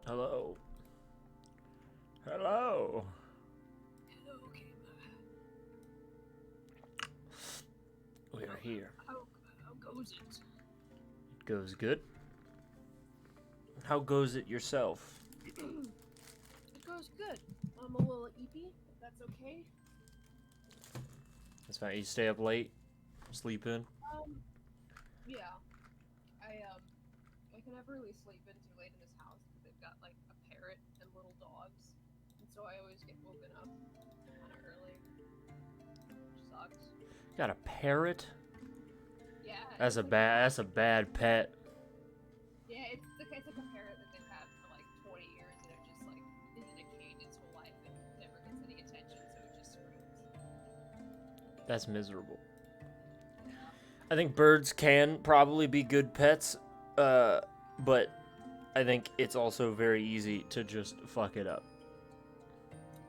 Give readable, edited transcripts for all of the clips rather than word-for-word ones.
Hello. Hello. Hello, Kima. We are here. How goes it? It goes good. How goes it yourself? It goes good. I'm a little eepy, if that's okay. That's fine. You stay up late, sleep in. Yeah. I can never really sleep in too late in this house because they've got like a parrot and little dogs, and so I always get woken up kind of early, which sucks. Got a parrot? Yeah. That's it's a like bad pet. Yeah, it's like a parrot that they've had for like 20 years, and it just like is in a cage its whole life and never gets any attention, so it just screams. That's miserable. Yeah. I think birds can probably be good pets, but I think it's also very easy to just fuck it up.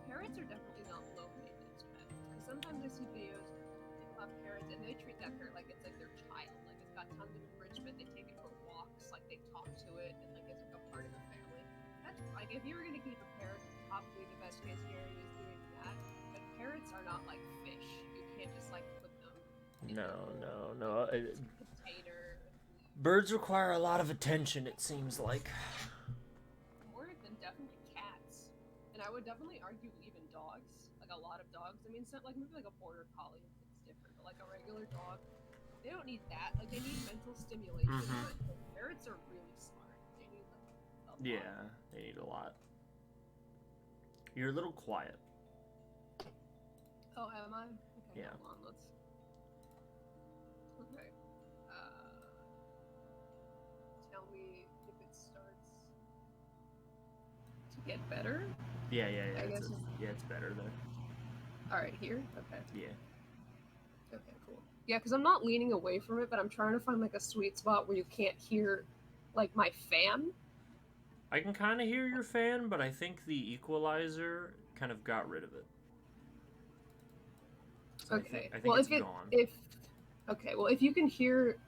Parrots are definitely not low maintenance pets. Because sometimes I see videos, people have parrots and they treat that parrot like it's like their child. Like it's got tons of enrichment, they take it for walks, like they talk to it, and like it's like a part of the family. That's like if you were gonna keep a parrot, probably the best case scenario is doing that. But parrots are not like fish. You can't just like put them in No. a container. Birds require a lot of attention, it seems like. More than definitely cats. And I would definitely argue even dogs. Like a lot of dogs. I mean, it's not like maybe like a border collie, it's different. But like a regular dog, they don't need that. Like they need mental stimulation. Mhm. But like, parrots are really smart. They need like a lot. Yeah, they need a lot. You're a little quiet. Oh, am I? Okay, Yeah. hold on. Let's. Okay. Tell me if it starts to get better. Yeah. I guess. It's better there. All right, here. Okay. Yeah. Okay, cool. Yeah, because I'm not leaning away from it, but I'm trying to find like a sweet spot where you can't hear like my fan. I can kind of hear your fan, but I think the equalizer kind of got rid of it. So Okay. I think Well, it's gone. If you can hear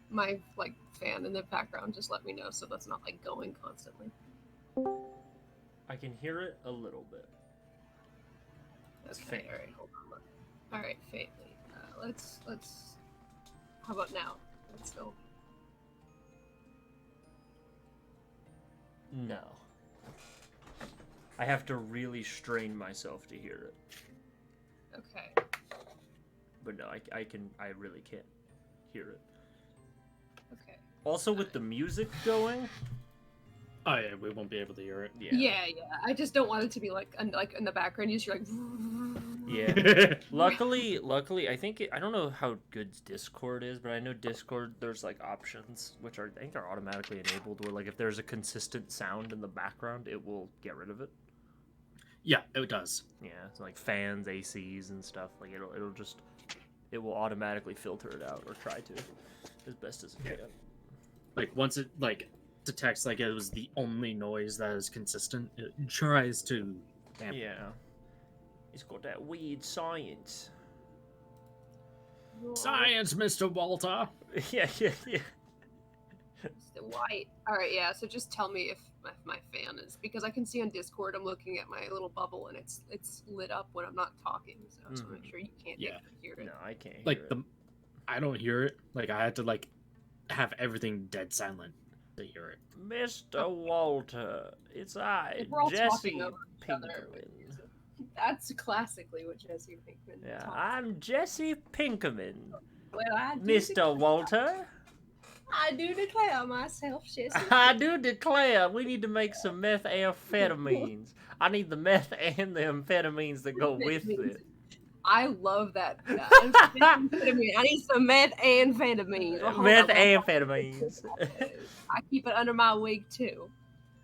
my like fan in the background, just let me know so that's not like going constantly. I can hear it a little bit. It's Okay. faint. All right. Hold on. All right. Faintly. Let's. How about now? Let's go. No. I have to really strain myself to hear it. Okay. But no, I really can't hear it. Okay. Also, with the music going. Oh yeah, we won't be able to hear it. Yeah. I just don't want it to be like in the background. You just hear like. Yeah. Luckily, I think I don't know how good Discord is, but I know Discord there's like options which I think are automatically enabled where like if there's a consistent sound in the background, it will get rid of it. Yeah, it does. Yeah, so like fans, ACs, and stuff. Like it will automatically filter it out or try to, as best as it can. Like once it detects like it was the only noise that is consistent, it tries to. Yeah, it's got that weird science. Science, Mr. Walter. Yeah. It's the white. All right, yeah. So just tell me if my fan is, because I can see on Discord. I'm looking at my little bubble and it's lit up when I'm not talking. So I just want to make sure you can't hear it. No, I can't hear Like it. I don't hear it. Like I had to like have everything dead silent to hear it. Mr. Walter, it's I, We're all Jesse talking over each other. Pinkerman. That's classically what Jesse Pinkman Yeah, talks. I'm Jesse Pinkerman. Well, Mr. Walter. I do declare myself, Jesse. I do declare we need to make some methamphetamines. I need the meth and the amphetamines that go with it. I love that. Amphetamine. I need some methamphetamines. Methamphetamines. I keep it under my wig too.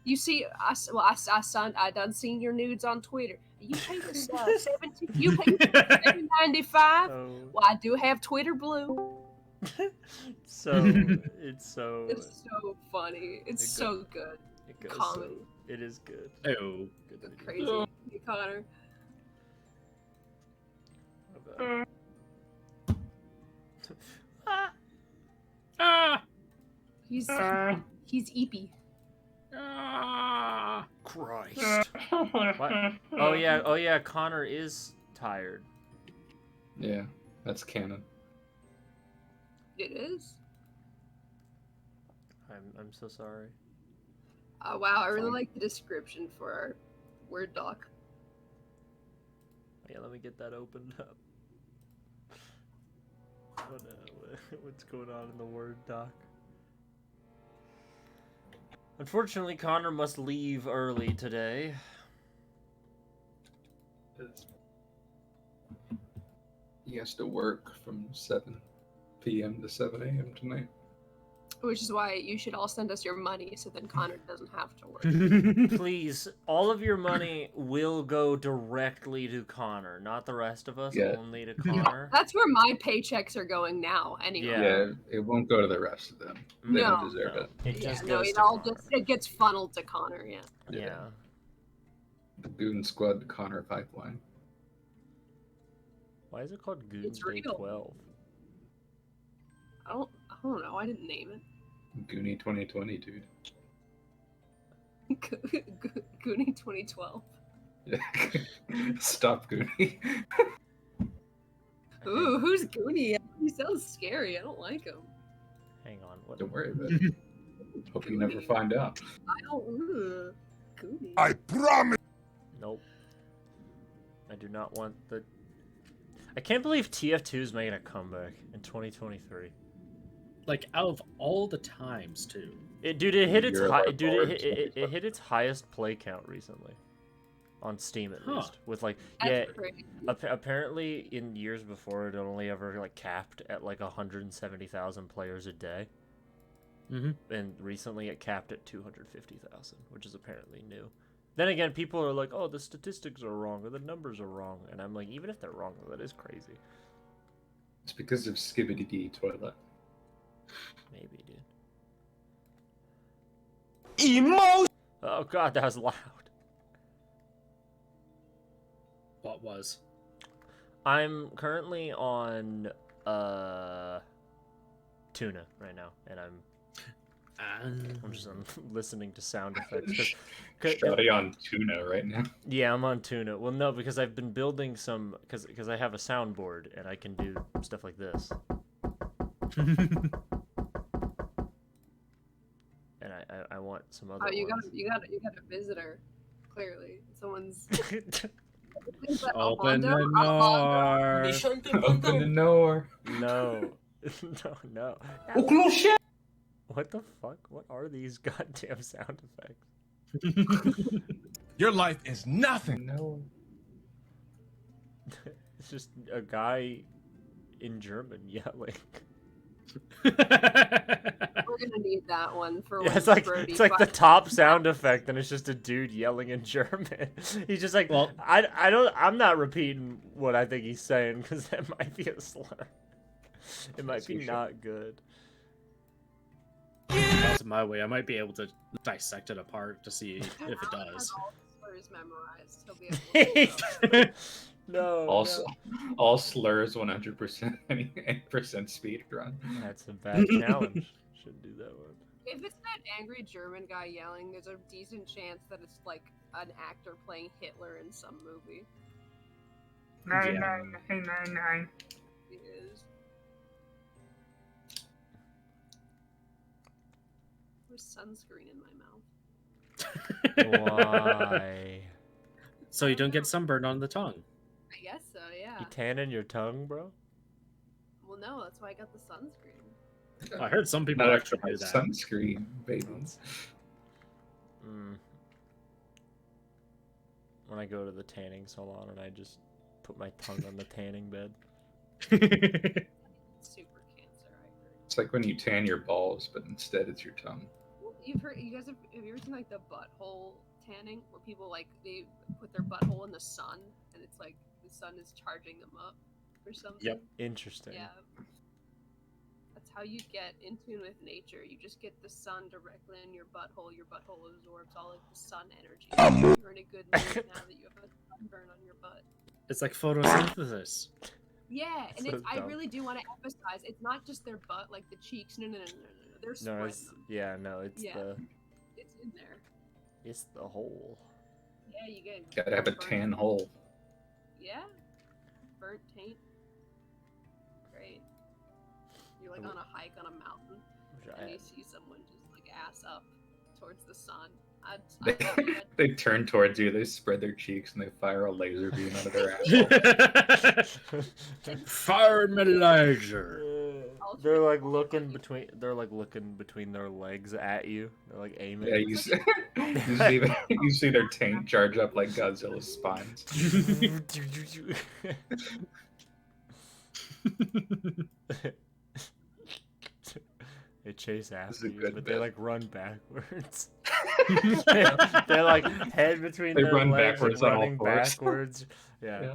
You see, I done seen your nudes on Twitter. You pay this 17. You pay $7.95. Oh. Well, I do have Twitter Blue. It's so funny. It's so good. It goes comedy. It is good. Oh, Good Crazy. Hey, Connor. He's eepy. Christ. What? Oh yeah, Connor is tired. Yeah, that's canon. It is. I'm so sorry. Oh wow, I really Fine. like the description for our Word doc. Yeah, let me get that opened up. What's going on in the Word doc? Unfortunately, Connor must leave early today. He has to work from 7 p.m. to 7 a.m. tonight. Which is why you should all send us your money so then Connor doesn't have to work. Please, all of your money will go directly to Connor, not the rest of us, Yeah. only to Connor. That's where my paychecks are going now, anyway. Yeah. Yeah, it won't go to the rest of them. They No. don't deserve it. It just no, goes it to all Connor. it gets funneled to Connor, yeah. Yeah. The Goon Squad to Connor pipeline. Why is it called Goons It's Day real. 12? I don't know, I didn't name it. Goonie 2020, dude. Goonie 2012. Yeah. Stop Goonie. Ooh, who's Goonie? He sounds scary. I don't like him. Hang on. What? Don't worry about it. Hope you never find out. I don't. Goonie. I promise. Nope. I do not want the. I can't believe TF2 is making a comeback in 2023. Like out of all the times too. It hit its You're high. like Dude, bored, it hit its highest play count recently, on Steam at Huh. least. With like, That's yeah, crazy. apparently in years before it only ever like capped at like 170,000 players a day, and recently it capped at 250,000, which is apparently new. Then again, people are like, "Oh, the statistics are wrong or the numbers are wrong," and I'm like, even if they're wrong, that is crazy. It's because of Skibbity D Toilet. Maybe, dude. Emo. Oh god, that was loud. What was? I'm currently on Tuna right now, and I'm just listening to sound effects. Shotty on Tuna right now. Yeah, I'm on Tuna. Well, no, because I've been building some because I have a soundboard and I can do stuff like this. And I want some other. Oh, you ones. got a visitor. Clearly, someone's. Open the Alejandro? door. Open the door. No, no. What the fuck? What are these goddamn sound effects? Your life is nothing. No. It's just a guy in German yelling. We're gonna need that one for Yeah, when it's like Brody it's like the finds- top sound effect, and it's just a dude yelling in German. He's just like, Well- I'm not repeating what I think he's saying because that might be a slur. It might be not good. That's my way. I might be able to dissect it apart to see if it Alan does. has all the slurs memorized. He'll be able to No. Also, all slurs 100% 8% speed run. That's a bad challenge. Shouldn't do that one. If it's that angry German guy yelling, there's a decent chance that it's like an actor playing Hitler in some movie. 99999. It is. There's sunscreen in my mouth. Why? So you don't get sunburned on the tongue. I guess so, yeah. You tanning your tongue, bro? Well, no, that's why I got the sunscreen. I heard some people Not actually actually do that. sunscreen, baby. When I go to the tanning salon and I just put my tongue on the tanning bed. Super cancer, I heard. It's like when you tan your balls, but instead it's your tongue. Well, you guys have you ever seen like the butthole tanning where people like they put their butthole in the sun and it's like the sun is charging them up or something? Yep. Interesting. Yeah. That's how you get in tune with nature. You just get the sun directly in your butthole. Your butthole absorbs all of the sun energy. You're in a good mood now that you have a sunburn on your butt. It's like photosynthesis. Yeah, and So it's I dumb. really do want to emphasize it's not just their butt, like the cheeks. No. They're No, sweating. it's yeah, no, it's Yeah. the It's in there. It's the hole. Yeah, you get. Gotta have a burnt- tan hole. Yeah. Burnt taint. Great. You're like on a hike on a mountain, Which and I you see someone just like ass up towards the sun. They turn towards you, they spread their cheeks, and they fire a laser beam out of their asshole. Fire me laser. They're like looking between. They're like looking between their legs at you. They're like aiming. Yeah, you you see their taint charge up like Godzilla's spines. They chase after a you, good but they bit. like run backwards. They're like head between They their run legs, backwards on all running fours. backwards. Yeah. Yeah.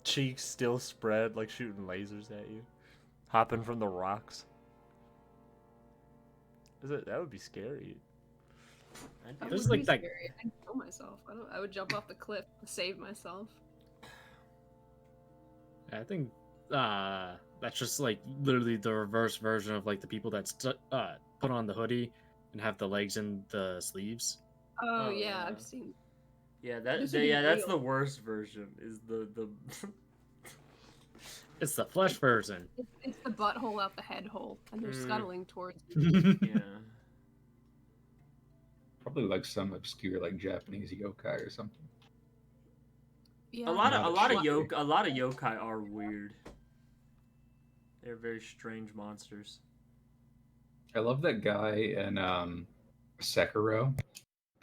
Cheeks still spread, like shooting lasers at you, hopping from the rocks. That would be scary. There's like that- Scary. I'd kill myself. I would jump off the cliff to save myself. I think that's just like literally the reverse version of like the people that put on the hoodie and have the legs in the sleeves. Oh, Oh, yeah, yeah. I've seen. Yeah, This would be that's real. the worst version. Is the It's the flesh version. It's the butthole out the head hole, and they're Mm. scuttling towards you. yeah. Probably like some obscure like Japanese yokai or something. Yeah. A lot of Sure. yokai are weird. They're very strange monsters. I love that guy in Sekiro,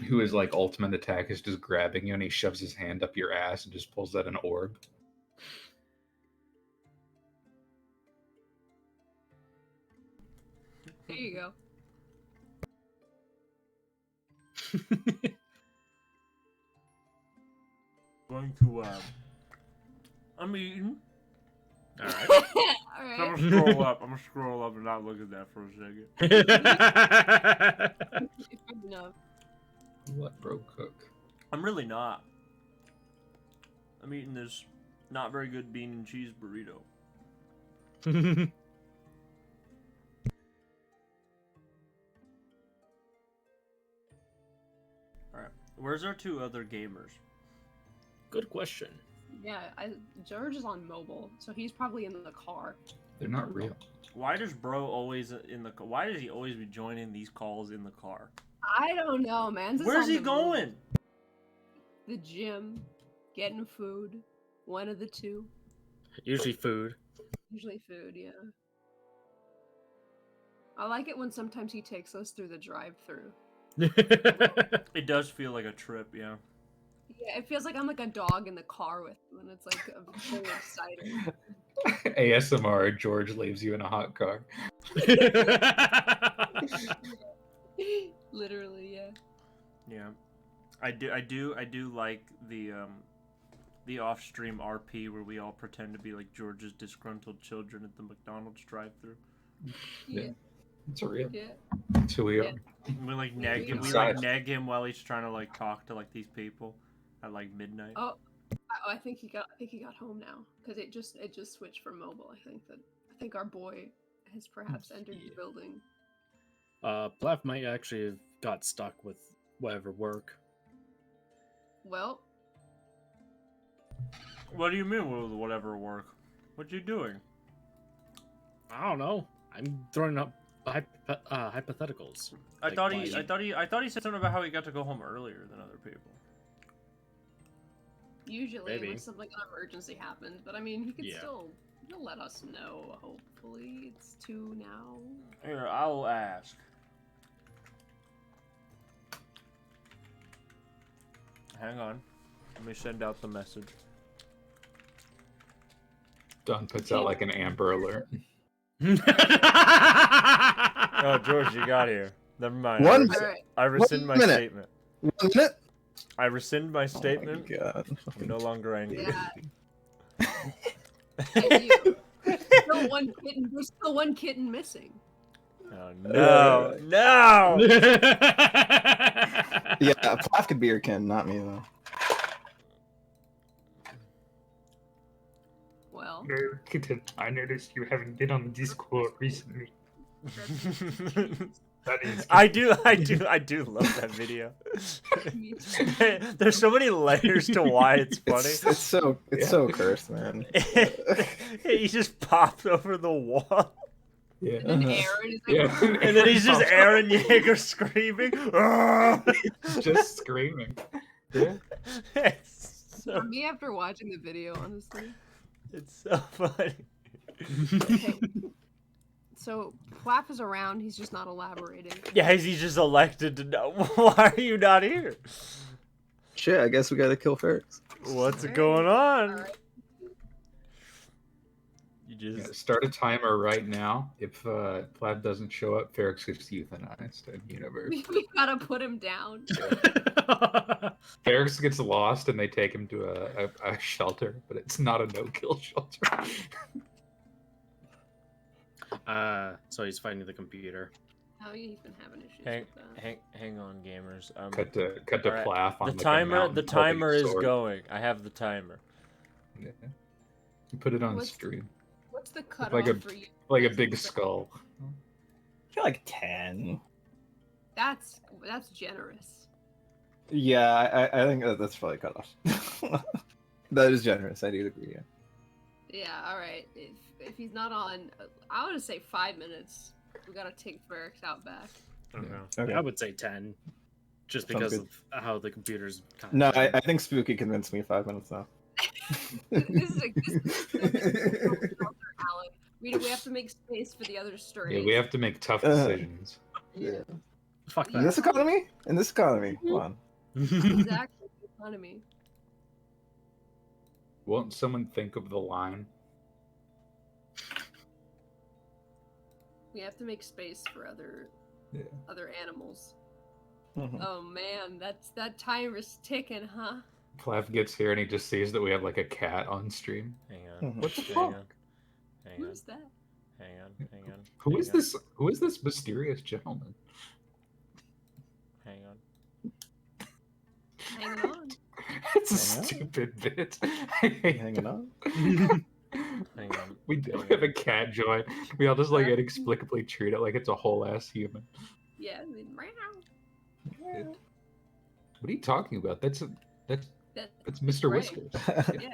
who his like ultimate attack is just grabbing you and he shoves his hand up your ass and just pulls out an orb. There you go. Going to I'm eating. All right. All right. I'm gonna scroll up. I'm gonna scroll up and not look at that for a second. Good enough. What bro cook? I'm really not. I'm eating this not very good bean and cheese burrito. Alright. Where's our two other gamers? Good question. Yeah, George is on mobile, so he's probably in the car. They're not real. Why does bro always why does he always be joining these calls in the car? I don't know, man. Where's he going? The gym, getting food, one of the two. Usually food. Usually food, yeah. I like it when sometimes he takes us through the drive-through. It does feel like a trip, yeah. Yeah, it feels like I'm like a dog in the car with him, and it's like full exciting. ASMR, George leaves you in a hot car. Literally, yeah. Yeah. I do like the off-stream RP where we all pretend to be like George's disgruntled children at the McDonald's drive-thru. Yeah, It's real. yeah. That's who we are. Yeah. We like nag him. We Inside. like nag him while he's trying to like talk to like these people at like midnight. Oh, I think he got home now because it just switched from mobile. I think our boy has perhaps entered the building. Plaf might actually have got stuck with whatever work. Well, What do you mean with whatever work? What you doing? I don't know. I'm throwing up hypotheticals. I Like, thought why he said something about how he got to go home earlier than other people. usually Maybe. unless something like an emergency happened, but I mean he could Yeah. he'll let us know. Hopefully, it's 2 now. Here, I'll ask. Hang on. Let me send out the message. Don puts out like an Amber Alert. Oh, George, you got here. Never mind. One- All right. I rescind my minute. statement. 1 minute? I rescind my statement. Oh my God. I'm no longer angry. Yeah. And you. There's still one kitten missing. Oh, no, no. Yeah, Plath could be your kin, not me though. Well, No, Kitten, I noticed you haven't been on the Discord recently. That is I do love that video. Me too. There's so many layers to why it's funny. It's so cursed, man. He just popped over the wall, Yeah. And then Uh-huh. Aaron is like, Yeah. and then he's just Aaron Yeager screaming. "Ah!" Just screaming. Yeah. It's so, me after watching the video, honestly. it's so funny. Okay. So Flap is around. He's just not elaborating. Yeah, he's just elected to know. Why are you not here? Shit, I guess we gotta kill Ferris. What's Alright, going on? alright. You Yeah, just start a timer right now. If Plaid doesn't show up, Ferrex gets euthanized in universe. We gotta put him down. Ferrex gets lost and they take him to a shelter, but it's not a no-kill shelter. So he's fighting the computer. How you even having issues with that? hang on, gamers. Cut to Alright, Plath on the like, a timer mountain the holding a timer is sword. going. I have the timer. Yeah. You put it on What's- stream. What's the cutoff like a- for you? Like a big skull. I feel like 10. That's generous. Yeah, I think that's probably cut off. That is generous. I do agree. Yeah. Yeah, all right. If he's not on, I would say 5 minutes. We gotta take Ferrex out back. Okay. I would say 10, just Sounds because good. of how the computer's. Kind No, I think Spooky convinced me 5 minutes now. This is Alan. We have to make space for the other stories. Yeah, we have to make tough decisions. Yeah. Fuck In this economy? In this economy? Come on. that. Exactly. The economy. Won't someone think of the line? We have to make space for Yeah. other animals. Mhm. Oh man, that timer's ticking, huh? Plath gets here and he just sees that we have like a cat on stream. Hang on. Mhm. What the Hang fuck? on. Hang on. Who's that? Hang on. Hang on. Who hang is on, this? Who is this mysterious gentleman? Hang on. Hang on. It's a Hang on. stupid bit. I hate Hanging on. Hang on. We do have a cat join. We all just like inexplicably treat it like it's a whole ass human. Yeah, I mean, meow. What are you talking about? That's That- Mr. Greg. Whiskers. Yeah,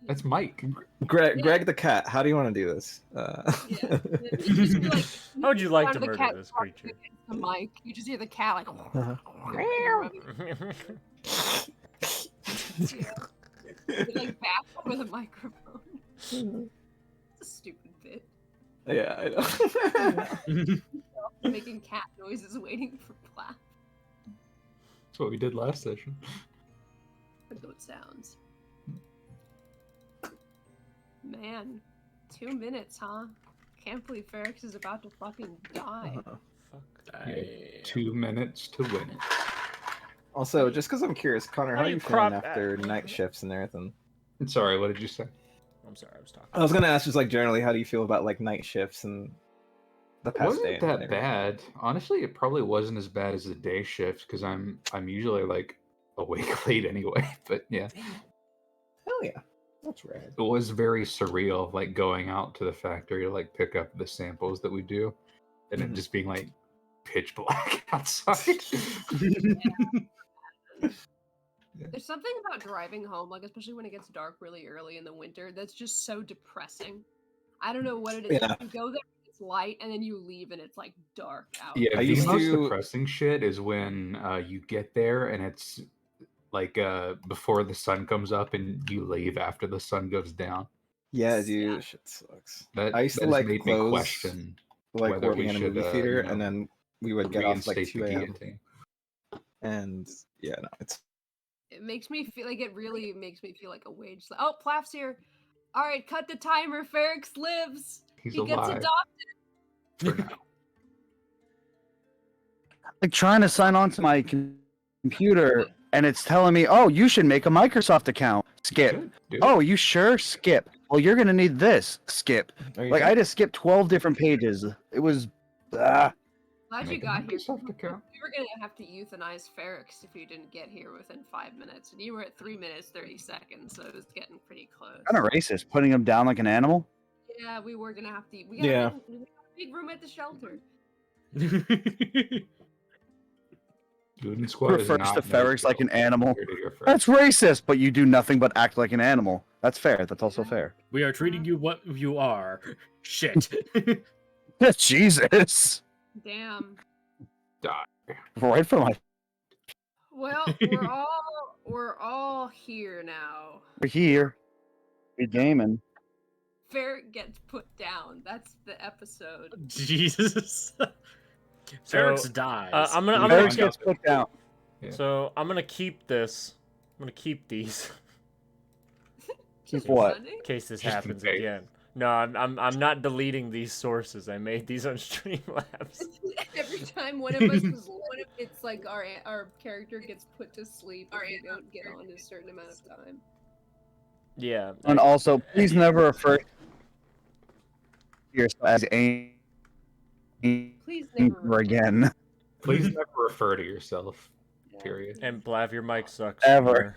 That's Mike. Greg the cat, how do you want to do this? yeah. You just be like, How would you like one to of the murder cats this walking creature? against the mic. You just hear the cat like. Uh-huh. It, like back over the microphone. It's a stupid bit. Yeah, I know. Making cat noises waiting for Plath. That's what we did last session. The goat sounds. Man, 2 minutes, huh? Can't believe Ferrex is about to fucking die. Uh-huh. Fuck. Yeah, 2 minutes to win it. Also, just because I'm curious, Connor, how Why are you you feeling crop after that? night shifts and everything? Sorry, what did you say? I'm sorry, I was talking. I was gonna ask just like generally, how do you feel about like night shifts and the It past day? wasn't and that everything? bad. Honestly, it probably wasn't as bad as the day shift because I'm usually like awake late anyway. But yeah, Hell yeah, that's rad. it was very surreal, like going out to the factory to like pick up the samples that we do, and it Mhm. just being like pitch black outside. There's something about driving home, like especially when it gets dark really early in the winter, that's just so depressing. I don't know what it is. Yeah. You go there, it's light, and then you leave, and it's like dark out. Yeah, I the used most to- depressing shit is when you get there and it's like before the sun comes up and you leave after the sun goes down. Yeah, dude, Yeah. shit sucks. That I used to that has like made me close question like whether working we in a should, movie theater, you know, and then we would get off like reinstate 2 the a.m. guillotine. And yeah, no, it's It makes me feel like it really makes me feel like a wage. Oh, Plaff's here. All right, cut the timer. Ferrex lives. He's He gets alive adopted. for now. Like trying to sign on to my computer and it's telling me, "Oh, you should make a Microsoft account." Skip. Good, dude. Oh, you sure? Skip. Well, you're gonna need this. Skip. are you Like sure? I just skipped 12 different pages. It was. Glad you Make a got here. Microsoft account. We were gonna have to euthanize Ferrex if you didn't get here within 5 minutes, and you were at 3 minutes 30 seconds, so it was getting pretty close. Kind of racist, putting him down like an animal. Yeah, we were gonna have to. We got Yeah. a big room at the shelter. Goon Squad is Refers not to ferrets like an animal. Here to go first. That's racist, but you do nothing but act like an animal. That's fair. That's also fair. We are treating you what you are. Shit. Jesus. Damn. Die. Right for my Well, we're all here now. we're here. We gaming. Ferret gets put down. That's the episode. Jesus. So, Ferrets dies. I'm gonna Ferret find gets out. put down. Yeah. So I'm gonna keep this. I'm gonna keep these Keep what? Funny. in case this Just in happens case. again. No, I'm not deleting these sources. I made these on Streamlabs. Every time one of us was it's like our character gets put to sleep if we don't get on a certain amount of time. Yeah. And also, please never refer to yourself as a Please never again. Please never refer to yourself. Yeah. Period. And Blav, your mic sucks. Ever.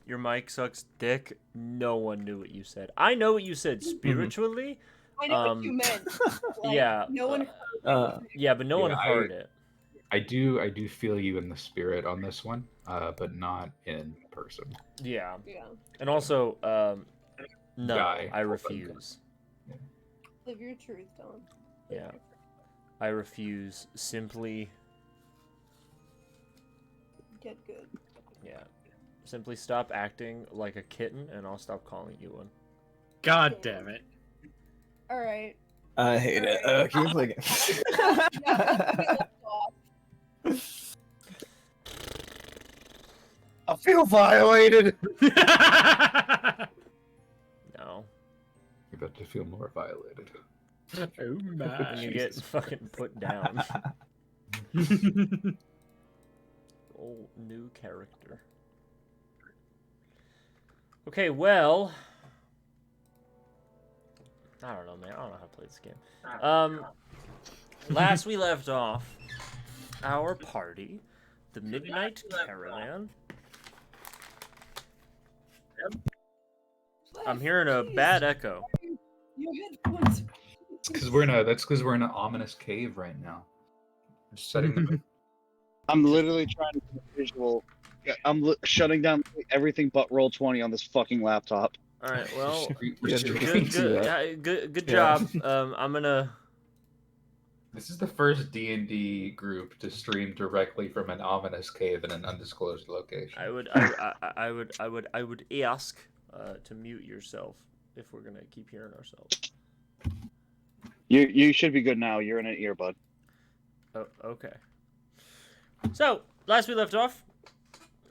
Your mic sucks dick. No one knew what you said. I know what you said spiritually. I know what you meant. Like, yeah. No one Yeah, but no one Yeah, heard it. I do feel you in the spirit on this one, but not in person. Yeah. Yeah. And also, no, Die. I refuse. Live your truth, Don. Yeah. I refuse. Simply, Get good. yeah. Simply stop acting like a kitten, and I'll stop calling you one. God damn it. All right. I hate it. Can you play again? I feel violated. No. You're about to feel more violated. Oh my. And you get fucking put down. Old new character. Okay, well, I don't know, man. I don't know how to play this game. Last we left off, our party, the Midnight Caravan. I'm hearing a bad echo. Your headphones. That's because we're in an ominous cave right now. Just setting the I'm literally trying to get a visual. I'm shutting down everything but Roll20 on this fucking laptop. All right, well, Yeah, good Yeah. job. I'm gonna. This is the first D&D group to stream directly from an ominous cave in an undisclosed location. I would ask to mute yourself if we're gonna keep hearing ourselves. You should be good now. You're in an earbud. Oh, okay. So, last we left off,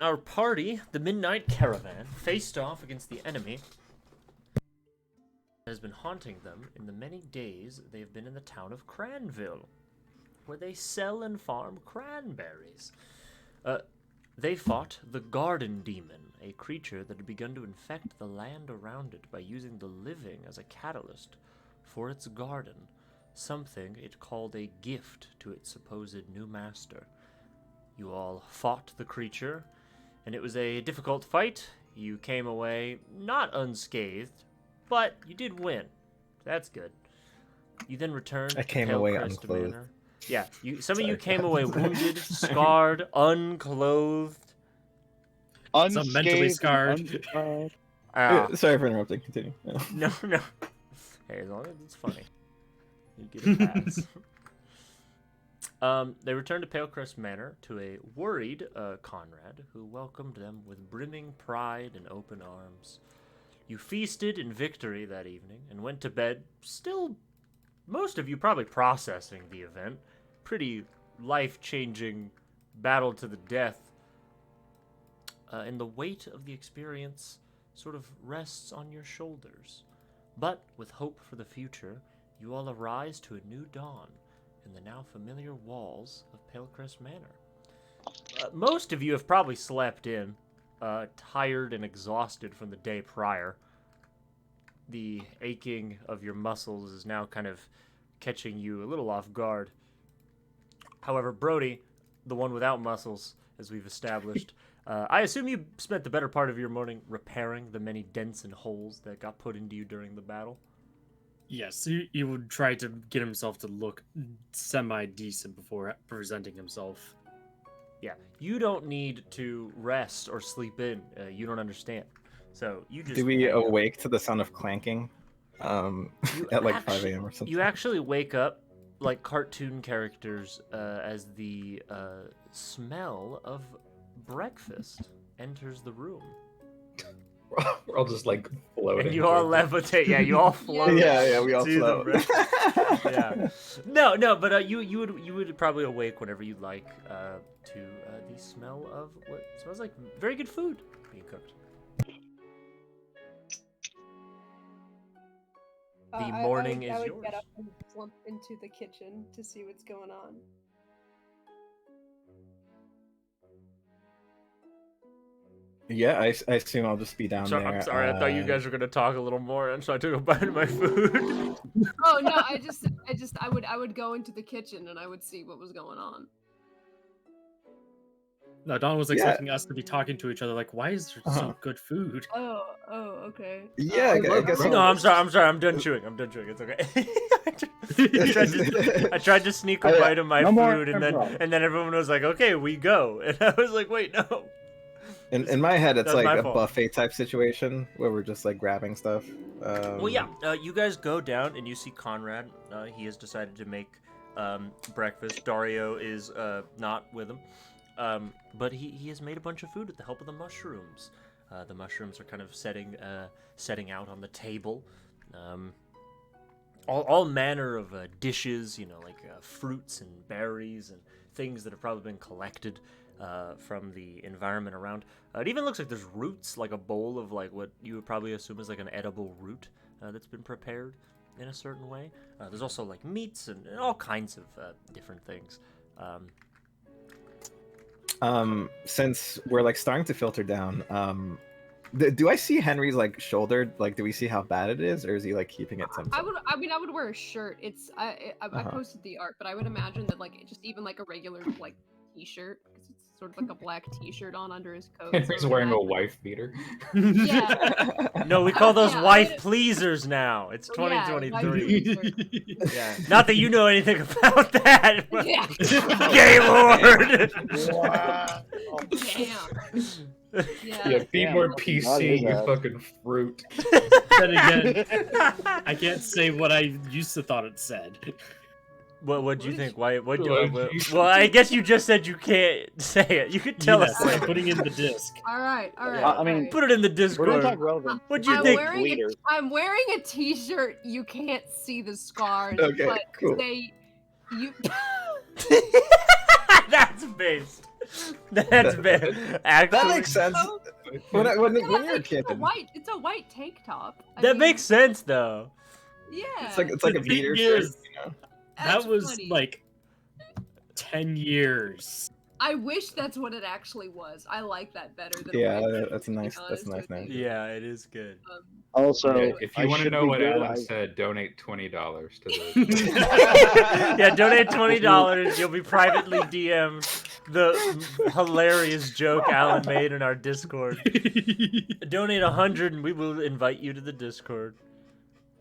our party, the Midnight Caravan, faced off against the enemy that has been haunting them in the many days they have been in the town of Cranville, where they sell and farm cranberries. They fought the Garden Demon, a creature that had begun to infect the land around it by using the living as a catalyst for its garden, something it called a gift to its supposed new master. You all fought the creature, and it was a difficult fight. You came away not unscathed, but you did win. That's good. You then returned I came to away Palecrest unclothed. Manor. Yeah, some of you Sorry. came away wounded, scarred, unclothed. Some mentally scarred. Ah, Sorry for interrupting. Continue. no. Hey, as long as it's funny, you get a pass. They returned to Palecrest Manor to a worried Conrad, who welcomed them with brimming pride and open arms. You feasted in victory that evening and went to bed, still, most of you probably processing the event. Pretty life-changing battle to the death. And the weight of the experience sort of rests on your shoulders. But with hope for the future, you all arise to a new dawn in the now familiar walls of Palecrest Manor. Most of you have probably slept in, tired and exhausted from the day prior. The aching of your muscles is now kind of catching you a little off guard. However, Brody, the one without muscles, as we've established, I assume you spent the better part of your morning repairing the many dents and holes that got put into you during the battle. Yes, he would try to get himself to look semi-decent before presenting himself. Yeah, you don't need to rest or sleep in. You don't understand. So you just Do we hang out. awake to the sound of clanking? You At like 5 actu- a.m. or something. You actually wake up like cartoon characters as the smell of breakfast enters the room. We're all just like floating. And you all towards levitate. Yeah, you all float. Yeah, we all to the float. breakfast. Yeah. No, but you would probably awake whenever you'd like to the smell of what smells like very good food being cooked. The morning I is would yours. get up and slump into the kitchen to see what's going on. Yeah, I assume I'll just be down So, there. I'm sorry, I thought you guys were gonna talk a little more, and so I took a bite of my food. Oh no, I would go into the kitchen and I would see what was going on. No, Don was Yeah. expecting us to be talking to each other like, why is there Uh-huh. so good food? Oh, okay. Yeah, I guess. No, I'm sorry. I'm done chewing. It's okay. I tried to sneak a bite of my No more food, and improv. then everyone was like, "Okay, we go," and I was like, "Wait, no." In my head, it's That's like my a fault. buffet type situation where we're just like grabbing stuff. Well, yeah. You guys go down, and you see Conrad. He has decided to make breakfast. Dario is not with him, but he has made a bunch of food with the help of the mushrooms. The mushrooms are kind of setting out on the table. All manner of dishes, like fruits and berries and things that have probably been collected from the environment around. It even looks like there's roots, like a bowl of like what you would probably assume is like an edible root that's been prepared in a certain way. There's also like meats and all kinds of different things. Since we're like starting to filter down, do I see Henry's like shoulder? Like, do we see how bad it is, or is he like keeping it to himself? I would wear a shirt. I posted the art, but I would imagine that like just even like a regular like t-shirt, because it's sort of like a black t-shirt on under his coat. so Henry's I would wearing a imagine- wife beater. Yeah. No, we call those Yeah, wife I would- pleasers now. It's Oh, yeah, 2023. wife pleaser. Yeah. Not that you know anything about that. But... Yeah. Gaylord. Wow. Damn. Yeah, Yeah. be Damn, more what PC, is you that? fucking fruit. Then again, I can't say what I used to thought it said. What'd you think? Why? What? What'd you- Well, I guess you just said you can't say it. You could tell Yes, us I'm later. putting in the disc. All right. I mean, Put it in the We're gonna talk Discord. relevant. What'd you I'm think? I'm wearing a t-shirt. You can't see the scars, Okay, but cool. you. That's based. That's based. Actually, That makes sense. Oh, When Yeah, you're a it's kid, It's a white tank top. I That mean, makes sense though. Yeah. it's like a The beater thing shirt. is, You know? That that's was funny. like 10 years. I wish that's what it actually was. I like that better than. Yeah, white that's a to be nice. That's a honest nice with name. you. Yeah, it is good. Also, If I you want to should know be what good, Alan I- said, donate $20 to the. Yeah, donate $20. You'll be privately DM'd the hilarious joke Alan made in our Discord. Donate 100 and we will invite you to the Discord.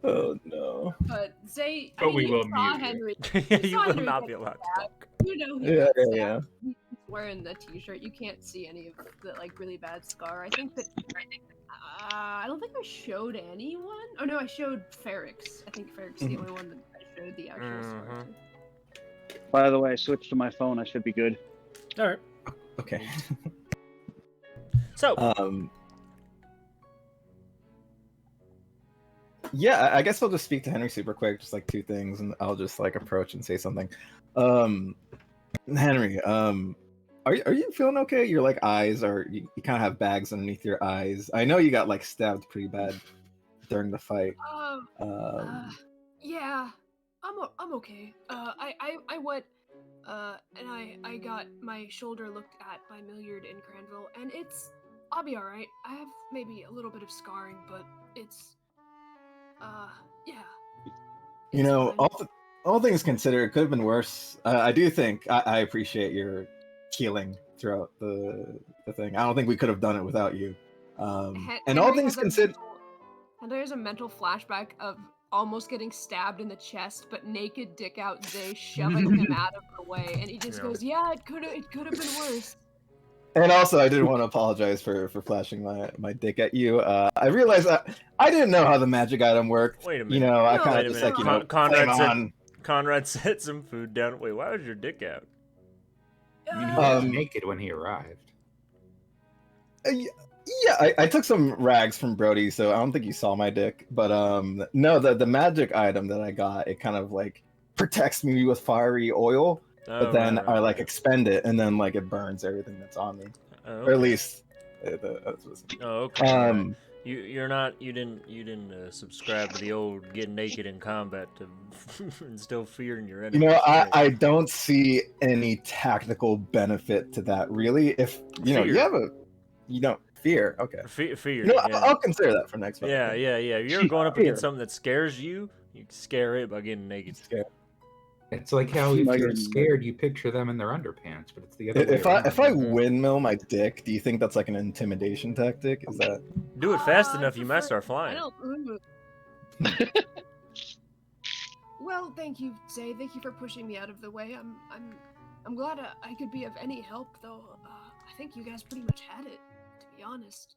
Oh no. But Zay, But we you will saw mute you. Henry. You saw will Henry not get be allowed to stabbed. talk. You know he Yeah, got yeah, stabbed. yeah. He's wearing the t-shirt. You can't see any of the like really bad scar. I think that. I don't think I showed anyone. Oh no, I showed Ferrix. I think Ferrix is the only one that I showed the actual scar. to. by the way, I switched to my phone. I should be good. All right. Okay. So, Yeah, I guess I'll just speak to Henry super quick, just like two things, and I'll just like approach and say something. Henry, are you feeling okay? Your like eyes are you kind of have bags underneath your eyes. I know you got like stabbed pretty bad during the fight. Yeah, I'm okay. I went, and I got my shoulder looked at by Milliard in Cranville, and I'll be all right. I have maybe a little bit of scarring, but it's, yeah. You It's know, fine. all things considered, it could have been worse. I do think I appreciate your healing throughout the thing. I don't think we could have done it without you. And all Henry things has a considered, mental- Henry has a mental flashback of almost getting stabbed in the chest, but naked dick out Zay shoving him out of the way, and he just Yeah. goes, "Yeah, it could have been worse." And also, I did want to apologize for flashing my dick at you. I realized I didn't know how the magic item worked. Wait a You minute. know, I No, kind Wait of a just minute. like, you know, Conrad flame said on. Conrad set some food down. Wait, why was your dick out? I mean, he was Um, naked when he arrived. Yeah, I took some rags from Brody, so I don't think you saw my dick. But no, the magic item that I got, it kind of like protects me with fiery oil, Oh, but then right, I like right. expend it, and then like it burns everything that's on me, Oh, or at okay. least that's what's. Oh, okay. Right. Um, You didn't subscribe to the old get naked in combat to instill fear in your you enemies. know, right? I don't see any tactical benefit to that really. If you know, Fear. you don't fear. Okay, Fear. you know, Yeah. I'll consider that for next. Yeah. You're going up against something that scares you. You can scare it by getting naked. It's like how if Like you're in- scared, you picture them in their underpants, but it's the other way If around. I windmill my dick, do you think that's like an intimidation tactic? Is that? Do it fast I enough, you might prefer- start I flying. don't. Well, thank you, Zay. Thank you for pushing me out of the way. I'm glad I could be of any help, though. I think you guys pretty much had it, to be honest.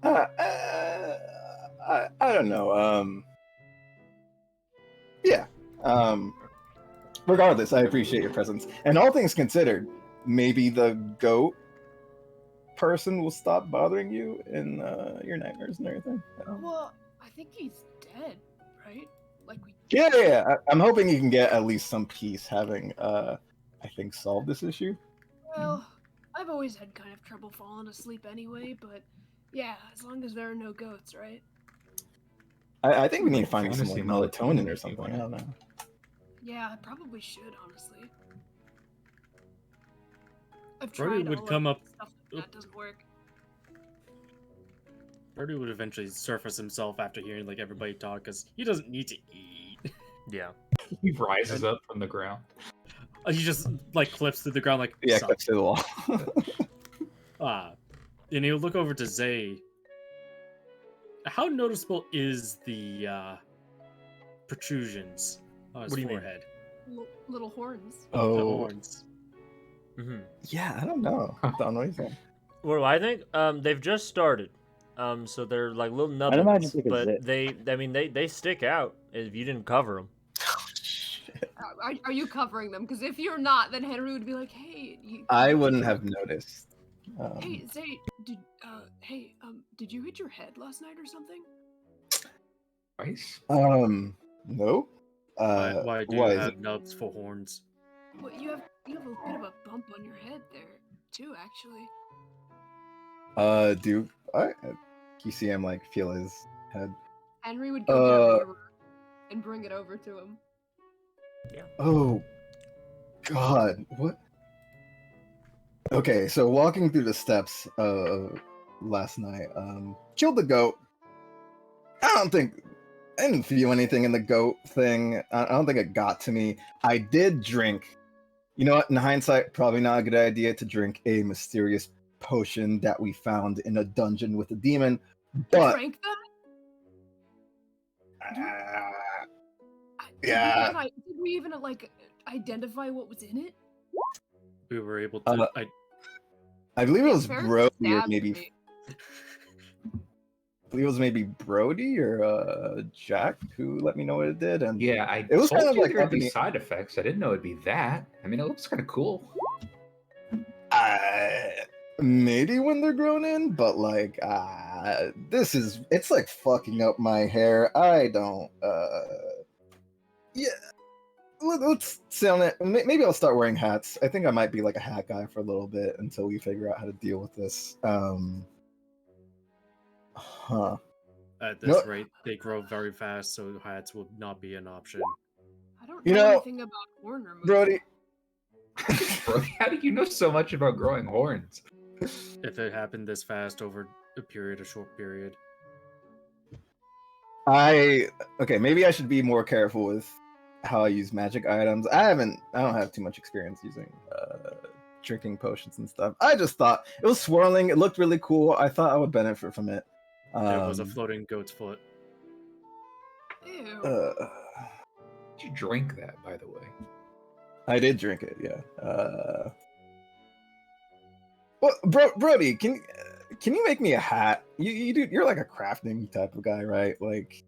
I don't know. Yeah. Regardless, I appreciate your presence. And all things considered, maybe the goat person will stop bothering you in your nightmares and everything. Well, I think he's dead, right? Like we. Yeah. I'm hoping you can get at least some peace having, I think, solved this issue. Well, I've always had kind of trouble falling asleep anyway, but yeah, as long as there are no goats, right? I think we need to find some Fantasy like, melatonin or melatonin, something. you I don't know. Yeah, I probably should, honestly. I've Brody tried would all come of up- that stuff, but that doesn't work. Brody would eventually surface himself after hearing like everybody talk because he doesn't need to eat. Yeah. He rises up from the ground. He just like clips to the ground like Yeah, "Sup?" clips to the wall. And he'll look over to Zay. How noticeable is the protrusions on his What do you mean? forehead? Little horns. The Oh, horns. Mm-hmm. yeah. I don't know. I don't know anything. What do I think? They've just started. So they're like little I'd imagine nubbins, it's like a but zit. they stick out if you didn't cover them. Are you covering them? Because if you're not, then Henry would be like, "Hey, I wouldn't have noticed. Hey, Zay, did you hit your head last night or something?" Twice? No. Why do you why is have it? nubs for horns? Well, you have a bit of a bump on your head there too, actually. Do I? You see him like feel his head. Henry would go get a Uh, mirror and bring it over to him. Oh, God, what? Okay, so walking through the steps last night, killed the goat. I didn't feel anything in the goat thing. I don't think it got to me. I did drink. You know what? In hindsight, probably not a good idea to drink a mysterious potion that we found in a dungeon with a demon. You But drank that? yeah. Did we even like identify what was in it? We were able to. I believe it was Ferris Brody or stabbed maybe me. I believe it was maybe Brody or Jack who let me know what it did. And Yeah, I It was told kind of you like there'd up in be the- side effects. I didn't know it'd be that. I mean, it looks kind of cool. maybe when they're grown in, but like it's like fucking up my hair. I don't yeah. Let's sit on it. Maybe I'll start wearing hats. I think I might be like a hat guy for a little bit until we figure out how to deal with this. Huh. At this No- rate, they grow very fast, so hats will not be an option. I don't You know know, anything about horn removal. Brody, Bro, how do you know so much about growing horns? If it happened this fast over a short period. okay, maybe I should be more careful with how I use magic items. I don't have too much experience using drinking potions and stuff. I just thought it was swirling. It looked really cool. I thought I would benefit from it. There was a floating goat's foot. Ew. Did you drink that, by the way? I did drink it. Yeah. Well, Brody, can you make me a hat? You do. You're like a crafting type of guy, right? Like,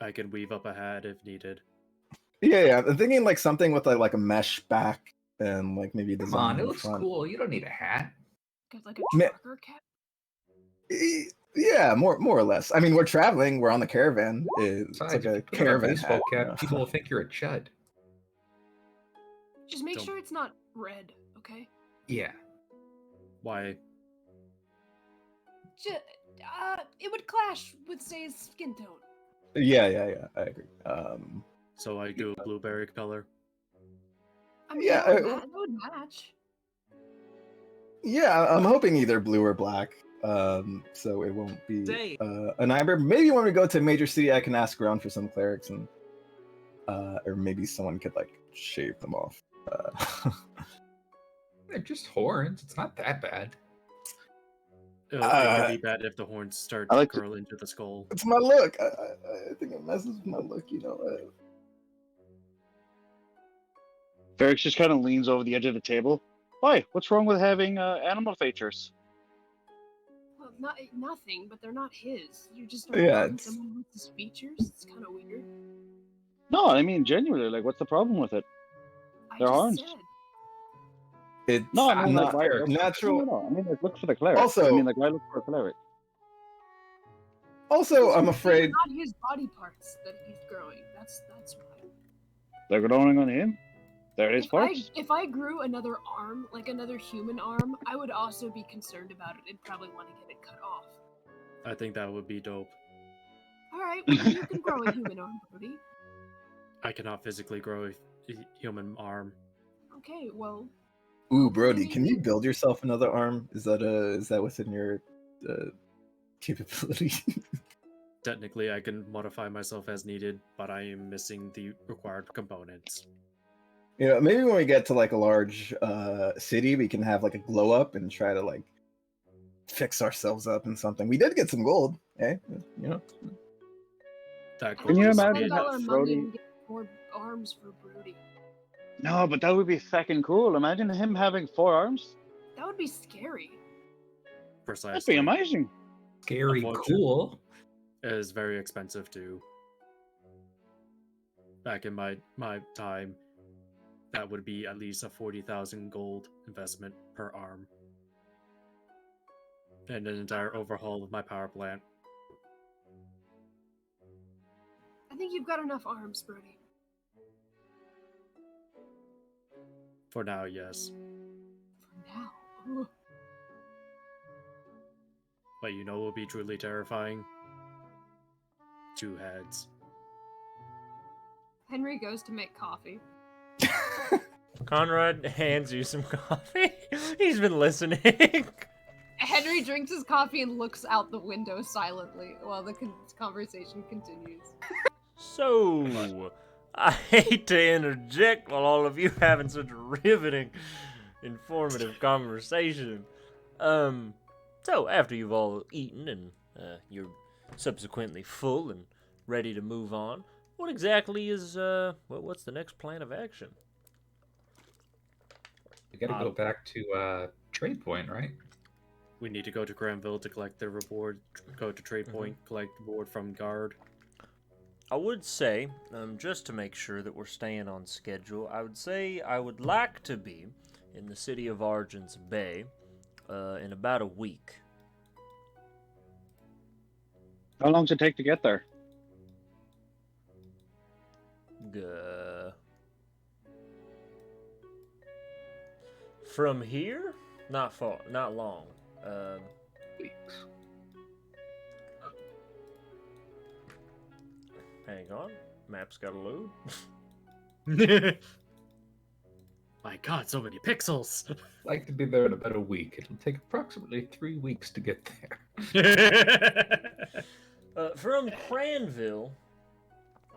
I can weave up a hat if needed. yeah. I'm thinking like something with like a mesh back and like maybe Come design on, on it the looks front. cool. You don't need a hat. Got like a Ma- trucker cap. Yeah, more or less. I mean, we're traveling. We're on the caravan. It's Besides, like if a you put on a caravan baseball hat. cap, you know? people will think you're a chud. Just make Don't- sure it's not red, okay? Yeah. Why? It would clash with Say's skin tone. Yeah. I agree. So I do a blueberry color. I mean, Yeah, that would match. Yeah, I'm hoping either blue or black. So it won't be Say- an Iber. Maybe when we go to a major city, I can ask around for some clerics, and or maybe someone could like shave them off. They're just horns. It's not that bad. It could be bad if the horns start I to like to- curl into the skull. It's my look. I think it messes with my look. You know. Ferrix just kind of leans over the edge of the table. Why? What's wrong with having animal features? Well, nothing, but they're not his. You just Yeah, don't it's- someone with his features. It's kind of weird. No, I mean genuinely. Like, what's the problem with it? I They're just horns. said. It's No, I mean not like why fair. natural. No, I mean like look for the cleric. Also- I mean like why look for a cleric? Also, I'm They're afraid. not his body parts that he's growing. That's why. They're growing on him. They're his parts. If I grew another arm, like another human arm, I would also be concerned about it and probably want to get it cut off. I think that would be dope. All right, well, you can grow a human arm, Brody. I cannot physically grow a human arm. Okay, well, Ooh, Brody, can you build yourself another arm? Is that within your capability? Technically, I can modify myself as needed, but I am missing the required components. You know, maybe when we get to like a large city, we can have like a glow up and try to like fix ourselves up in something. We did get some gold, eh? You know. That Can you gold is imagine needed. that $10 money Brody- and get more arms for Brody? No, but that would be fucking cool. Imagine him having 4 arms. That would be scary. That'd Precisely. be amazing. Scary Unfortunate. cool. It is very expensive too. Back in my time, that would be at least a 40,000 gold investment per arm. And an entire overhaul of my power plant. I think you've got enough arms, Brody. For now, yes. For now. Ugh. But you know what would be truly terrifying? 2 heads. Henry goes to make coffee. Conrad hands you some coffee. He's been listening. Henry drinks his coffee and looks out the window silently while the conversation continues. So, I hate to interject while all of you having such a riveting, informative conversation. So after you've all eaten and you're subsequently full and ready to move on, what exactly is what's the next plan of action? We gotta go back to Trade Point, right? We need to go to Granville to collect the reward, go to Trade Point, collect the reward from Guard. I would say, just to make sure that we're staying on schedule, I would say I would like to be in the city of Argent's Bay in about a week. How long does it take to get there? From here, not far, not long. Weeks. Hang on, map's got to load. My god, so many pixels! Like to be there in about a week. It'll take approximately 3 weeks to get there. From Cranville,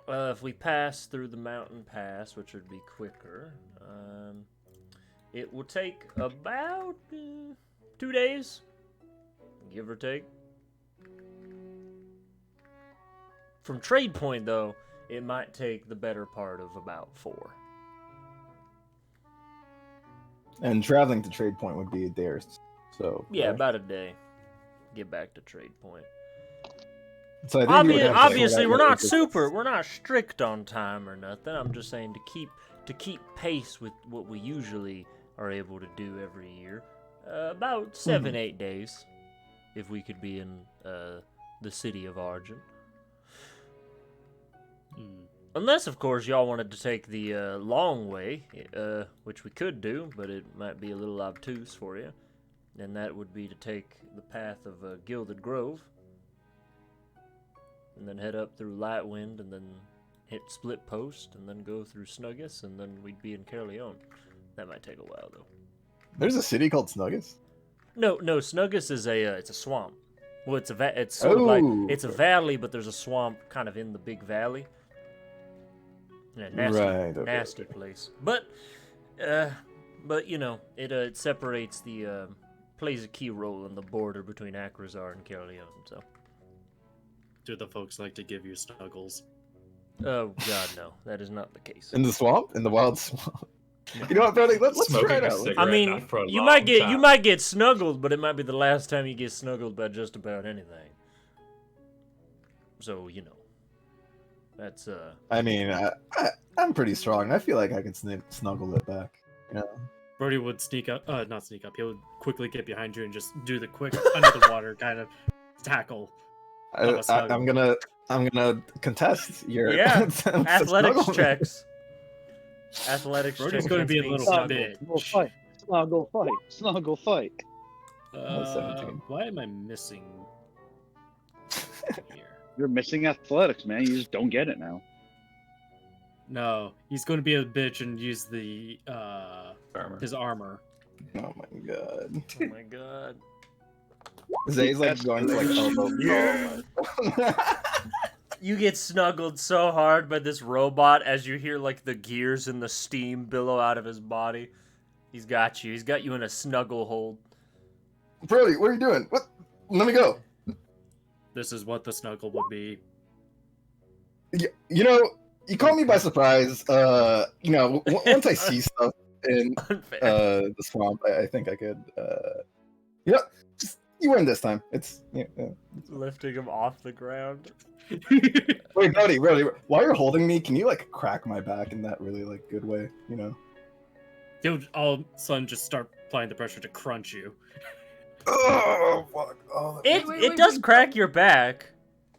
if we pass through the mountain pass, which would be quicker, it will take about 2 days, give or take. From Trade Point, though, it might take the better part of about 4. And traveling to Trade Point would be a day or so. Yeah, correct? about a day. Get back to Trade Point. So I think you would have to Obviously, sort we're out not logistics. we're not strict on time or nothing. I'm just saying to keep pace with what we usually are able to do every year. About 7-8 days, if we could be in the city of Argent. Unless, of course, y'all wanted to take the long way, which we could do, but it might be a little obtuse for you. And that would be to take the path of Gilded Grove, and then head up through Lightwind, and then hit Split Post, and then go through Snuggus, and then we'd be in Caerleon. That might take a while, though. There's a city called Snuggus? No, Snuggus is it's a swamp. Well, it's sort of like it's a valley, but there's a swamp kind of in the big valley. Yeah, nasty place. But you know, it separates the plays a key role in the border between Akrazar and Caerleon. So, Do the folks like to give you snuggles? oh God, no, that is not the case. In the swamp? In the wild swamp? You know what, Brody? Let's Smoking try it a out. cigarette. I mean, Not for a you long might get time. snuggled, but it might be the last time you get snuggled by just about anything. So you know, that's I mean, I'm pretty strong. I feel like I can snuggle it back. You know? Brody would sneak up, not sneak up. He would quickly get behind you and just do the quick under the water kind of tackle. I'm gonna contest your Yeah, snugglement. athletics checks. Athletics Brody's checks. going to be a against little being bit. Snuggle fight. Snuggle fight. Snuggle fight. 17. Why am I missing here? You're missing athletics, man. You just don't get it now. No, he's going to be a bitch and use the Armor. his armor. Oh my god. Oh my God. Zay's like going to like elbow. Yeah. You get snuggled so hard by this robot as you hear like the gears and the steam billow out of his body. He's got you. He's got you in a snuggle hold. Brody, what are you doing? What? Let me go. This is what the snuggle would be. You know, you caught me by surprise. You know, once I see stuff in Unfair. the swamp, I think I could. You know, just you win this time. It's yeah. Lifting him off the ground. Wait, Brody, while you're holding me, can you like crack my back in that really like good way? You know. He'll all of a sudden just start applying the pressure to crunch you. Oh fuck! Oh, It does crack your back.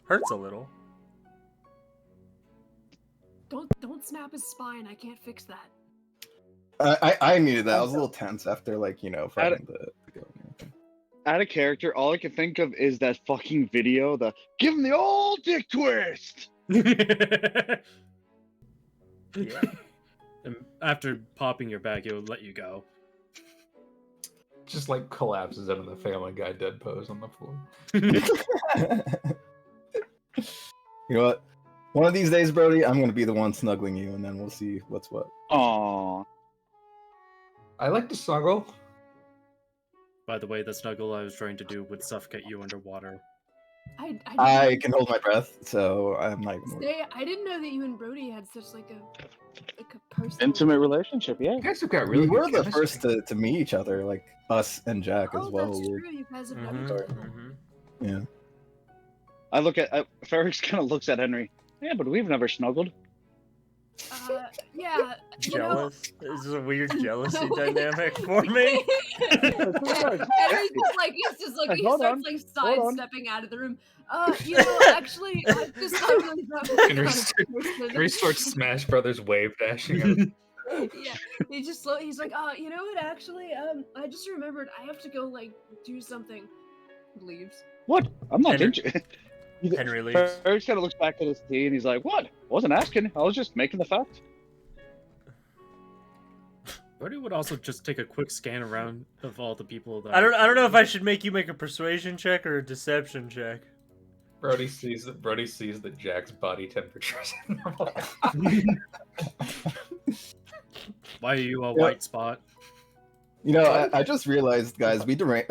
Hurts a little. Don't snap his spine. I can't fix that. I needed that. I was a little tense after like fighting the goat and everything. Out of character, all I can think of is that fucking video, the give him the old dick twist. Yeah. And after popping your back, he'll let you go. Just like collapses into the Family Guy dead pose on the floor. You know what? One of these days, Brody, I'm gonna be the one snuggling you, and then we'll see what's what. Aww. I like to snuggle. By the way, the snuggle I was trying to do would suffocate you underwater. I can hold my breath, so I'm not even worried. I didn't know that you and Brody had such like a personal Intimate relationship, yeah. You guys have got really We were good the chemistry. first to meet each other, like us and Jack as Oh, well. that's We're- true. You guys have Mhm, done mhm. Yeah. I look at Ferrix kind of looks at Henry. Yeah, but we've never snuggled. yeah. You know, Jealous? This is a weird jealousy dynamic for me. Henry's just like he Hold starts on, like hold on. sidestepping out of the room. You know, actually, I just thought really that was Henry kind of Henry starts Smash Brothers wave dashing. At yeah, he's like, you know what? Actually, I just remembered I have to go like do something. Leaves. What? I'm not Henry- into Henry leaves. Ferrix kind of looks back at his tea and he's like, "What? Wasn't asking. I was just making the fact." Brody would also just take a quick scan around of all the people that I don't know if I should make you make a persuasion check or a deception check. Brody sees that Jack's body temperature is normal. Why are you a Yeah. white spot? You know, I just realized, guys, we derailed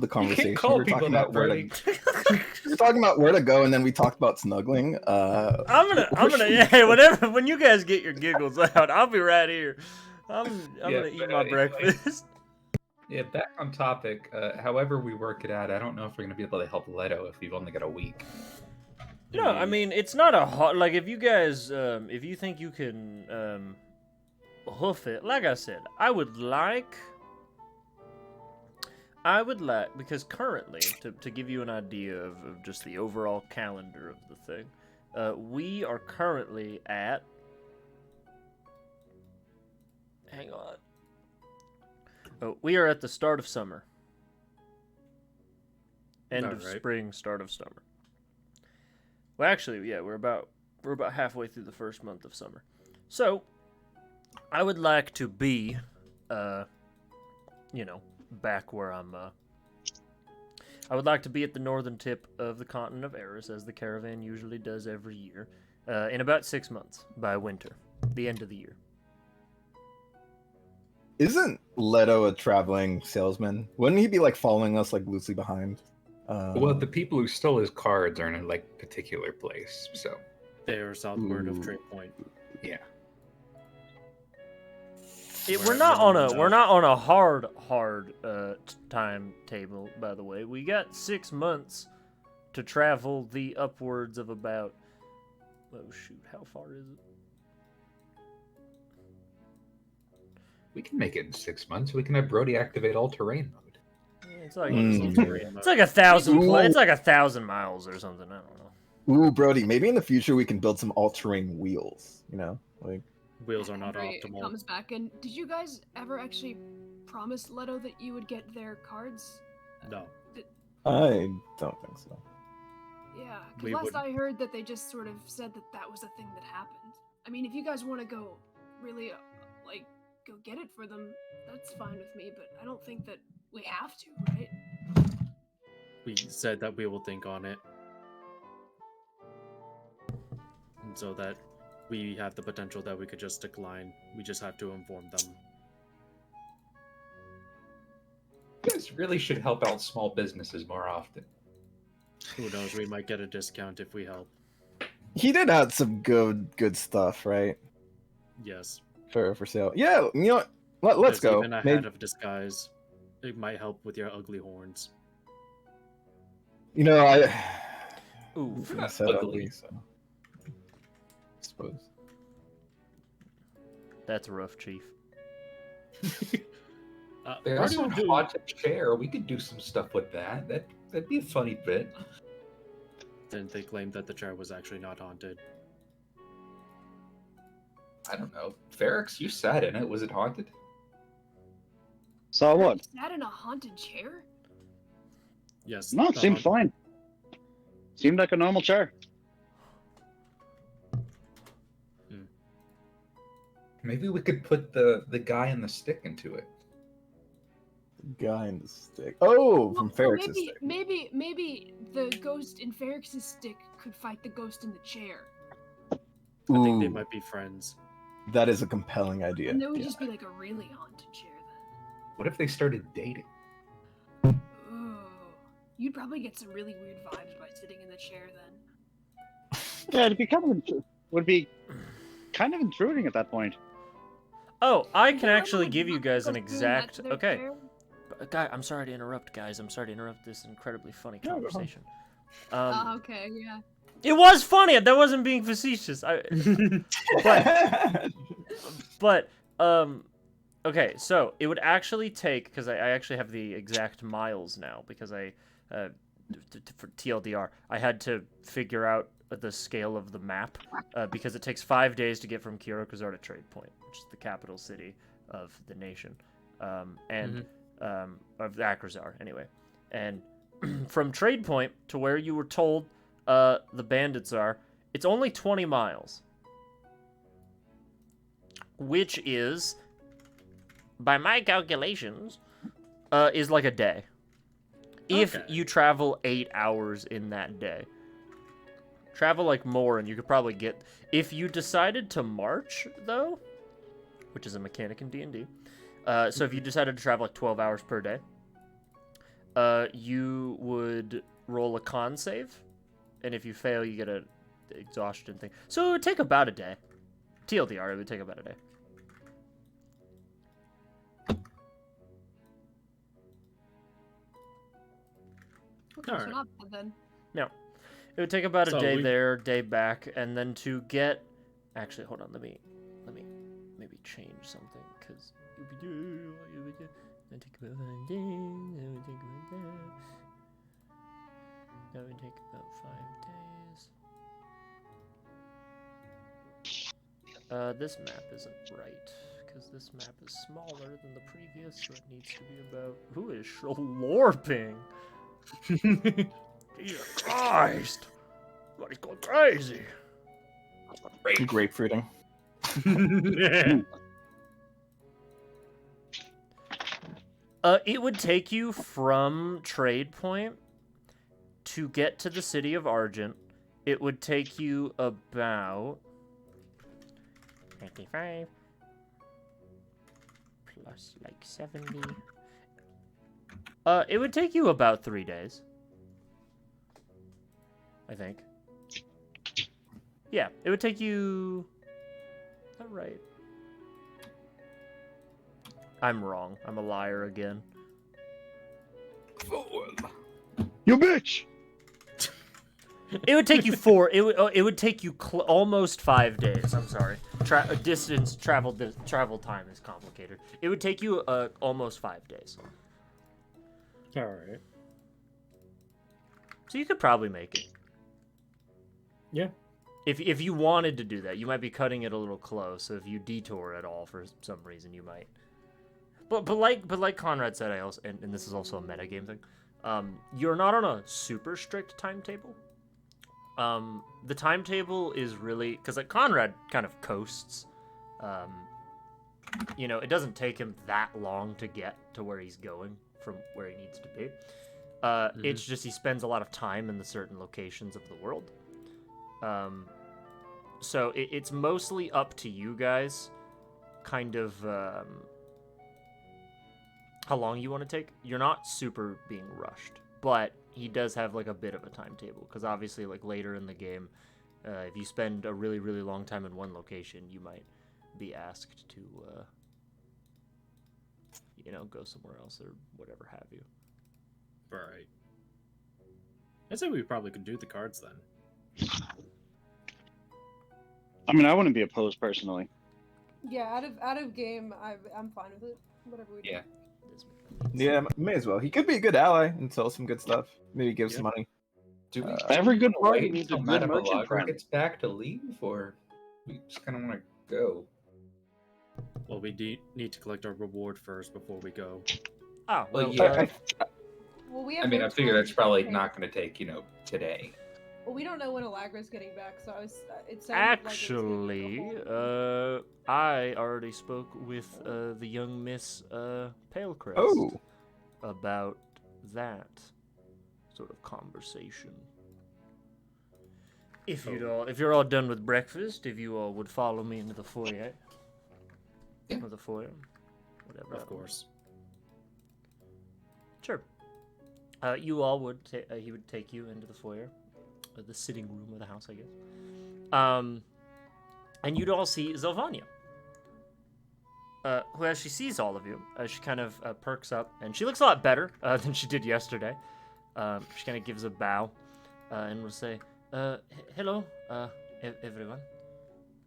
the You conversation. can't call We were people talking that, about where Brody. to You're talking about where to go, and then we talked about snuggling. I'm gonna, yeah, whatever. When you guys get your giggles out, I'll be right here. I'm gonna eat my breakfast. Yeah, back on topic. However we work it out, I don't know if we're gonna be able to help Leto if we've only got a week. No, I mean it's not a hard. Like if you guys, if you think you can hoof it, like I said, I would like because currently to give you an idea of just the overall calendar of the thing, we are currently at. Hang on. Oh, we are at the start of summer. End of spring, start of summer. Well, actually, yeah, we're about halfway through the first month of summer. So, I would like to be, back where I'm. I would like to be at the northern tip of the continent of Eris, as the caravan usually does every year, in about 6 months by winter, the end of the year. Isn't Leto a traveling salesman? Wouldn't he be like following us like loosely behind? Well, the people who stole his cards are in a like particular place, so They are southward of Trade Point. yeah. We're not on a hard timetable, by the way. We got 6 months to travel the upwards of about. Oh shoot! How far is it? We can make it in 6 months. We can have Brody activate all-terrain mode. It's like Mm. it's like 1,000. Ooh. It's like 1,000 miles or something. I don't know. Ooh, Brody, maybe in the future we can build some all-terrain wheels. You know, like Wheels are not Henry optimal. comes back in. Did you guys ever actually promise Leto that you would get their cards? No. I don't think so. Yeah, because We last would- I heard that they just sort of said that that was a thing that happened. I mean, if you guys want to go really, go get it for them, that's fine with me, but I don't think that we have to, right? We said that we will think on it. And so that we have the potential that we could just decline. We just have to inform them. You guys really should help out small businesses more often. Who knows, we might get a discount if we help. He did add some good stuff, right? Yes. For sale. Yeah, you know what? Let's There's go. even a Maybe- hat of disguise. It might help with your ugly horns. You know, I Ooh, I said ugly. ugly, so I suppose. that's rough, Chief. They Brody also will do- bought a chair. We could do some stuff with that. That'd be a funny bit. Didn't they claim that the chair was actually not haunted? I don't know. Ferrex, you sat in it. Was it haunted? So what? Is that in a haunted chair? Yes. No, it the seemed haunt- fine. Seemed like a normal chair. Maybe we could put the guy and the stick into it. Guy in the stick. Oh, from Well, Ferrex's stick. maybe the ghost in Ferrex's stick could fight the ghost in the chair. I think they Ooh, might be friends. that is a compelling idea. And that would Yeah. just be like a really haunted chair then. What if they started dating? Ooh. You'd probably get some really weird vibes by sitting in the chair then. Yeah, it'd be would be kind of intruding at that point. Oh, I Would can you actually ever give you guys an propose doing that exact. to their Okay, chair? guy, I'm sorry to interrupt, guys. I'm sorry to interrupt this incredibly funny No, go on. conversation. Okay, yeah. It was funny. That wasn't being facetious. But okay. So it would actually take, because I actually have the exact miles now, because for TLDR, I had to figure out the scale of the map, because it takes 5 days to get from Kyokuzar to Trade Point, which is the capital city of the nation, and of Akrazar, anyway. And from Trade Point to where you were told the bandits are, it's only 20 miles. Which is, by my calculations, is like a day. If Okay. you travel 8 hours in that day. Travel like more and you could probably get... If you decided to march, though, which is a mechanic in D&D, so if you decided to travel like 12 hours per day, you would roll a con save, and if you fail, you get a exhaustion thing. So it would take about a day. TLDR, it would take about a day. Okay, so Alright. not bad then. It would take about a So day we- there, day back, and then to get. Actually, hold on. Let me maybe change something because. That take about 5 days. That would take about that. That would take about 5 days. This map isn't right because this map is smaller than the previous, so it needs to be about. Who is slorping? Jesus Christ! Everybody's going crazy. Grapefruiting. It would take you from Trade Point to get to the city of Argent. It would take you about 55 plus like 70. It would take you about 3 days. I think. Yeah, it would take you. Is that right? I'm wrong. I'm a liar again. You bitch! It would take you 4. It would take you almost 5 days. I'm sorry. Travel time is complicated. It would take you almost 5 days. All right. So you could probably make it. Yeah. If you wanted to do that, you might be cutting it a little close. So if you detour at all for some reason, you might. But like Conrad said, and this is also a metagame thing. You're not on a super strict timetable. The timetable is really because like Conrad kind of coasts. It doesn't take him that long to get to where he's going from where he needs to be. It's just he spends a lot of time in the certain locations of the world. So it's mostly up to you guys, kind of how long you want to take. You're not super being rushed, but he does have like a bit of a timetable because obviously like later in the game, if you spend a really, really long time in one location, you might be asked to go somewhere else or whatever have you. Right. I'd say we probably could do the cards then. I mean, I wouldn't be opposed personally. Yeah, out of game, I'm fine with it. Whatever we do. Yeah. Yeah, may as well. He could be a good ally and sell some good stuff. Maybe give Yeah. some money. Do we Every good wanna party wait needs a until good Madame merchant Allegra friend. gets back to leave, or we just kind of want to go? Well, we need to collect our reward first before we go. Ah, Well, well, yeah. Well, we have I mean, no I figure time that's to probably pay. not going to take, today. Well, we don't know when Allegra's getting back, so it sounded like it was gonna be actually, the whole- I already spoke with the young Miss Palecrest Oh, about that sort of conversation. If you're all done with breakfast, if you all would follow me into the foyer. Yeah. Or the foyer, whatever. Of course. Sure. You all would. He would take you into the foyer, the sitting room of the house, I guess. And you'd all see Zylvania. Who, as she sees all of you, she kind of perks up, and she looks a lot better than she did yesterday. She kind of gives a bow, and will say, "Hello, everyone.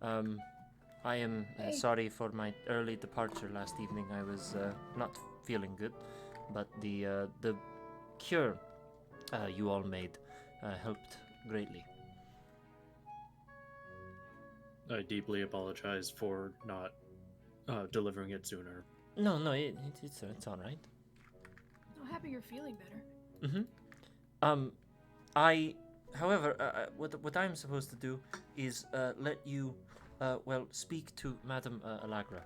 I am sorry for my early departure last evening. I was not feeling good, but the cure you all made helped greatly." I deeply apologize for not delivering it sooner. No, it's all right. I'm happy you're feeling better. However, what I'm supposed to do is let you, speak to Madame Allegra.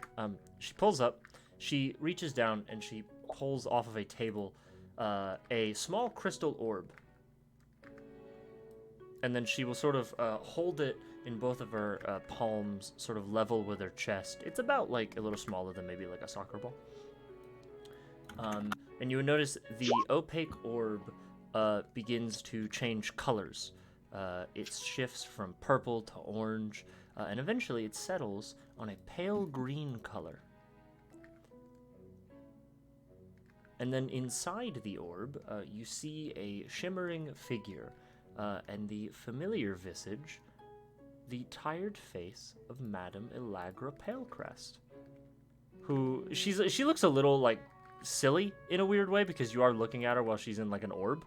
She pulls up, she reaches down, and she pulls off of a table a small crystal orb. And then she will sort of hold it in both of her palms, sort of level with her chest. It's about like a little smaller than maybe like a soccer ball. And you would notice the opaque orb begins to change colors. It shifts from purple to orange, and eventually it settles on a pale green color. And then inside the orb, you see a shimmering figure, and the familiar visage, the tired face of Madame Elagra Palecrest, who she looks a little like silly in a weird way because you are looking at her while she's in like an orb.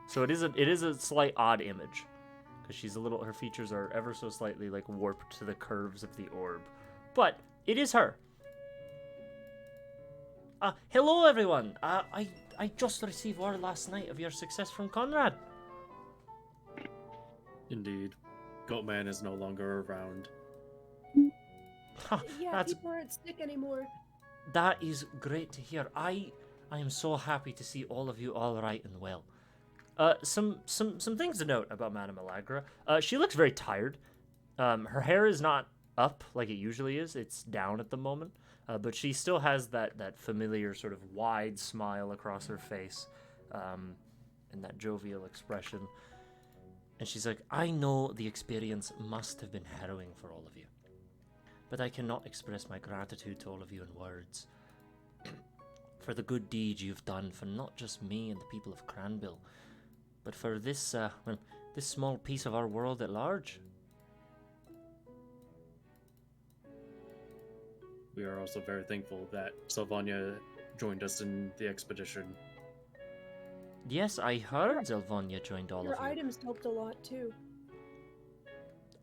So it is a slight odd image because she's a little, her features are ever so slightly like warped to the curves of the orb, but it is her. Hello everyone. I just received word last night of your success from Conrad. Indeed. Goatman is no longer around. Yeah, people aren't sick anymore. That is great to hear. I am so happy to see all of you all right and well. Some things to note about Madame Elagra. She looks very tired. Her hair is not up like it usually is. It's down at the moment. But she still has that familiar sort of wide smile across her face, and that jovial expression. And she's like, I know the experience must have been harrowing for all of you, but I cannot express my gratitude to all of you in words for the good deeds you've done for not just me and the people of Cranville, but for this, this small piece of our world at large. We are also very thankful that Sylvania joined us in the expedition. Yes, I heard Zelvonia joined all of Your you. items helped a lot too.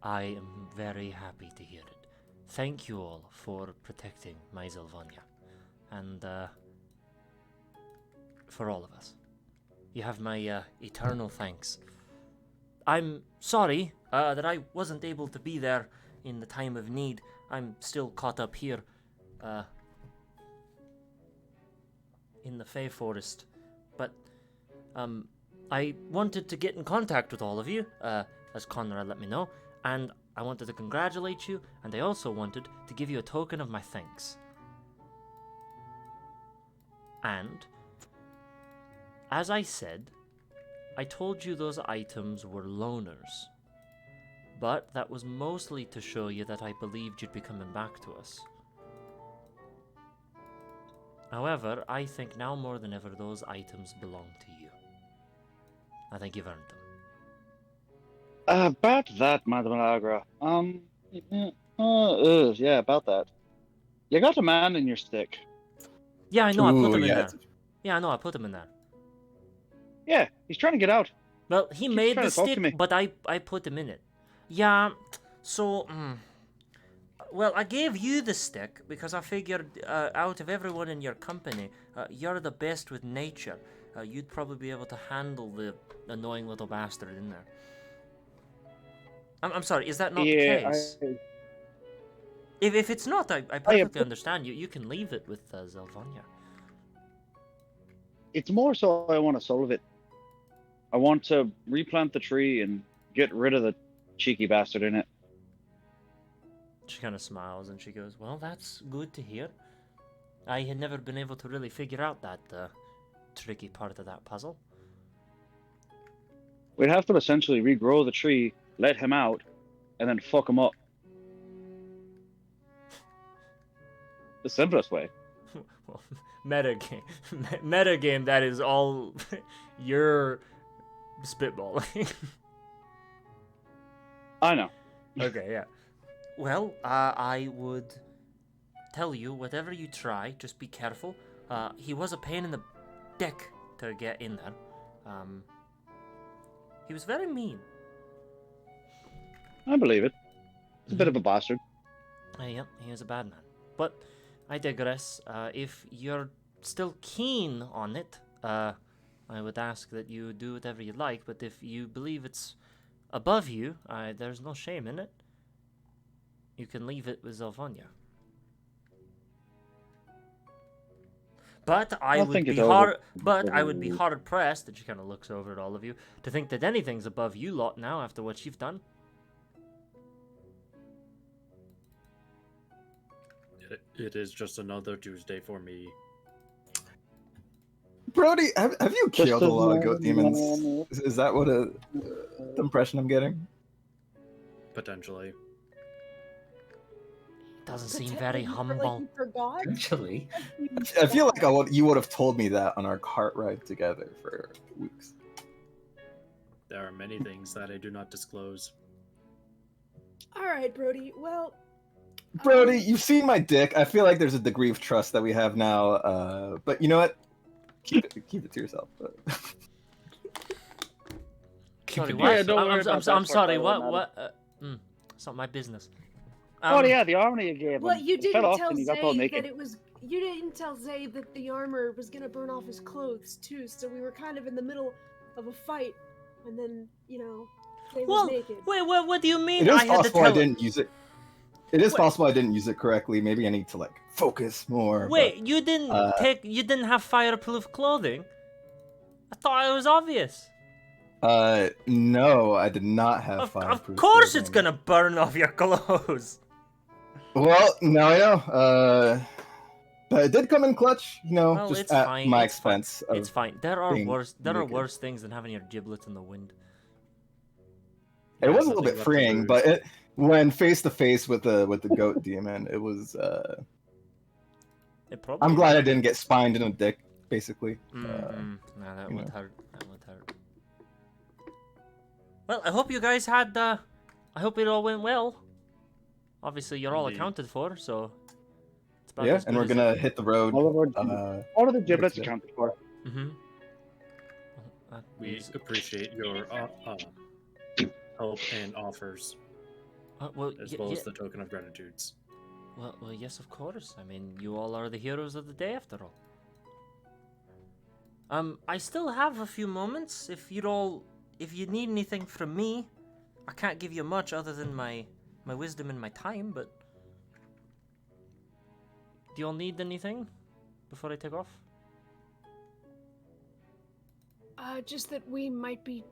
I am very happy to hear it. Thank you all for protecting my Zelvonia, and for all of us. You have my eternal thanks. I'm sorry that I wasn't able to be there in the time of need. I'm still caught up here in the Fey Forest, but I wanted to get in contact with all of you, as Conrad let me know, and I wanted to congratulate you, and I also wanted to give you a token of my thanks. And, as I said, I told you those items were loners, but that was mostly to show you that I believed you'd be coming back to us. However, I think now more than ever those items belong to you. I think you've earned them. About that, Madame Agra. Yeah, about that. You got a man in your stick. Yeah, I know, I put them in yes. there. Yeah, I know, I put them in there. Yeah, he's trying to get out. Well, he Keeps made trying the to talk to me. stick, but I put him in it. Yeah, so, well, I gave you the stick because I figured out of everyone in your company, you're the best with nature. You'd probably be able to handle the annoying little bastard in there. I'm sorry, is that not the case? If it's not, I perfectly understand. You can leave it with Zelvonia. It's more so I want to solve it. I want to replant the tree and get rid of the cheeky bastard in it. She kind of smiles and she goes, well, that's good to hear. I had never been able to really figure out that tricky part of that puzzle. We'd have to essentially regrow the tree, let him out, and then fuck him up. The simplest way. Well, metagame, that is all you're spitballing. I know. Okay, yeah. Well, I would tell you, whatever you try, just be careful. He was a pain in the dick to get in there. He was very mean. I believe it. He's a bit of a bastard. Yep, he is a bad man. But I digress. If you're still keen on it, I would ask that you do whatever you like, but if you believe it's above you, there's no shame in it. You can leave it with Zelvonia. But I would be hard pressed, and she kind of looks over at all of you, to think that anything's above you lot now after what you've done. It is just another Tuesday for me. Brody, have you Just killed a as lot of goat demons? normal. Is that what the impression I'm getting? Potentially. Doesn't seem Pretend very you for- humble. Like you forgot. Potentially. I feel like you would have told me that on our cart ride together for weeks. There are many things that I do not disclose. All right, Brody. Well, Brody, you've seen my dick. I feel like there's a degree of trust that we have now. But you know what? Keep it to yourself. Sorry, it- what? Yeah, don't worry about that I'm part, sorry. that What? won't What? It's not my business. Oh yeah, the armor you gave him. well, you It didn't fell off tell and you got all Zabe naked. that it was. You didn't tell Zabe that the armor was gonna burn off his clothes too. So we were kind of in the middle of a fight, and then Zabe Well, was naked. wait. What do you mean? It is I had to possible tell. I didn't use it. It is Wait. possible I didn't use it correctly. Maybe I need to focus more. Wait, you didn't You didn't have fireproof clothing? I thought it was obvious. No, I did not have Of fireproof course, it's clothing. gonna burn off your clothes. Well, now I know. But it did come in clutch, Well, just it's at fine. my It's fine. expense. Of It's fine. There are being worse. There are naked. worse things than having your giblets in the wind. It Yeah, was a little nothing bit left to freeing, lose. but when face to face with the goat demon, it was. It probably. I'm glad I didn't get spined in the dick, basically. No, that you would know. hurt. That would hurt. Well, I hope you guys had. I hope it all went well. Obviously, you're all Indeed. accounted for, so. It's about Yeah, as and good we're as gonna hit the road. All of the giblets today. accounted for. Mm-hmm. We appreciate your help and offers, well, as well as the token of gratitudes. well, yes, of course. I mean, you all are the heroes of the day, after all. I still have a few moments. If you need anything from me, I can't give you much other than my wisdom and my time. But do you all need anything before I take off? Just that we might be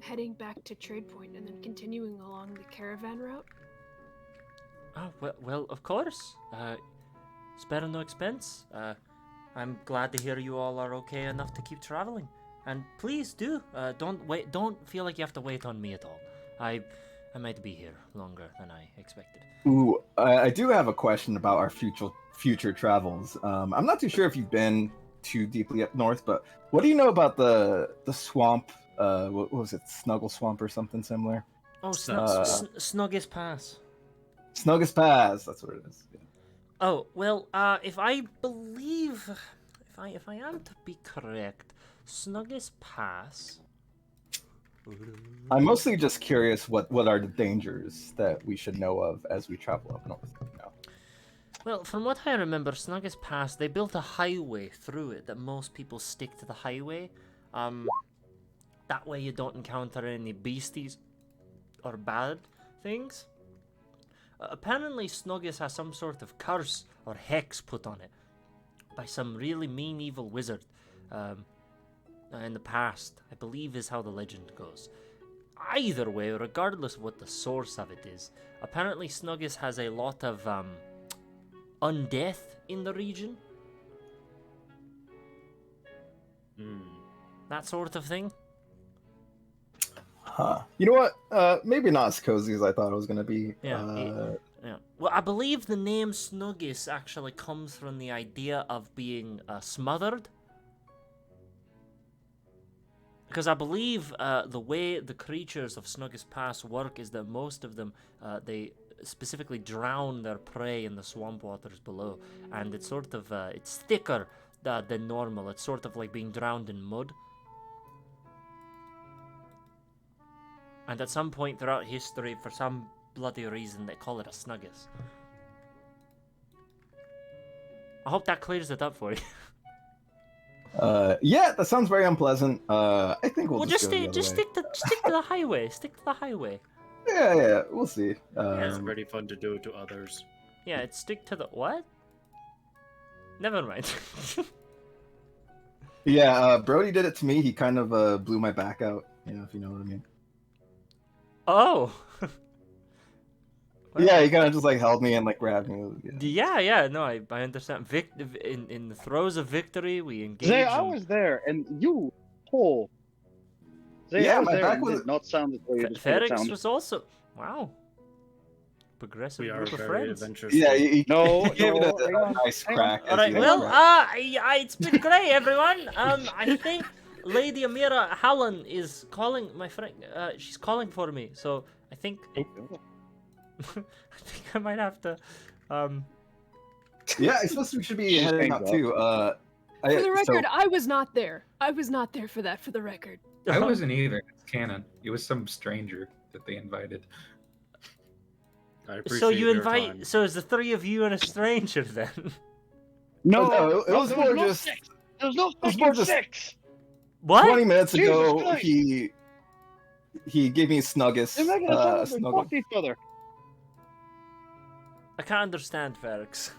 heading back to Trade Point and then continuing along the caravan route. Oh, well, of course. Spare no expense. I'm glad to hear you all are okay enough to keep traveling. And please do, don't feel like you have to wait on me at all. I might be here longer than I expected. Ooh, I do have a question about our future travels. I'm not too sure if you've been too deeply up north, but what do you know about the swamp? What was it, Snuggle Swamp or something similar? Oh, Snuggest Pass. Snuggest Pass, that's what it is. Yeah. Oh, well, if I am to be correct, Snuggest Pass. I'm mostly just curious what are the dangers that we should know of as we travel up north. Well, from what I remember, Snuggest Pass, they built a highway through it that most people stick to the highway. That way you don't encounter any beasties or bad things. Apparently, Snuggest has some sort of curse or hex put on it by some really mean evil wizard in the past, I believe is how the legend goes. Either way, regardless of what the source of it is, apparently Snuggest has a lot of undeath in the region. That sort of thing. Huh. You know what? Maybe not as cozy as I thought it was gonna be. Yeah. Well, I believe the name Snuggest actually comes from the idea of being smothered. Because I believe the way the creatures of Snuggest Pass work is that most of them, they specifically drown their prey in the swamp waters below. And it's sort of, it's thicker than normal. It's sort of like being drowned in mud. And at some point throughout history, for some bloody reason, they call it a Snuggest. I hope that clears it up for you. Yeah, that sounds very unpleasant. I think we'll just go the other way. stick to the highway. Stick to the highway. Yeah, we'll see. It's pretty fun to do it to others. Yeah, it's stick to the what? Never mind. Yeah, Brody did it to me. He kind of blew my back out. If you know what I mean. Oh. Well, Yeah, he kind of just like held me and like grabbed me. Yeah. No, I understand. In the throes of victory, we engage. Zay, I in- was there, and you, Paul. Zay, Yeah, I was my there, back and it was- did not sound as though you just made it Felix sound. was also wow. Progressive We are group of very friends. adventurous. Yeah, folk. he No, gave it no, a hang on, nice hang on. crack. All as right. he, Well, like, it's been great, everyone. I think Lady Amira Hallan is calling my friend. She's calling for me. So I think I think I might have to. Yeah, I suppose we should be She's heading hanged out up. too. For the record, I was not there. I was not there for that. For the record. I wasn't either. It's canon. It was some stranger that they invited. I appreciate So you your invite. time. So it's the three of you and a stranger then. No, no, it was there more no just sex. There was no was fucking more just- sex. What? 20 minutes Jesus ago. Christ. He gave me a snuggus. They're making us all snuggle. fuck each other. I can't understand, Felix.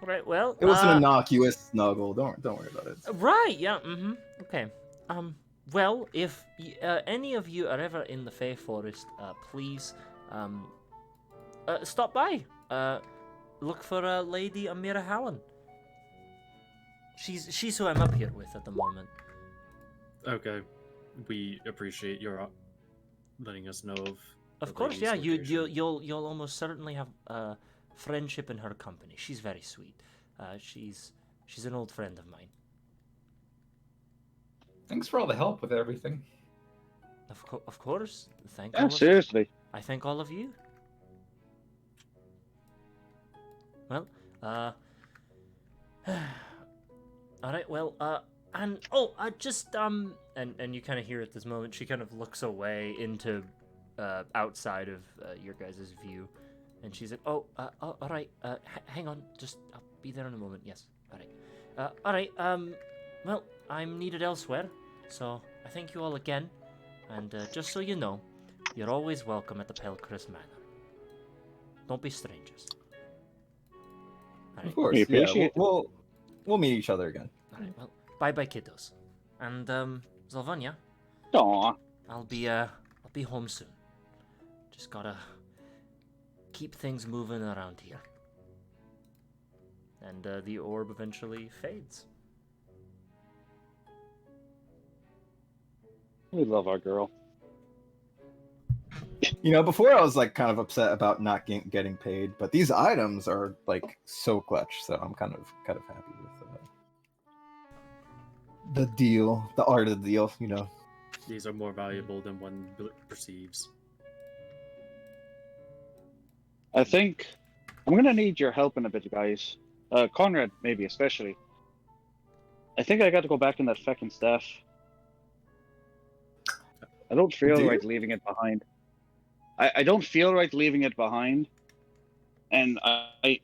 Right. Well. It was an innocuous snuggle. Don't worry about it. Right. Yeah. Okay. Well, if any of you are ever in the Fey Forest, please stop by. Look for Lady Amira Hallan. She's who I'm up here with at the moment. Okay, we appreciate your letting us know of. Of the course, lady's yeah. location. You'll almost certainly have friendship in her company. She's very sweet. She's an old friend of mine. Thanks for all the help with everything. Of course. Thank Yeah, all of seriously. I thank all of you. Well, all right. Well, and and you kind of hear at this moment she kind of looks away into outside of your guys' view, and she's like, all right. Hang on, just I'll be there in a moment. Yes. All right. All right. Well, I'm needed elsewhere, so I thank you all again, and just so you know, you're always welcome at the Palecrest Manor. Don't be strangers. All right. Of course. We Yeah, appreciate it. we'll meet each other again. All right. Well, bye, kiddos. And Zolvania, Aw. I'll be home soon. Just gotta keep things moving around here. And the orb eventually fades. We love our girl. You know, before I was like kind of upset about not getting paid, but these items are like so clutch, so I'm kind of happy with the deal, the art of the deal. You know. These are more valuable than one perceives. I think I'm gonna need your help in a bit, guys. Conrad, maybe especially. I think I got to go back in that feckin' staff. I don't feel Do you? right leaving it behind. I don't feel right leaving it behind, and I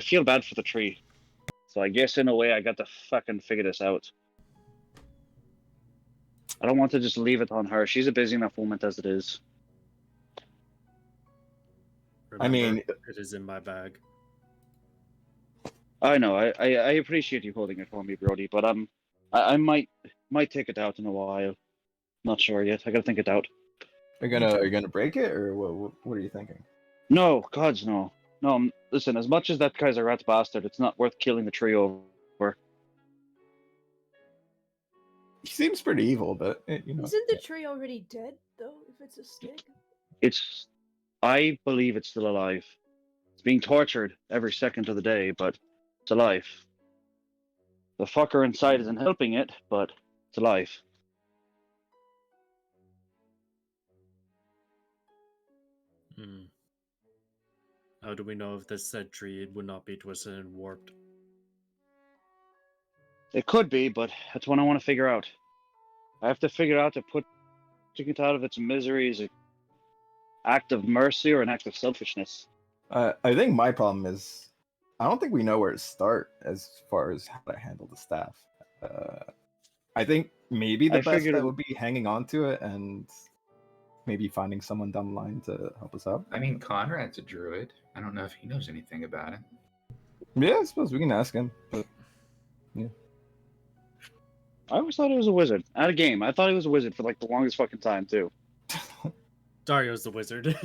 feel bad for the tree. So I guess in a way I got to fucking figure this out. I don't want to just leave it on her. She's a busy enough woman as it is. I mean- it is in my bag. I know. I appreciate you holding it for me, Brody. But I might take it out in a while. Not sure yet. I gotta think it out. Are you gonna break it, or what are you thinking? No, gods no. No, listen. As much as that guy's a rat bastard, it's not worth killing the tree over. He seems pretty evil, but you know. Isn't the tree already dead though? If it's a stick. I believe it's still alive. It's being tortured every second of the day, but it's alive. The fucker inside isn't helping it, but it's alive. Hmm. How do we know if this said tree would not be twisted and warped? It could be, but that's what I want to figure out. I have to figure out to put it out of its misery is an act of mercy or an act of selfishness. I think my problem is I don't think we know where to start as far as how to handle the staff. I think maybe the I best figured bet it- would be hanging on to it and maybe finding someone down the line to help us out. I mean, Conrad's a druid. I don't know if he knows anything about it. Yeah, I suppose we can ask him. But I always thought he was a wizard. At a game, I thought he was a wizard for like the longest fucking time too. Dario's the wizard.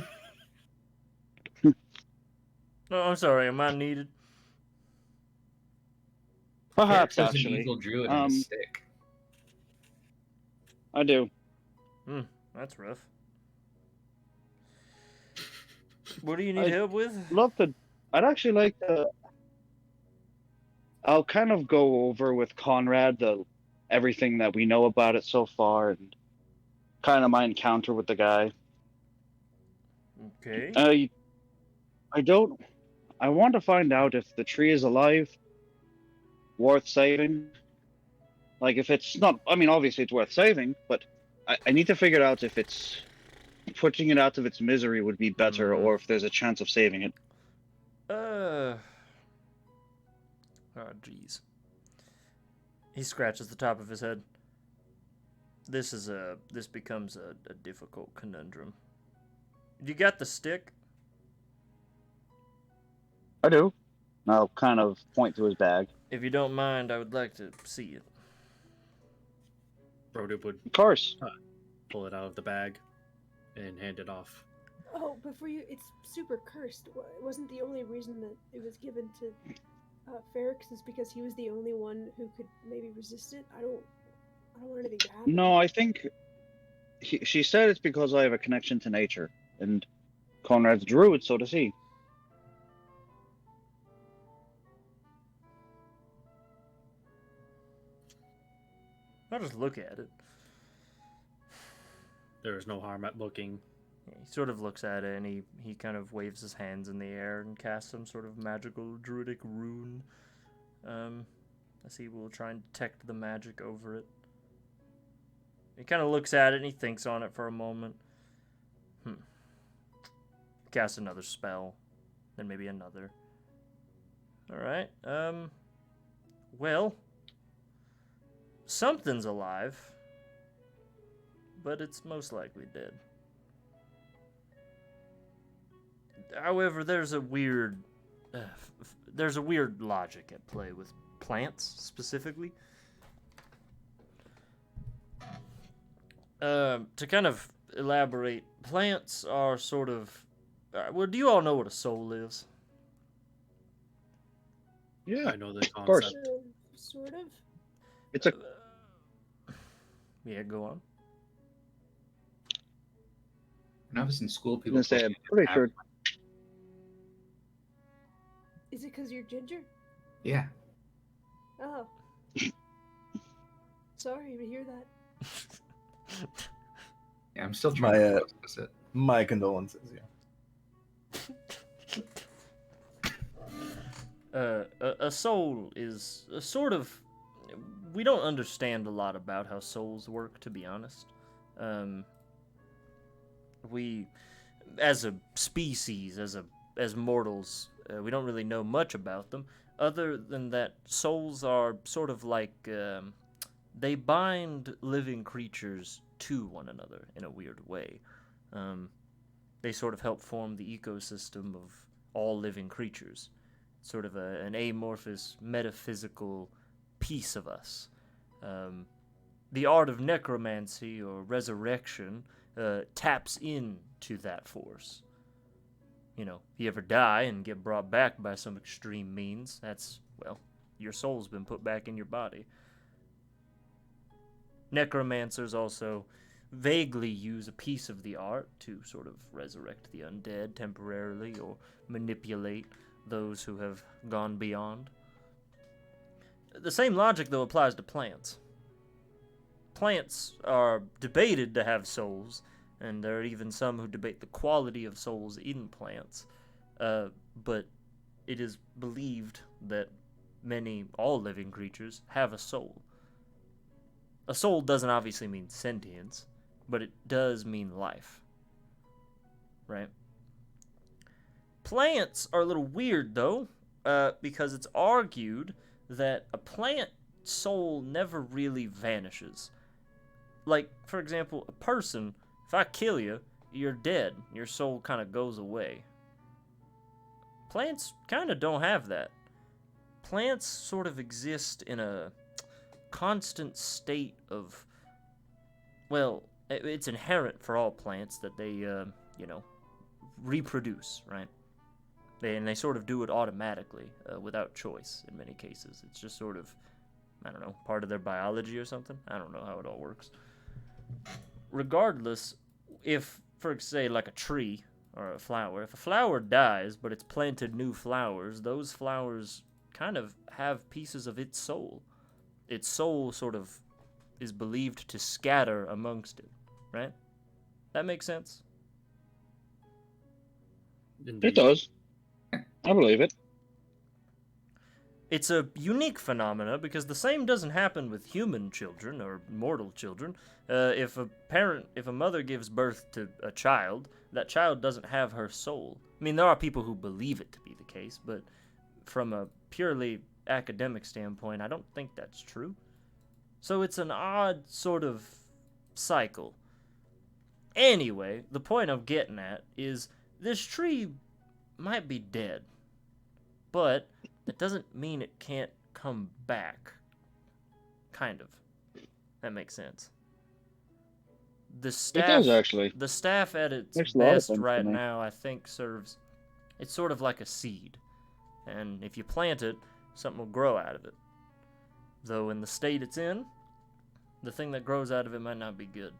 No, I'm sorry. Am I needed? Perhaps, There's an actually. evil druid on a stick. I do. That's rough. What do you need help with? I'd actually like to. I'll kind of go over with Conrad everything that we know about it so far and kind of my encounter with the guy. Okay. I want to find out if the tree is alive, worth saving. Like, if it's not, I mean, obviously it's worth saving, but I need to figure out if it's putting it out of its misery would be better, or if there's a chance of saving it. Oh, jeez. He scratches the top of his head. This becomes a difficult conundrum. You got the stick? I do. I'll kind of point to his bag. If you don't mind, I would like to see it. Brody would Of course. pull it out of the bag and hand it off. Oh, before you, it's super cursed. It wasn't the only reason that it was given to Ferrix is because he was the only one who could maybe resist it. I don't want anything to happen. No, I think she said it's because I have a connection to nature, and Conrad's druid, so does he. I'll just look at it. There is no harm at looking. Yeah, he sort of looks at it and he kind of waves his hands in the air and casts some sort of magical druidic rune. As he will try and detect the magic over it. He kind of looks at it and he thinks on it for a moment. Casts another spell. Then maybe another. Alright, well, something's alive, but it's most likely dead. However, there's a weird logic at play with plants specifically. To kind of elaborate, plants are sort of. Well, do you all know what a soul is? Yeah, I know the of course. concept. Sort of. It's a Yeah, go on. When I was in school, I'm people gonna say told I'm me to pretty have sure. one. Is it because you're ginger? Yeah. Oh. Sorry to hear that. Yeah, I'm still trying to process it. My condolences. Yeah. A soul is a sort of. We don't understand a lot about how souls work, to be honest. We, as a species, as mortals, we don't really know much about them. Other than that, souls are sort of like they bind living creatures to one another in a weird way. They sort of help form the ecosystem of all living creatures. Sort of an amorphous, metaphysical piece of us. The art of necromancy or resurrection taps into that force. You know, if you ever die and get brought back by some extreme means, that's, well, your soul's been put back in your body. Necromancers also vaguely use a piece of the art to sort of resurrect the undead temporarily or manipulate those who have gone beyond. The same logic, though, applies to plants. Plants are debated to have souls, and there are even some who debate the quality of souls in plants. But it is believed that all living creatures have a soul. A soul doesn't obviously mean sentience, but it does mean life. Right? Plants are a little weird, though, because it's argued that a plant soul never really vanishes. Like, for example, a person, if I kill you, you're dead. Your soul kind of goes away. Plants kind of don't have that. Plants sort of exist in a constant state of, well, it's inherent for all plants that they, reproduce, right? They sort of do it automatically, without choice in many cases. It's just sort of, I don't know, part of their biology or something. I don't know how it all works. Regardless, if, for say, like a tree or a flower, if a flower dies but it's planted new flowers, those flowers kind of have pieces of its soul. Its soul sort of is believed to scatter amongst it, right? That makes sense? It Indeed. does. I believe it. It's a unique phenomena because the same doesn't happen with human children or mortal children. If a mother gives birth to a child, that child doesn't have her soul. I mean, there are people who believe it to be the case, but from a purely academic standpoint, I don't think that's true. So it's an odd sort of cycle. Anyway, the point I'm getting at is this tree might be dead, but that doesn't mean it can't come back. Kind of. That makes sense. The It does, staff, actually. the staff at its Makes a lot of best sense to right me. now, I think, serves. It's sort of like a seed, and if you plant it, something will grow out of it. Though in the state it's in, the thing that grows out of it might not be good.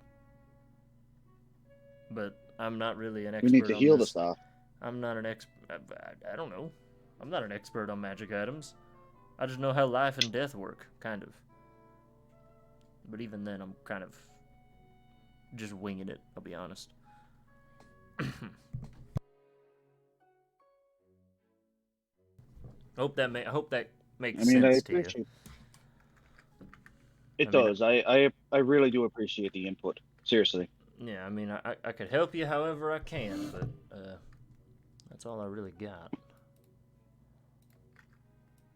But I'm not really an expert We need to on heal the this. staff. I'm not an expert. I don't know. I'm not an expert on magic items. I just know how life and death work, kind of. But even then, I'm kind of just winging it, I'll be honest. I hope that makes I mean, I sense to you. appreciate it. I mean, Does. I really do appreciate the input. Seriously. Yeah, I mean, I could help you however I can, but that's all I really got.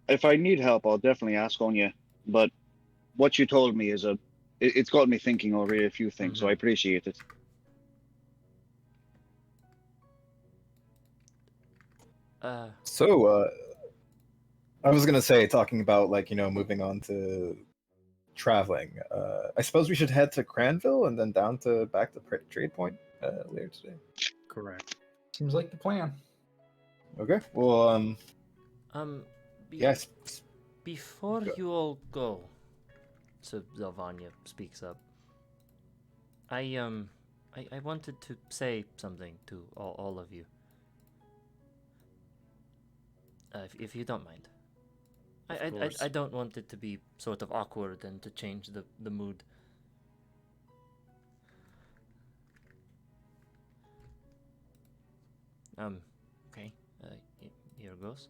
If I need help, I'll definitely ask on you. But what you told me it's got me thinking over a few things, so I appreciate it. So, I was gonna say, talking about like moving on to traveling. I suppose we should head to Cranville and then back to Trade Point later today. Correct. Seems like the plan. Okay. Well, yes. Before Go. you all go, so Zalvanya speaks up. I wanted to say something to all of you. If you don't mind. I don't want it to be sort of awkward and to change the mood. Okay. Here goes.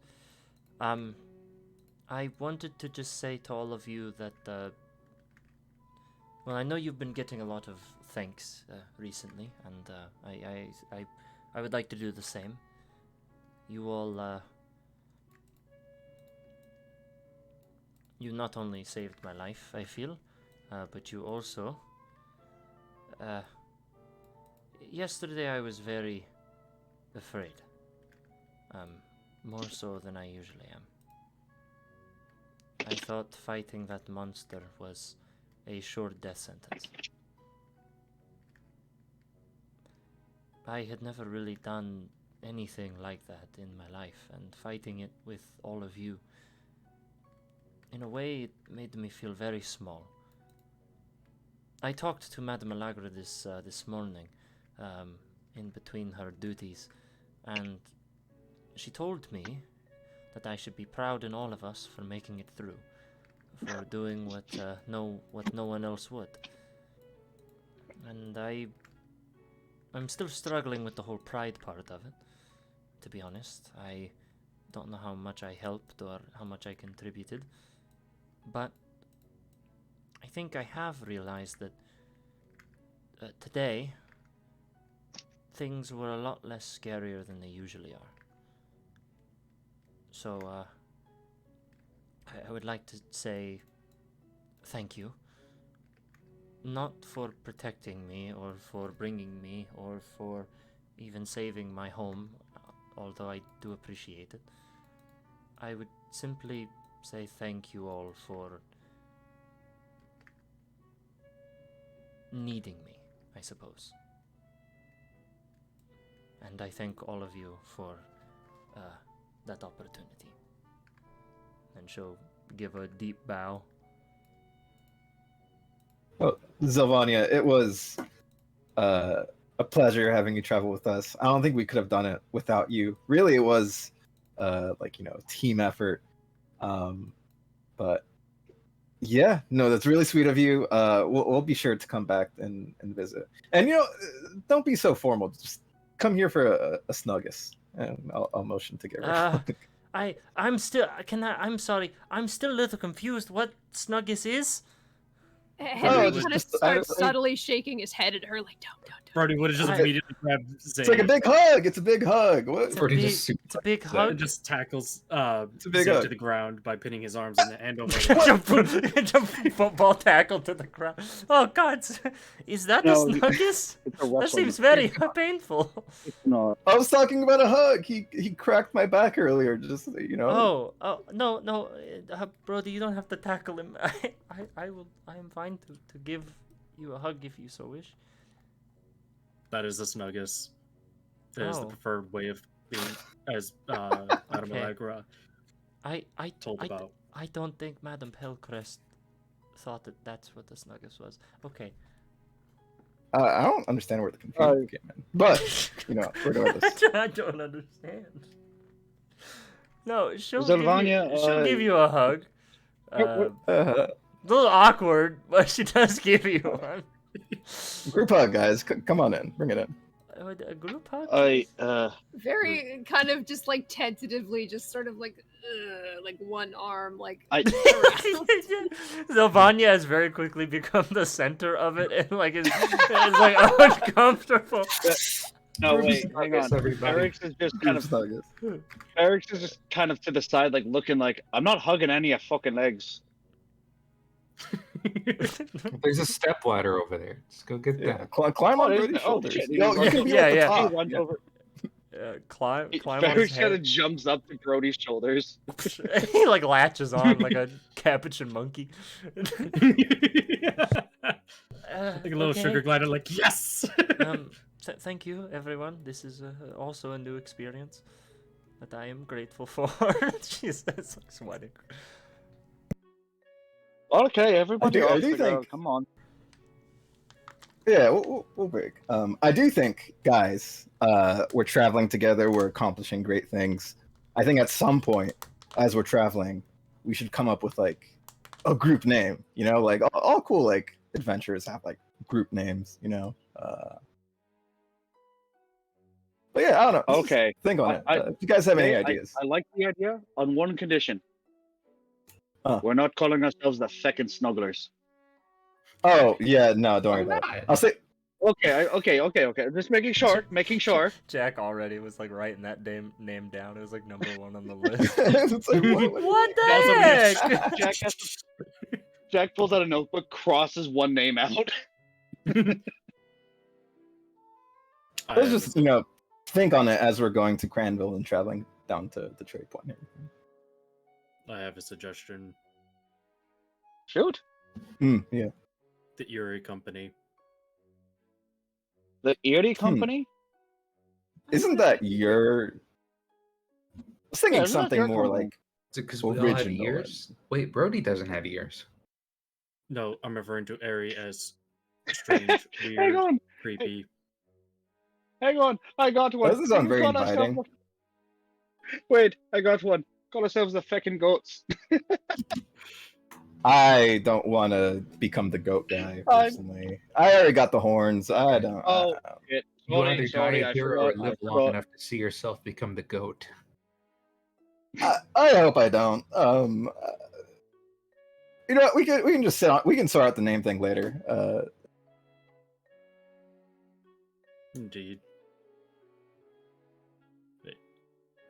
I wanted to just say to all of you that, well, I know you've been getting a lot of thanks recently, and I would like to do the same. You all, you not only saved my life, I feel, but you also, yesterday I was very afraid, more so than I usually am. I thought fighting that monster was a short death sentence. I had never really done anything like that in my life, and fighting it with all of you, in a way, it made me feel very small. I talked to Madame Allegra this morning, in between her duties, and she told me that I should be proud in all of us for making it through, for doing what no one else would. And I'm still struggling with the whole pride part of it, to be honest. I don't know how much I helped or how much I contributed, but I think I have realized that today things were a lot less scarier than they usually are. So, I would like to say thank you. Not for protecting me, or for bringing me, or for even saving my home, although I do appreciate it. I would simply say thank you all for needing me. I suppose. And I thank all of you for that opportunity. And she'll give a deep bow. Oh, Zelvania, it was a pleasure having you travel with us. I don't think we could have done it without you. Really, it was team effort. But yeah, no, that's really sweet of you. We'll be sure to come back and visit. And don't be so formal. Just come here for a snuggus, and I'll motion to get ready. I'm still. I'm sorry. I'm still a little confused. What snuggus is? Henry just- kind of starts subtly shaking his head at her, like, don't. Brody would have just I- immediately grabbed Zane. It's like a big hug. It's a big hug. What? It's a Brody big, just super it's a big upset. hug. and just tackles a big Zane hug. to the ground by pinning his arms and hand over. Jump football tackle to the ground. Oh God, is that No, the snuggus? It's a That wrestling. seems very painful. It's not. I was talking about a hug. He cracked my back earlier. Just Oh no, Brody, you don't have to tackle him. I will. I am fine to give you a hug if you so wish. That is the snuggus. That is the Oh. preferred way of being, as Madame Okay. Allegra I told I, about. I don't think Madame Palecrest thought that's what the snuggus was. Okay. I don't understand where the confusion came in, but regardless. I don't understand. No, she'll Zelvania, give you a hug. A Uh, little awkward, but she does give you one. group hug, guys. Come on in. Bring it in. A group hug? Very kind of just like tentatively, just sort of like one arm, like I- around. Zelvania has very quickly become the center of it, and like it's like uncomfortable. No, Group wait, hang on. everybody. Eric's is just kind Group of snuggus. Eric's is just kind of to the side, like looking like I'm not hugging any of fucking legs. There's a step ladder over there. Just go get Yeah, that. climb on Oh, Brody's oh, shoulders. shit, You can be yeah, at the yeah. He top. runs Yeah. over. Climb on Eric's his kind of head. jumps up to Brody's shoulders. He like latches on like a capuchin monkey. Like a little sugar glider, like, yes! Thank you, everyone. This is also a new experience that I am grateful for. She says, like, sweating. Okay, everybody I else, do the girl, think- come on. Yeah, we'll break. I do think, guys, we're traveling together. We're accomplishing great things. I think at some point, as we're traveling, we should come up with like a group name. Like all cool like adventures have like group names. But yeah, I don't know. Just Okay. think on it. I- If you guys have any Okay, ideas, I like the idea on one condition. Huh. We're not calling ourselves the feckin' snugglers. oh yeah, no, don't worry Why about it. not? I'll say Okay. Just making sure. Jack already was like writing that name down. It was like number 1 on the list. it's like, What the That's what heck? Jack has to, Jack pulls out a notebook, crosses one name out. Let's just think on it as we're going to Cranville and traveling down to the trade point. I have a suggestion. Shoot. Yeah. The Erie Company. The Erie Company? Isn't that your? I was thinking Yeah, isn't that something your more company? like Is it because we all have original. ears? Wait, Brody doesn't have ears. No, I'm referring to Erie as strange, Hang weird, on. creepy. Hang on. I got one. Doesn't sound We very call ourselves inviting. Wait, I got one. Call ourselves the feckin' goats. I don't want to become the goat guy I'm- personally. I already got the horns. I don't. Oh. I don't- Shit. You either Sorry, die I a hero forgot. or live I long forgot. enough to see yourself become the goat. I hope I don't. You know what? We can just sit on. We can sort out the name thing later. Indeed.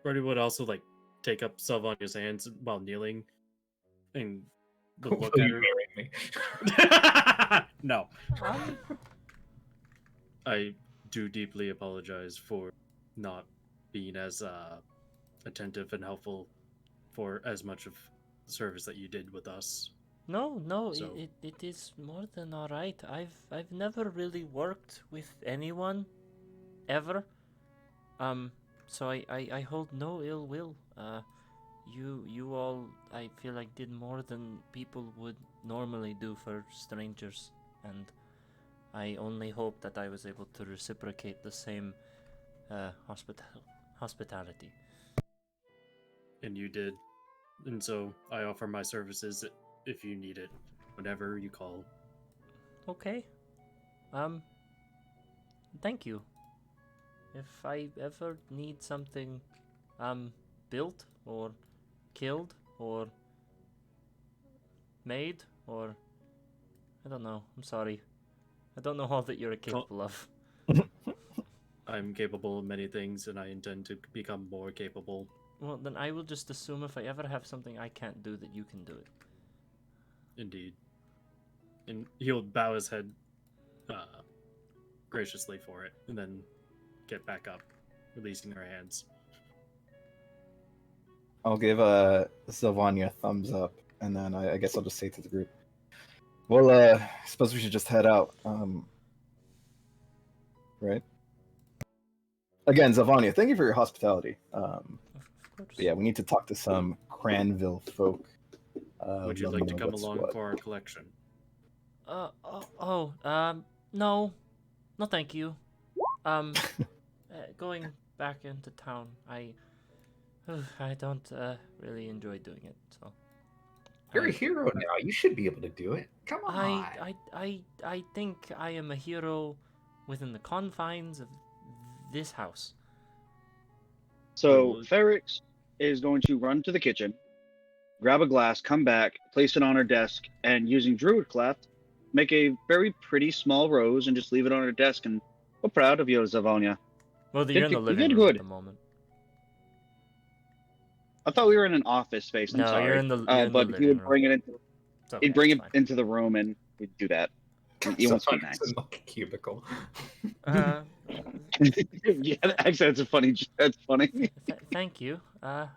Brody would also like take up Salvania's hands while kneeling, and would look Will at you her. marry me? No. I do deeply apologize for not being as attentive and helpful for as much of the service that you did with us. No, no, So- it is more than all right. I've never really worked with anyone, ever. So I hold no ill will. You all, I feel like, did more than people would normally do for strangers, and I only hope that I was able to reciprocate the same hospitality. And you did. And so I offer my services if you need it, whenever you call. Okay. Thank you. If I ever need something, built or killed or made or I don't know. I'm sorry. I don't know all that you're capable of. I'm capable of many things, and I intend to become more capable. Well, then I will just assume if I ever have something I can't do that you can do it. Indeed. And he'll bow his head graciously for it, and then get back up, releasing her hands. I'll give Sylvania a thumbs up, and then I guess I'll just say to the group, well, I suppose we should just head out. Right? Again, Sylvania, thank you for your hospitality. Of course. But yeah, we need to talk to some Cranville folk. Would you let them like to know come what's along what. for our collection? No. No, thank you. Going back into town, I don't really enjoy doing it, so. You're a hero now. You should be able to do it. Come on. I think I am a hero within the confines of this house. So Ferrix is going to run to the kitchen, grab a glass, come back, place it on her desk, and using Druidcraft, make a very pretty small rose and just leave it on her desk. And we're proud of you, Zavonia. Well, you're in the You living did room good. at the moment. I thought we were in an office space. I'm No, sorry. you're in the but living he would room. bring it into It's okay, he'd bring it's it fine. into the room and we'd do that. He wants to be nice. It's in like a cubicle. Yeah, actually, that's funny. Thank you. I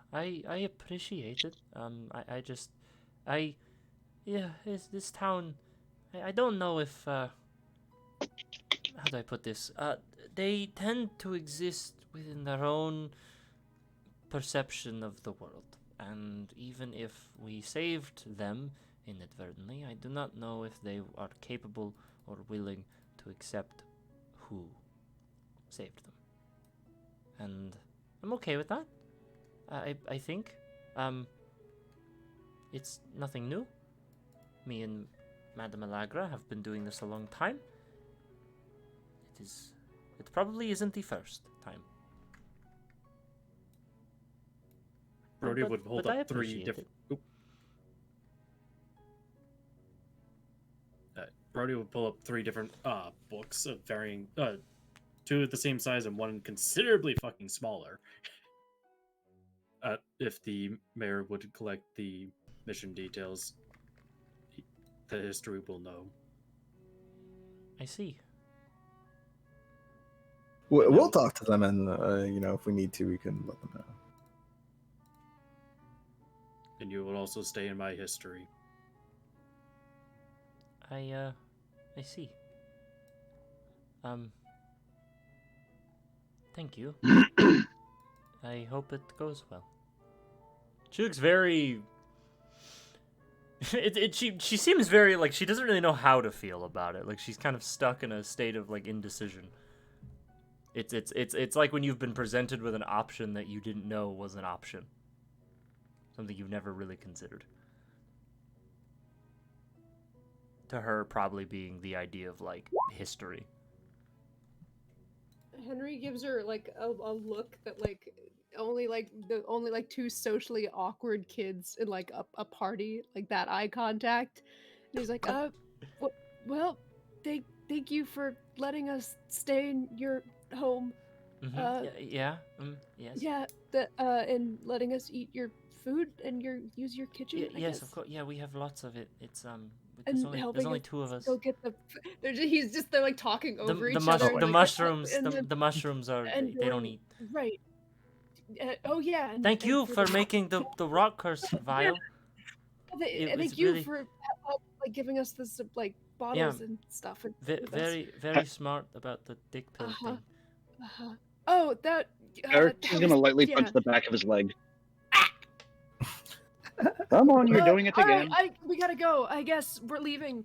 appreciate it. This town. I don't know if how do I put this? They tend to exist within their own perception of the world, and even if we saved them inadvertently, I do not know if they are capable or willing to accept who saved them. And I'm okay with that. I think it's nothing new. Me and Madame Allegra have been doing this a long time. It probably isn't the first time. Brody would hold I up three appreciate different. it. Brody would pull up three different books of varying, two at the same size and one considerably fucking smaller. If the mayor would collect the mission details, the history will know. I see. We'll talk to them, and if we need to, we can let them know. And you will also stay in my history. I see. Thank you. I hope it goes well. She looks very. She seems very like she doesn't really know how to feel about it. Like she's kind of stuck in a state of like indecision. It's like when you've been presented with an option that you didn't know was an option. Something you've never really considered. To her, probably being the idea of like history. Henry gives her like a look that like only two socially awkward kids in like a party, like that eye contact. And he's like, well, thank you for letting us stay in your home. Mm-hmm. Yes. Yeah, and letting us eat your food and use your kitchen. I yes, guess. of course. Yeah, we have lots of it. It's And there's only two of us. Go get they're like talking over each other. The like, mushrooms. and The mushrooms are they don't eat. Right. Oh yeah. And, Thank you for making the rock curse vial. Thank was you really- for like giving us this like bottles and stuff. And with us. Very smart about the dick pill Uh-huh. thing. Uh-huh. Oh, that. Eric that is was- gonna lightly yeah. punch the back of his leg. Come on, you're doing it All right, again. we gotta go. I guess we're leaving.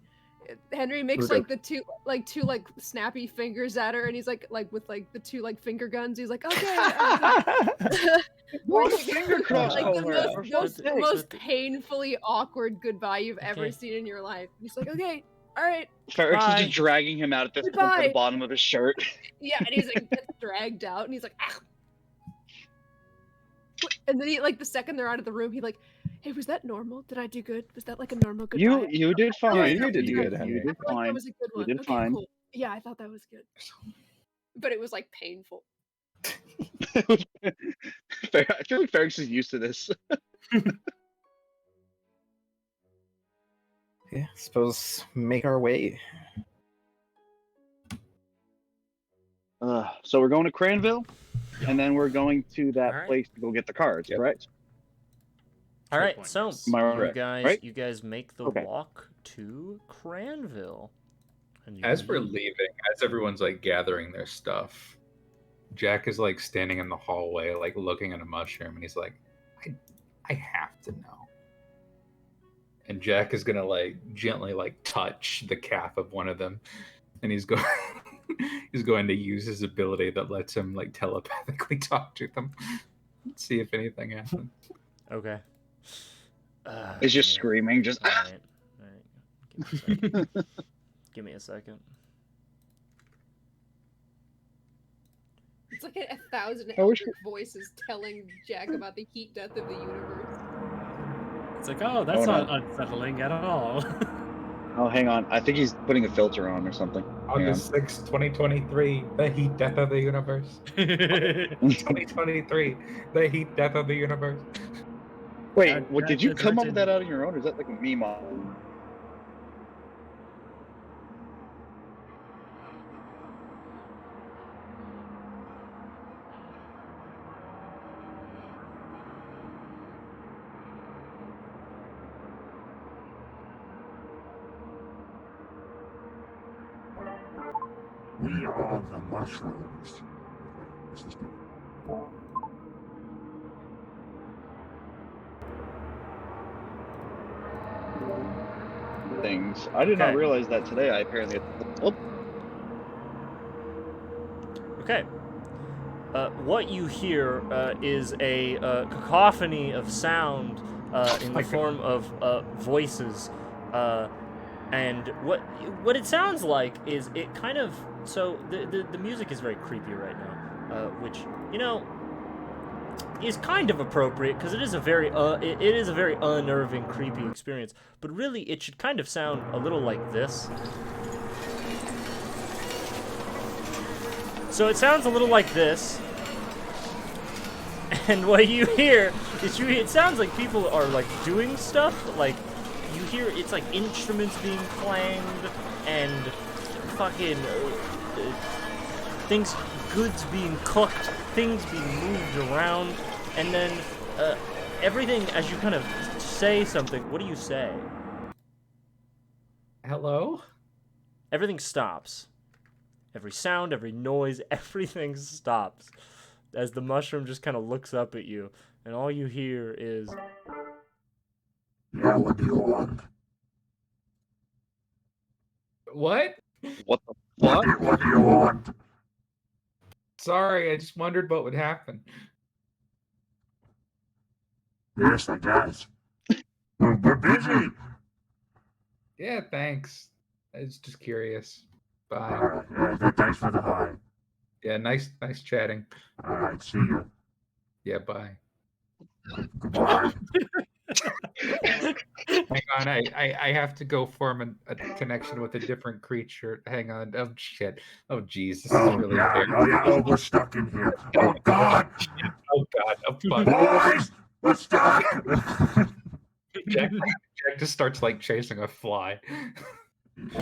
Henry makes We're like the two snappy fingers at her, and he's like with like the two like finger guns. He's like, okay. What a finger cross Like over. the most painfully awkward goodbye you've ever Okay. seen in your life. He's like, okay, all right, Ferrex is Bye. just dragging him out at this point Goodbye. by the bottom of his shirt. yeah, and he's like gets dragged out, and he's like, ah. And then he like the second they're out of the room, he like, hey, was that normal? Did I do good? Was that like a normal goodbye? You did fine. Yeah, you did good, You Henry. did I feel like that fine. was a good You one. did Okay, fine. cool. Yeah, I thought that was good. But it was like painful. I feel like Ferrex is used to this. Yeah, suppose make our way. So we're going to Cranville, and then we're going to that Alright. place to go get the cards, Yep. correct? All right, point, so yes. Am I you right? guys, Right? you guys make the Okay. walk to Cranville. And you As we're leave. leaving, as everyone's like gathering their stuff, Jack is like standing in the hallway, like looking at a mushroom, and he's like, I have to know. And Jack is gonna like gently like touch the calf of one of them, and he's going he's going to use his ability that lets him like telepathically talk to them. See if anything happens. Okay. It's just yeah. screaming, just All right. Give me a second. Give me a second. It's like 1,000 I wish eldritch voices telling Jack about the heat death of the universe. It's like, oh, that's Oh, not no. unsettling at all. Oh, hang on. I think he's putting a filter on or something. Hang on. August 6th, 2023, the heat death of the universe. 2023, the heat death of the universe. Wait, That- what, did you that's come up with written- that out on your own, or is that like a meme on? We are the mushrooms. This is good. Things. I did not Okay. realize that today. I apparently. Oh, Okay. What you hear is a cacophony of sound in the form of voices, and what it sounds like is it kind of the music is very creepy right now, which is kind of appropriate because it is a very it is a very unnerving, creepy experience. But really, it should kind of sound a little like this. So it sounds a little like this, and what you hear is it sounds like people are like doing stuff. Like you hear it's like instruments being clanged and fucking things, goods being cooked, things being moved around, and then everything as you kind of say something. What do you say? Hello? Everything stops. Every sound, every noise, everything stops as the mushroom just kind of looks up at you, and all you hear is, Yeah, what do you want? What? what the fuck? What do you want? Sorry, I just wondered what would happen. Yes, I guess. We're busy. Yeah, thanks. I was just curious. Bye. Alright, yeah, thanks for the hi. Yeah, nice chatting. Alright, see you. Yeah, bye. Goodbye. Hang on, I have to go form a connection with a different creature. Hang on. Oh shit. Oh jeez, this is Oh, really yeah, embarrassing. oh, we're stuck in here. Oh, God. Oh god. Oh fuck. Boys, we're stuck. Jack just starts like chasing a fly.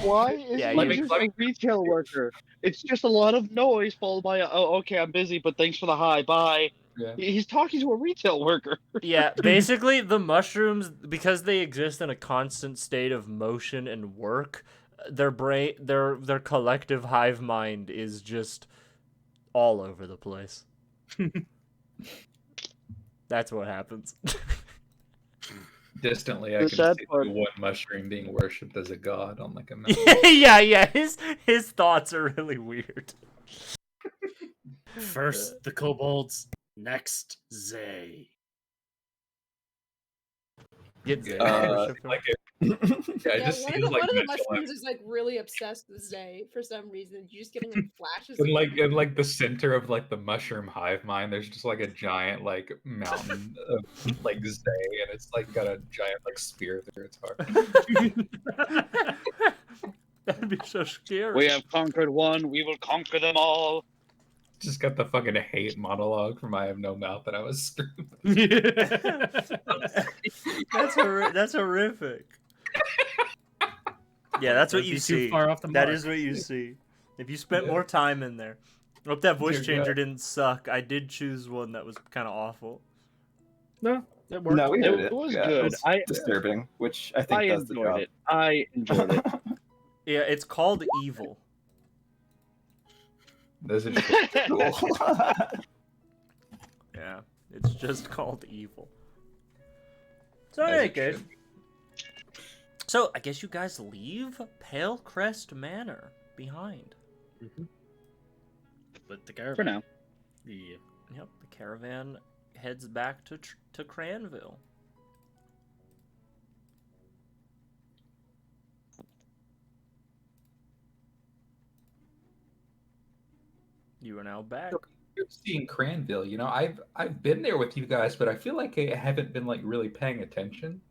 Why is Yeah, he you- just a retail worker? It's just a lot of noise followed by a, oh, okay, I'm busy, but thanks for the hi, bye. Yeah. He's talking to a retail worker. Yeah, basically the mushrooms, because they exist in a constant state of motion and work, their collective hive mind is just all over the place. That's what happens. Distantly, I The can sad see part- the one mushroom being worshipped as a god on like a mountain. yeah. His thoughts are really weird. First the kobolds, next Zay. Get Zay Yeah, worship him. like it, yeah, I Yeah, just one see of the, like one of the mental mushrooms is like really obsessed with Zay for some reason. You just getting like flashes. in of like him. in like the center of like the mushroom hive mind, there's just like a giant like mountain of like Zay, and it's like got a giant like spear through its heart. That'd be so scary. We have conquered one, we will conquer them all. Just got the fucking hate monologue from I Have No Mouth that I was screaming. That's horrific. Yeah, that's what Don't you be too see. far off the That mark. is what you see. If you spent Yeah. more time in there. I hope that voice Dear changer God. didn't suck. I did choose one that was kind of awful. No, it worked. No, we heard it. It was Yeah, good. It was disturbing, which I think I does the enjoyed job. it. I enjoyed it. Yeah, it's called Evil. Those are Yeah, it's just called Evil. So, As anyway, it good. should be. So, I guess you guys leave Palecrest Manor behind. But the caravan. For now. Yeah. Yep, the caravan heads back to Cranville. You are now back. Seeing Cranville, you know, I've been there with you guys, but I feel like I haven't been like really paying attention.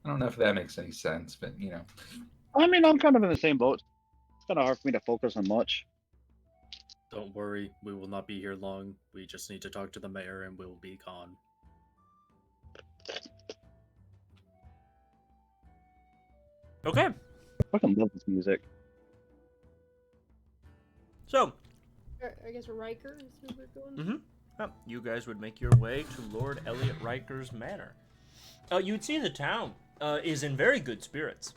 I don't know if that makes any sense, but you know, I mean, I'm kind of in the same boat. It's kind of hard for me to focus on much. Don't worry, we will not be here long. We just need to talk to the mayor and we'll be gone. Okay, I fucking love this music. so I guess Riker is who we're going. you guys would make your way to Lord Elliot Riker's manor. You'd see the town is in very good spirits.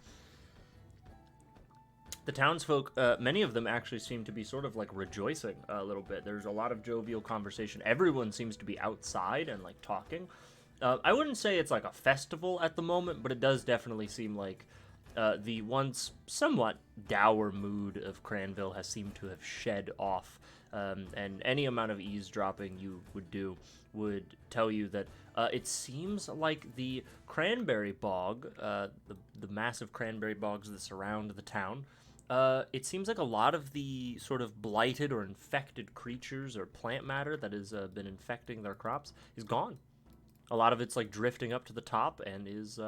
The townsfolk, many of them actually seem to be sort of like rejoicing a little bit. There's a lot of jovial conversation. Everyone seems to be outside and like talking. I wouldn't say it's like a festival at the moment, but it does definitely seem like the once somewhat dour mood of Cranville has seemed to have shed off. And any amount of eavesdropping you would do would tell you that it seems like the cranberry bog, the massive cranberry bogs that surround the town, it seems like a lot of the sort of blighted or infected creatures or plant matter that has been infecting their crops is gone. A lot of it's like drifting up to the top and is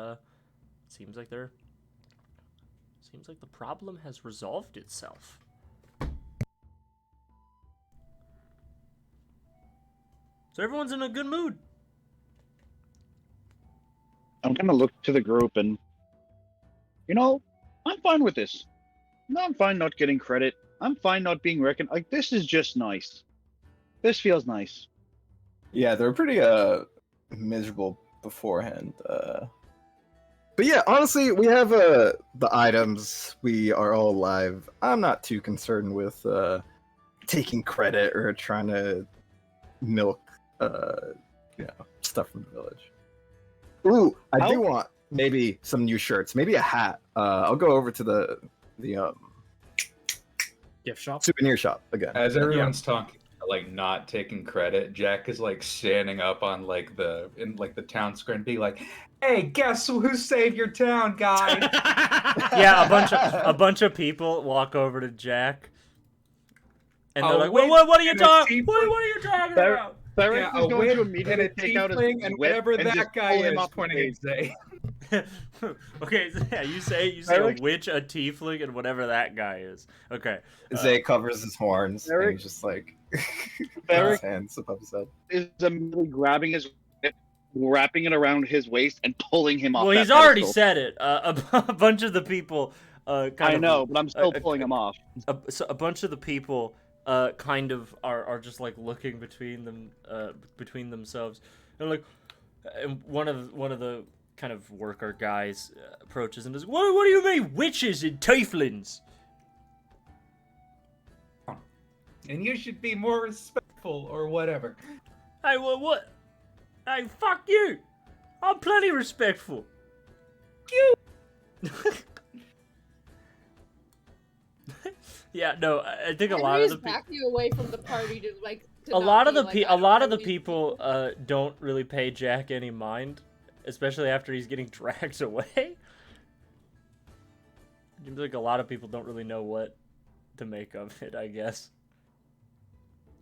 seems like the problem has resolved itself. So everyone's in a good mood. I'm gonna look to the group and, you know, I'm fine with this. No, I'm fine not getting credit. I'm fine not being reckoned. Like, this is just nice. This feels nice. Yeah, they were pretty miserable beforehand. But yeah, honestly, we have the items. We are all alive. I'm not too concerned with taking credit or trying to milk stuff from the village. Ooh, I do want maybe some new shirts, maybe a hat. I'll go over to the Gift shop. souvenir shop again. as everyone's talking, like not taking credit, Jack is like standing up on like the town square and be like, "Hey, guess who saved your town, guys?" Yeah, a bunch of people walk over to Jack, and they're Oh, like, wait, what are you and a talking? tiefling- What are you talking There- about? Ferrex Yeah, is a going witch to and immediately a take out his tiefling and whip whatever and that just guy pull him is off the pointing stage. at Zay. Okay, so yeah, you say a Eric? witch, a tiefling, and whatever that guy is. Okay. Zay covers his horns and Eric? he's just like his Eric? hands above his head. Is immediately grabbing his whip, wrapping it around his waist, and pulling him off. Well, that he's already pedestal. said it. A bunch of the people. I know, but I'm still pulling him off. So a bunch of the people kind of are just like looking between themselves, and like, and one of the kind of worker guys approaches and goes, what do you mean witches and tieflings? And you should be more respectful or whatever. Hey, what? Hey, fuck you! I'm plenty respectful. You. Yeah, no, I think a lot of the back you away from the party to like. To a not lot of be the like, a I don't lot know of the these people don't really pay Jack any mind, especially after he's getting dragged away. It seems like a lot of people don't really know what to make of it, I guess.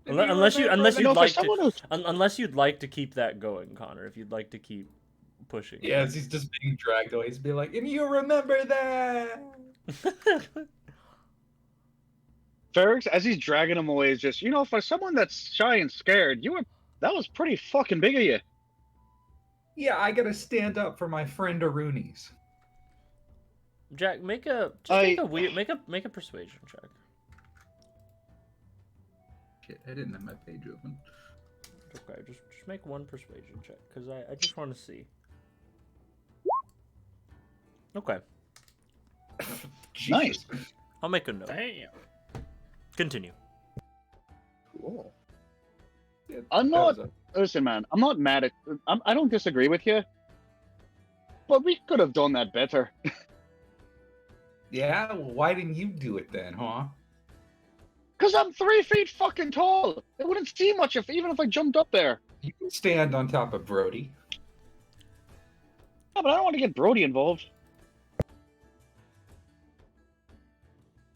Unless you'd like to keep that going, Connor. If you'd like to keep pushing. Yeah, he's just being dragged away. He's be like, and you remember that? Ferrex, as he's dragging him away, is just, for someone that's shy and scared, that was pretty fucking big of you. Yeah, I gotta stand up for my friend Arunis. Jack, make a persuasion check. Shit, I didn't have my page open. Okay, just make one persuasion check, because I just want to see. Okay. Nice. I'll make a note. Damn. Continue. Cool. Yeah, I'm that not. was Listen, man, I'm not mad at. I don't disagree with you, but we could have done that better. Yeah, well, why didn't you do it then, huh? Cause I'm 3 feet fucking tall. It wouldn't see much even if I jumped up there. You can stand on top of Brody. Yeah, but I don't want to get Brody involved.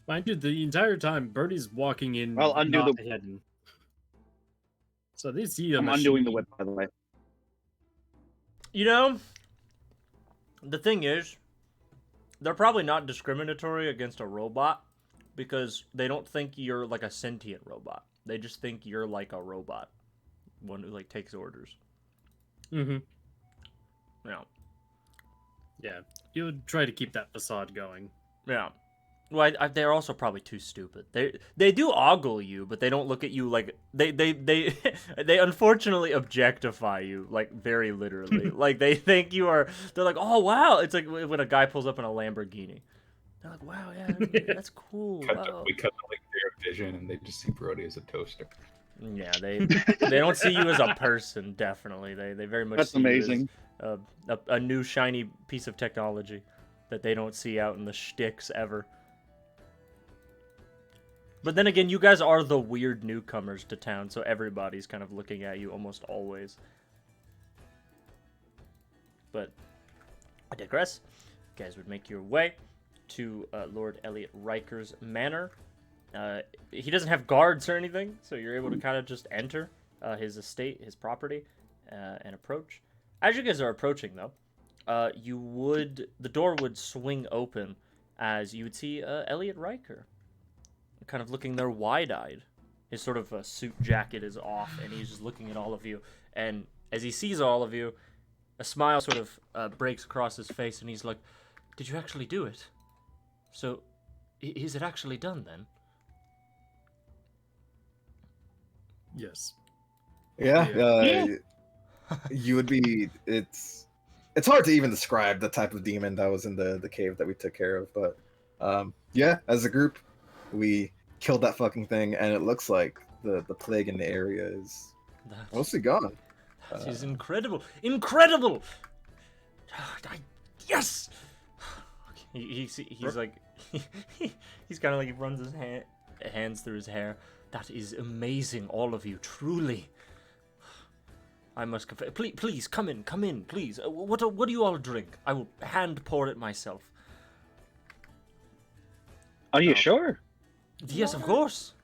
Mind you, the entire time, Birdie's walking in. I'll undo not the- hidden. So they see a I'm machine. undoing the whip, by the way. You know, the thing is, they're probably not discriminatory against a robot because they don't think you're like a sentient robot. They just think you're like a robot, one who like takes orders. Mm-hmm. Yeah. Yeah. You would try to keep that facade going. Yeah. Well, they're also probably too stupid. They do ogle you, but they don't look at you like they unfortunately objectify you like very literally. Like they think you are. They're like, oh wow, it's like when a guy pulls up in a Lamborghini. They're like, wow, yeah, that's cool. We Wow. cut to like their vision, and they just see Brody as a toaster. Yeah, they don't see you as a person. Definitely, they very much. That's see you as, amazing. a new shiny piece of technology that they don't see out in the shticks ever. But then again, you guys are the weird newcomers to town, so everybody's kind of looking at you almost always. But I digress. You guys would make your way to Lord Elliot Riker's manor. He doesn't have guards or anything, so you're able to kind of just enter his estate, his property, and approach. As you guys are approaching, though, the door would swing open as you would see Elliot Riker, kind of looking there wide-eyed. His sort of suit jacket is off, and he's just looking at all of you. And as he sees all of you, a smile sort of breaks across his face, and he's like, "Did you actually do it? So, is it actually done then?" Yes. Yeah. You would be. It's hard to even describe the type of demon that was in the cave that we took care of, but yeah, as a group, we killed that fucking thing, and it looks like the plague in the area is mostly gone. That is incredible. Incredible! Yes! He's like... he's kind of like he runs his hands through his hair. That is amazing, all of you. Truly. I must confess. Please, come in, please. What do you all drink? I will hand pour it myself. Are you sure? Yes, of course.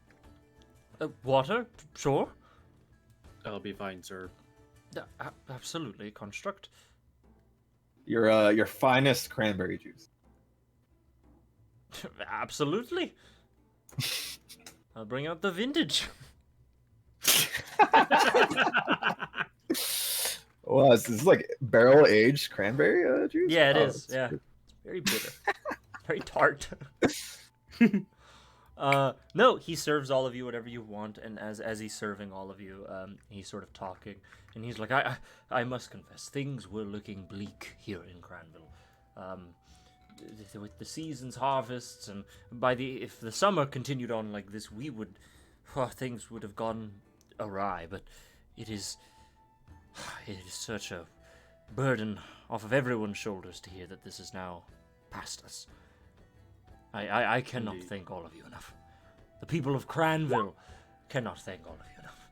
Water? Sure. That'll be fine, sir. Absolutely. Construct. Your finest cranberry juice. Absolutely. I'll bring out the vintage. Well, is this like barrel aged cranberry juice? Yeah, it Oh, is. Yeah, good. it's very bitter, very tart. No, he serves all of you whatever you want, and as he's serving all of you, he's sort of talking, and he's like, I must confess, things were looking bleak here in Cranville. With the season's harvests, and if the summer continued on like this, things would have gone awry. But it is such a burden off of everyone's shoulders to hear that this is now past us. I cannot Indeed. thank all of you enough. The people of Cranville cannot thank all of you enough.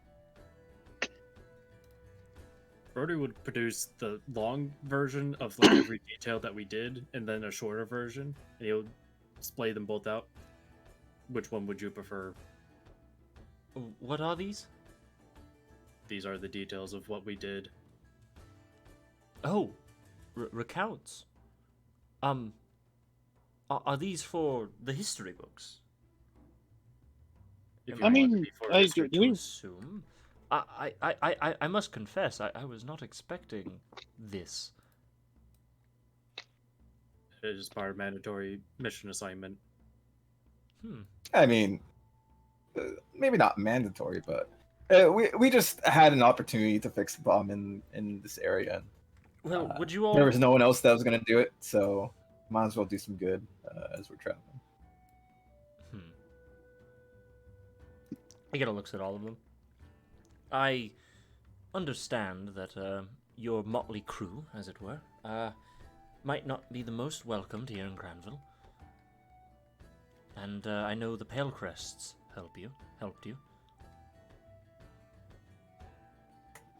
Brody would produce the long version of like every detail that we did, and then a shorter version, and he'll splay them both out. Which one would you prefer? What are these? These are the details of what we did. Oh, recounts. Are these for the history books? If Am you I want mean, to be for I history. to assume. I must confess, I was not expecting this. It is part of mandatory mission assignment. I mean, maybe not mandatory, but we just had an opportunity to fix a bomb in this area. Well, would you all? There was no one else that was gonna do it, so might as well do some good as we're traveling. I get a looks at all of them. I understand that your motley crew, as it were, might not be the most welcomed here in Cranville. And I know the Palecrests helped you.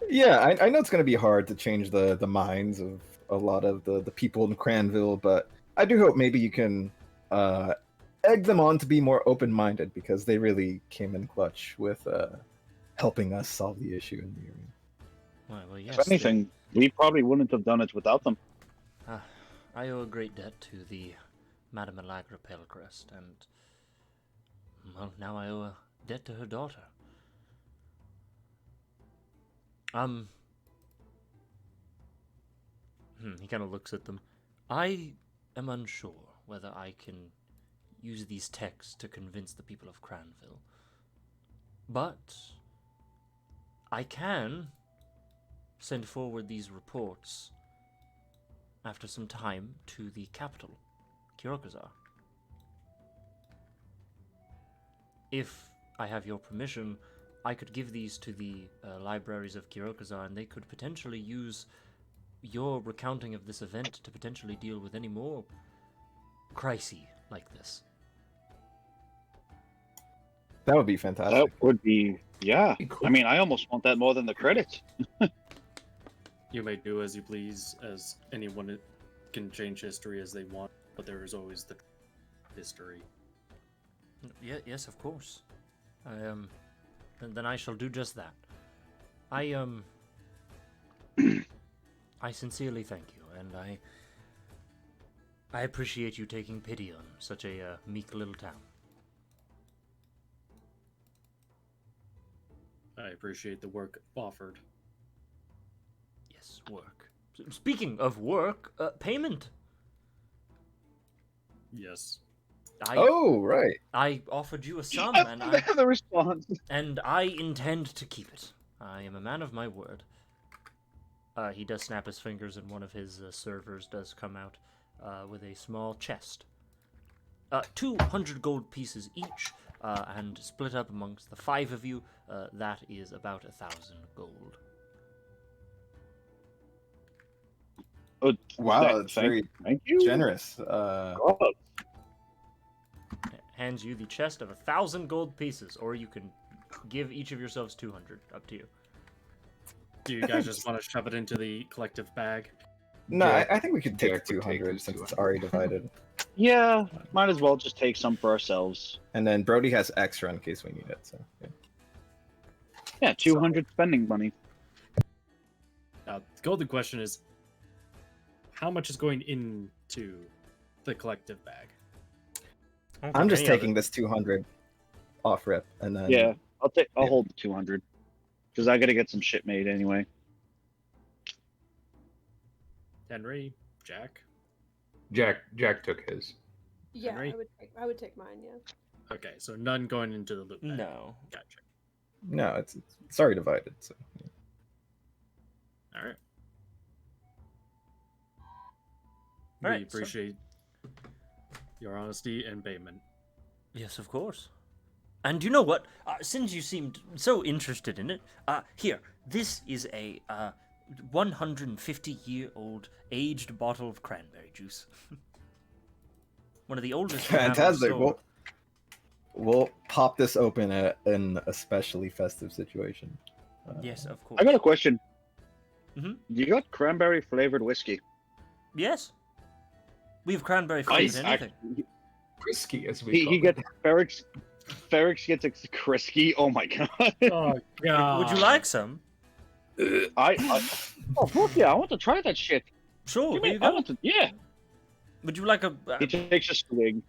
Yeah, I know it's gonna be hard to change the minds of a lot of the people in Cranville, but I do hope maybe you can egg them on to be more open-minded, because they really came in clutch with helping us solve the issue in the area. Well, yes. If anything, we probably wouldn't have done it without them. I owe a great debt to the Madame Allegra Palecrest, and well, now I owe a debt to her daughter. He kind of looks at them. I am unsure whether I can use these texts to convince the people of Cranville, but I can send forward these reports after some time to the capital, Kirokazar. If I have your permission, I could give these to the libraries of Kirokazar, and they could potentially use your recounting of this event to potentially deal with any more crises like this. That would be fantastic. That would be, yeah. Cool. I mean, I almost want that more than the credits. You may do as you please, as anyone can change history as they want, but there is always the history. Yes, of course. Then I shall do just that. I sincerely thank you, and I appreciate you taking pity on such a meek little town. I appreciate the work offered. Yes, work. Speaking of work, payment. Yes. Oh, right. I offered you a sum, and The response. I intend to keep it. I am a man of my word. He does snap his fingers, and one of his servers does come out with a small chest. 200 gold pieces each, and split up amongst the 5 of you, that is about 1,000 gold. Oh, Wow, that's very thank you. generous. God. Hands you the chest of 1,000 gold pieces, or you can give each of yourselves 200. Up to you. Do you guys just want to shove it into the collective bag? No, Yeah, I think we could take Jack would take 200 his since it's 200. already divided. Yeah, might as well just take some for ourselves. And then Brody has extra in case we need it. So yeah. Yeah, 200 spending money. Now, the golden question is, how much is going into the collective bag? I'm just taking this 200 off rip, and then Yeah, I'll Yeah. hold the 200 because I got to get some shit made anyway. Henry, Jack. Jack took his. Yeah, Henry? I would take mine. Yeah. Okay, so none going into the loop. then. No. Gotcha. No, it's already divided. So All right. All We right, so- appreciate your honesty and payment. Yes, of course. And you know what? Since you seemed so interested in it, here, this is a 150-year-old aged bottle of cranberry juice. One of the oldest. we have in the fantastic. store. We'll pop this open at an especially festive situation. Yes, of course. I got a question. Mhm. You got cranberry flavored whiskey? Yes. We have cranberry flavored I- anything. Risky as we call He it. gets Ferrex gets a Krisky. Oh my god! Oh god. Would you like some? I oh fuck yeah! I want to try that shit. Sure. Give Here me, you I go. want to, yeah. Would you like a? He takes a swig.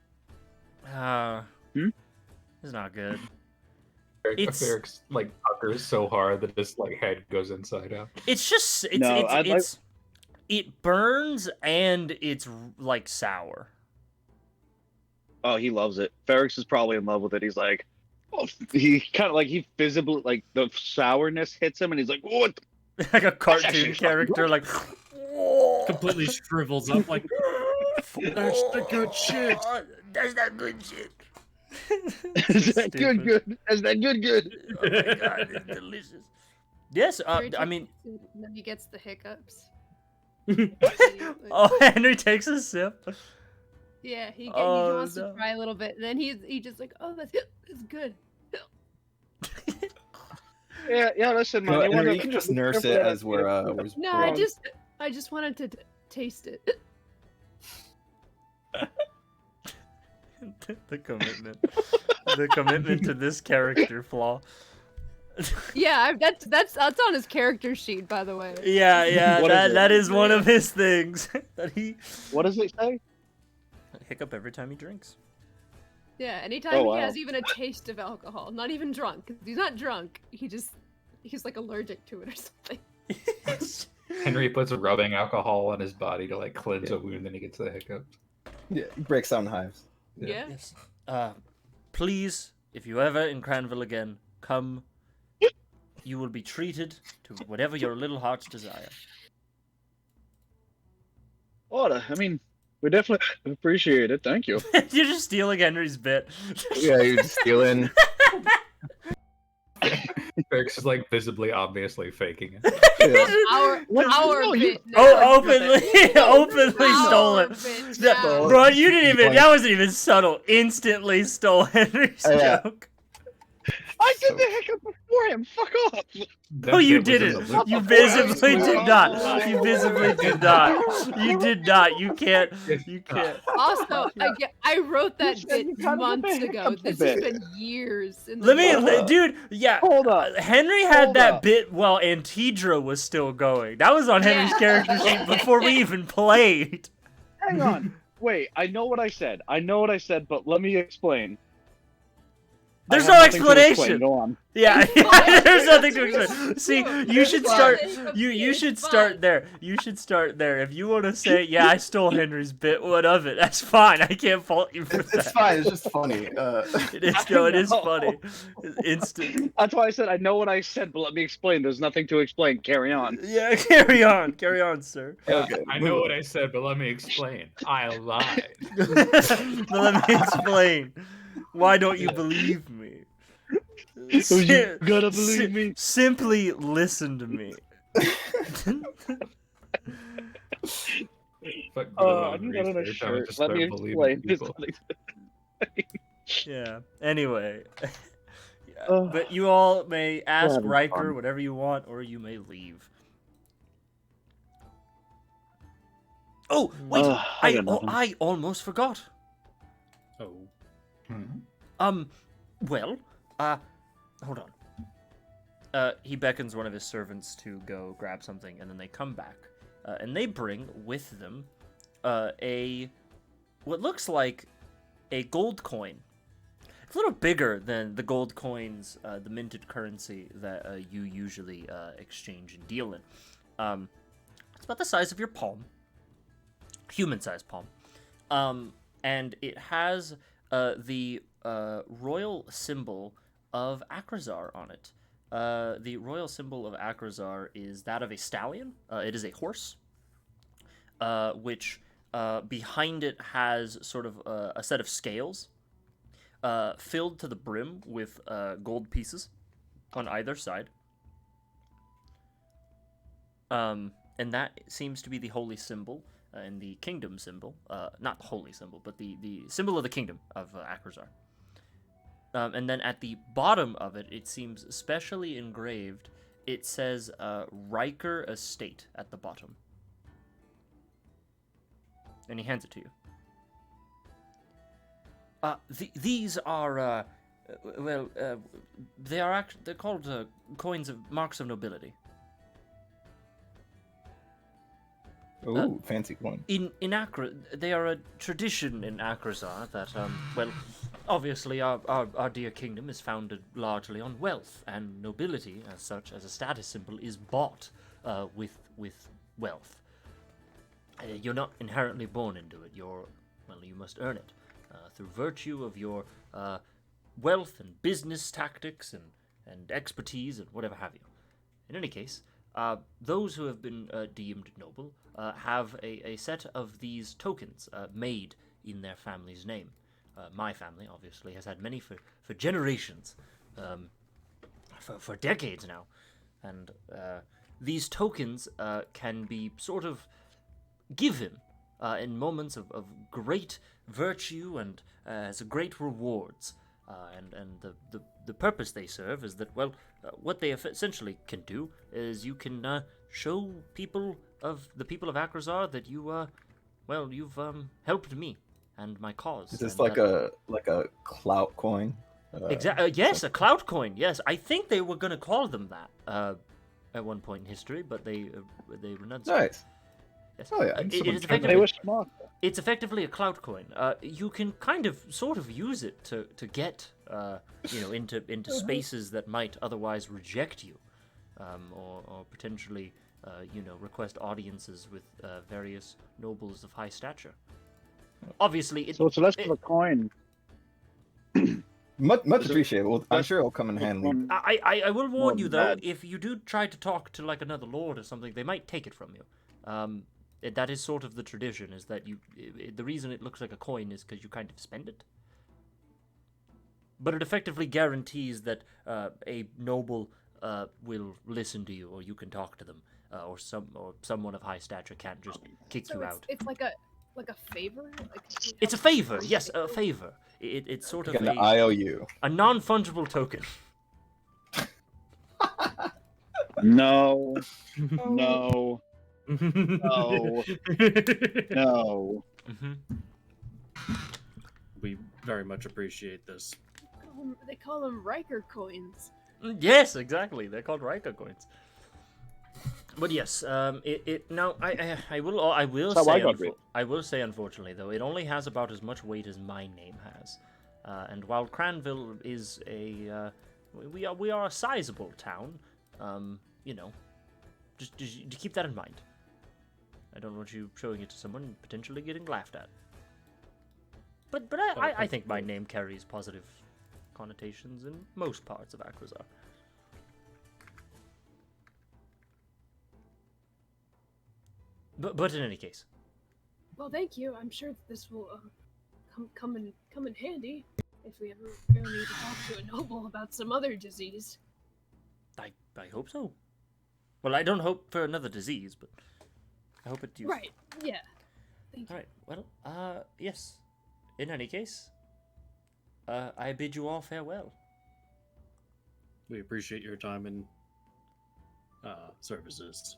Hmm? It's not good. It's It's- like puckers so hard that his like head goes inside out. It's just No, I'd like- it burns and it's like sour. Oh, he loves it. Ferrex is probably in love with it. He's like, oh, he kind of like he visibly like the sourness hits him, and he's like, what? Like a cartoon actually character, like Completely shrivels up like that's the good shit. That's not good shit. Is that good? Is that good? Oh my god, it's delicious. Yes, Henry I mean, takes- and then he gets the hiccups. oh, Henry takes a sip. Yeah, he Oh, wants no. to try a little bit, and then he just like, oh, that's good. Yeah. Listen, man. Well, You, Henry, wanna- you can just be nurse careful it that as we're No, pouring. I just wanted to taste it. The commitment to this character flaw. Yeah, that's on his character sheet, by the way. Yeah, What is it? that is one of his things that he What does it say? hiccup every time he drinks. Yeah, anytime Oh, he wow. has even a taste of alcohol, not even drunk. 'Cause he's not drunk. He's like allergic to it or something. Henry puts rubbing alcohol on his body to like cleanse a wound, and he gets the hiccups. Yeah, he breaks down hives. Yeah. Yes. Please, if you ever in Cranville again, come. You will be treated to whatever your little hearts desire. Oh, I mean, we definitely appreciate it. Thank you. You're just stealing Henry's bit. Yeah, you're stealing. Ferrex is like visibly, obviously faking it. Yeah. Our bit. Oh, openly Our stole it. bit No, now. bro, you didn't even. That wasn't even subtle. Instantly stole Henry's Yeah. joke. I did the hiccup before him. Fuck off. No, you didn't. You visibly did not. You visibly did not. You did not. You can't. You can't. Also, I wrote that You said you bit kinda months did the ago. hiccups a This has bit. been years. In the Let me, making. dude. Yeah. Hold up. Henry had Hold that up. bit while Antidra was still going. That was on Henry's Yeah. character sheet before we even played. Hang on. Wait, I know what I said. But let me explain. There's I no have nothing to explain. explanation. Go on. Yeah, fine. there's nothing to explain. See, you should It's start. fine. You should It's start fine. there. You should start there. If you want to say, yeah, I stole Henry's bit, what of it? That's fine. I can't fault you for It's that. fine. It's just funny. It is. No, it is know. funny. It's instant. That's why I said I know what I said, but let me explain. There's nothing to explain. Carry on. Yeah, carry on, sir. Okay. I know what I said, but let me explain. I lied. But let me explain. Why don't you believe me? You gotta believe me. Simply listen to me. But I need that on a research, I would shirt. just Let me start believing explain. There's people. nothing to- Yeah. Anyway. Yeah, Ugh. but you all may ask having Riker fun. whatever you want, or you may leave. Oh wait! Ugh, I got nothing. I almost forgot. Oh. Hmm. Well, hold on. He beckons one of his servants to go grab something, and then they come back, and they bring with them what looks like a gold coin. It's a little bigger than the gold coins, the minted currency that you usually exchange and deal in. It's about the size of your palm, human-sized palm, and it has the royal symbol of Akrazar on it. The royal symbol of Akrazar is that of a stallion. It is a horse, which behind it has sort of a set of scales filled to the brim with gold pieces on either side. And that seems to be the holy symbol and the kingdom symbol. Not the holy symbol, but the symbol of the kingdom of Akrazar. And then at the bottom of it, it seems specially engraved. It says Riker Estate at the bottom. And he hands it to you. These are, they're called coins of marks of nobility. Ooh, fancy one. In they are a tradition in Akrazar that, obviously our dear kingdom is founded largely on wealth, and nobility, as such, as a status symbol, is bought with wealth. You're not inherently born into it. You must earn it through virtue of your wealth and business tactics and expertise and whatever have you. In any case, those who have been deemed noble have a set of these tokens made in their family's name. My family, obviously, has had many for generations, for decades now. And these tokens can be sort of given in moments of great virtue and as great rewards. And the purpose they serve is that, what they essentially can do is you can show people of Akrazar that you've helped me and my cause. Is this and like a clout coin? Yes, a clout coin. Yes, I think they were going to call them that at one point in history, but they renunciated. Nice. Yes. Oh yeah. It is They effectively, were smart. it's effectively a clout coin. You can sort of use it to get into spaces that might otherwise reject you, or potentially request audiences with various nobles of high stature. Obviously, So it's less of a coin. Much Is it- appreciated. Well, I'm sure it'll come in handy. I will warn you though, bad. if you do try to talk to like another lord or something, they might take it from you. That is sort of the tradition, is that the reason it looks like a coin is because you kind of spend it. But it effectively guarantees that a noble will listen to you, or you can talk to them, or someone of high stature can't just kick So you it's, out. it's like a favor. It's a favor, yes, a favor. It's sort of Like an IOU. a non-fungible token. No. No. No. No. Mhm. We very much appreciate this. They call them Riker coins. Yes, exactly. They're called Riker coins. But yes, I will That's how I say got rid. I will say, unfortunately, though, it only has about as much weight as my name has. And while Cranville is we are a sizable town, just keep that in mind. I don't want you showing it to someone and potentially getting laughed at. But I think my name carries positive connotations in most parts of Akrazar. But in any case, Well, thank you. I'm sure that this will come in handy if we ever need to talk to a noble about some other disease. I hope so. Well, I don't hope for another disease, but I hope it. Right. Yeah. Thank you. All right. Well, yes. In any case, I bid you all farewell. We appreciate your time and services.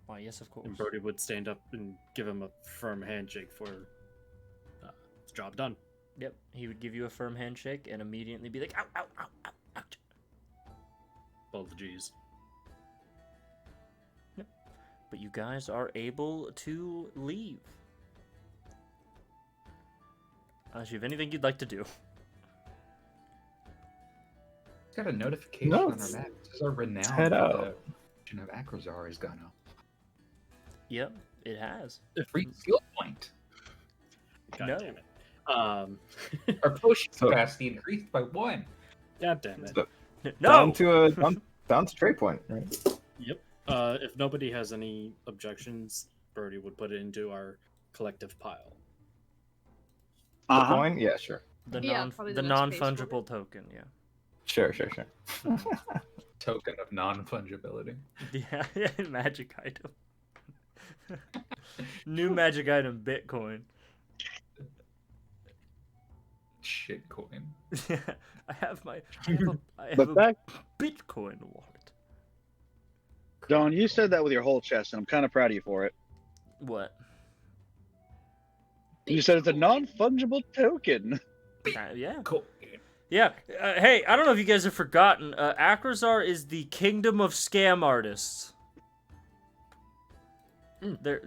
Why, yes, of course. And Brody would stand up and give him a firm handshake for the job done. Yep. He would give you a firm handshake and immediately be like, "Ow, ow, ow, ow, ouch." Both the G's. But you guys are able to leave. Unless you have anything you'd like to do. It's got a notification No, on our it's- map. It says our renown head for out. the region of Akrazar has gone up. Yep, it has. Free skill point. God No. damn it. Um, Our potion So- capacity increased by 1. God damn it. So- No. down to trade point, right? Yep. If nobody has any objections, Birdie would put it into our collective pile. The Uh-huh. coin? Yeah, sure. The Yeah, non probably the the next phase for non-fungible token, yeah. Sure. Token of non-fungibility. Yeah, magic item. New magic item, Bitcoin. Shitcoin. I have a But back, Bitcoin wallet. Don, you said that with your whole chest, and I'm kind of proud of you for it. What? You said it's a non-fungible token. Yeah. Cool. Yeah. Hey, I don't know if you guys have forgotten. Akrazar is the kingdom of scam artists. They're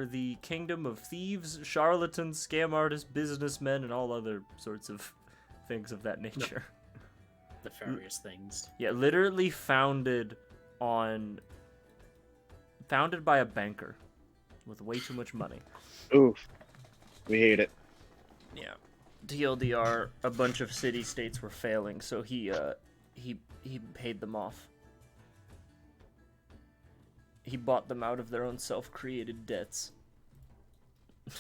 the kingdom of thieves, charlatans, scam artists, businessmen, and all other sorts of things of that nature. Nefarious things. Yeah, literally founded by a banker with way too much money. Oof. We hate it. Yeah. TLDR, a bunch of city-states were failing, so he paid them off. He bought them out of their own self-created debts.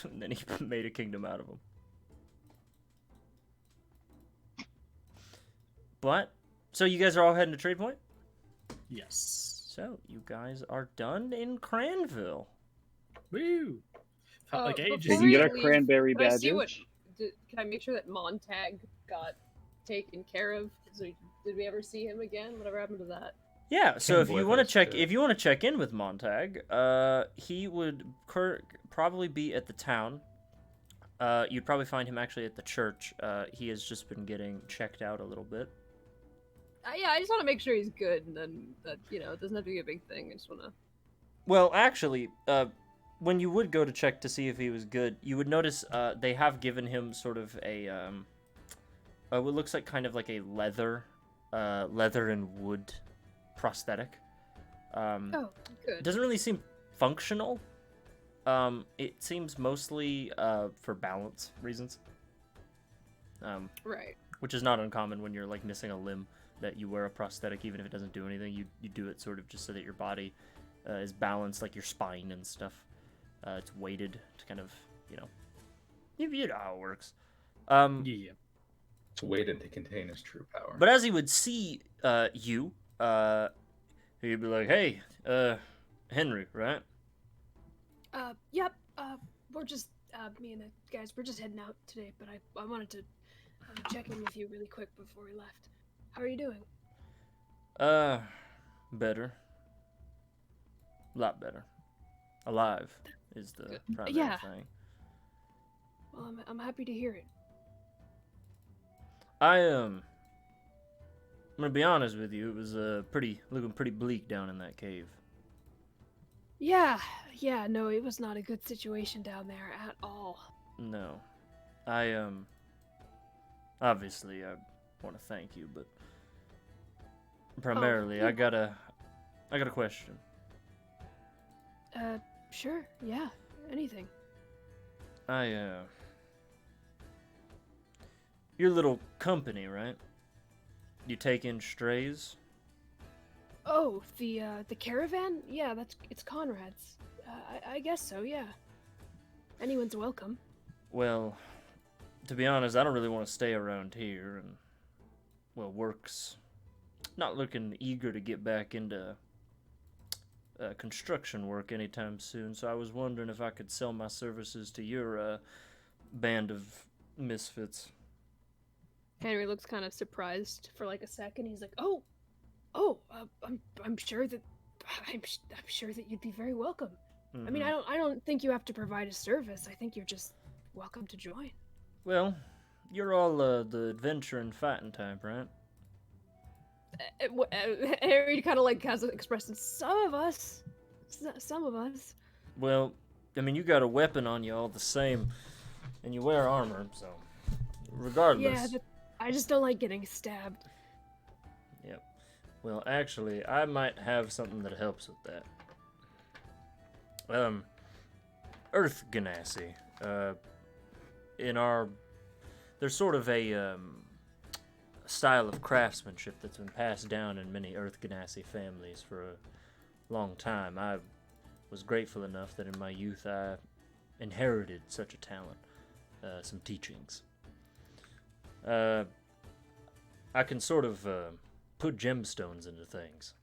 And then he made a kingdom out of them. But, so you guys are all heading to Trade Point? Yes. So, you guys are done in Cranville. Woo! Felt like before ages. You can we get our leave, cranberry can I see what- badges. Can I make sure that Montag got taken care of? Did we ever see him again? Whatever happened to that? Yeah, so Came if you with want to us check, to- if you want to check in with Montag, he would probably be at the town. You'd probably find him actually at the church. He has just been getting checked out a little bit. Yeah, I just want to make sure he's good, and then that it doesn't have to be a big thing. I just want to. Well, actually, when you would go to check to see if he was good, you would notice they have given him sort of a what looks like kind of like a leather and wood prosthetic. Oh, It good. doesn't really seem functional. It seems mostly for balance reasons. Right. Which is not uncommon when you're like missing a limb, that you wear a prosthetic even if it doesn't do anything. You do it sort of just so that your body is balanced, like your spine and stuff. It's weighted to kind of, you know how it works. Yeah. It's weighted to contain his true power. But as he would see you, he'd be like, "Hey, Henry, right?" Yep. We're just me and the guys. We're just heading out today, but I wanted to check in with you really quick before we left. How are you doing? Better. A lot better. Alive is the primary Yeah. thing. Well, I'm happy to hear it. I'm gonna be honest with you. It was looking pretty bleak down in that cave. Yeah. No, it was not a good situation down there at all. No, obviously I want to thank you, but primarily I got a question. Sure. Yeah. Anything. Your little company, right? You take in strays? Oh, the caravan? Yeah, it's Conrad's. I guess so. Yeah. Anyone's welcome. Well, to be honest, I don't really want to stay around here, and work's not looking eager to get back into construction work anytime soon. So I was wondering if I could sell my services to your band of misfits. Henry looks kind of surprised for like a second. He's like, "Oh, I'm sure that I'm sure that you'd be very welcome. I mean, Mhm. I don't think you have to provide a service. I think you're just welcome to join. Well, you're all the adventure and fighting type, right? Henry kind of like has expressed Some of us. Well, I mean, you got a weapon on you all the same, and you wear armor, so regardless. Yeah, but I just don't like getting stabbed. Yep. Well, actually, I might have something that helps with that. Earth Ganassi. there's sort of a style of craftsmanship that's been passed down in many Earth Ganassi families for a long time. I was grateful enough that in my youth I inherited such a talent, some teachings. I can sort of put gemstones into things.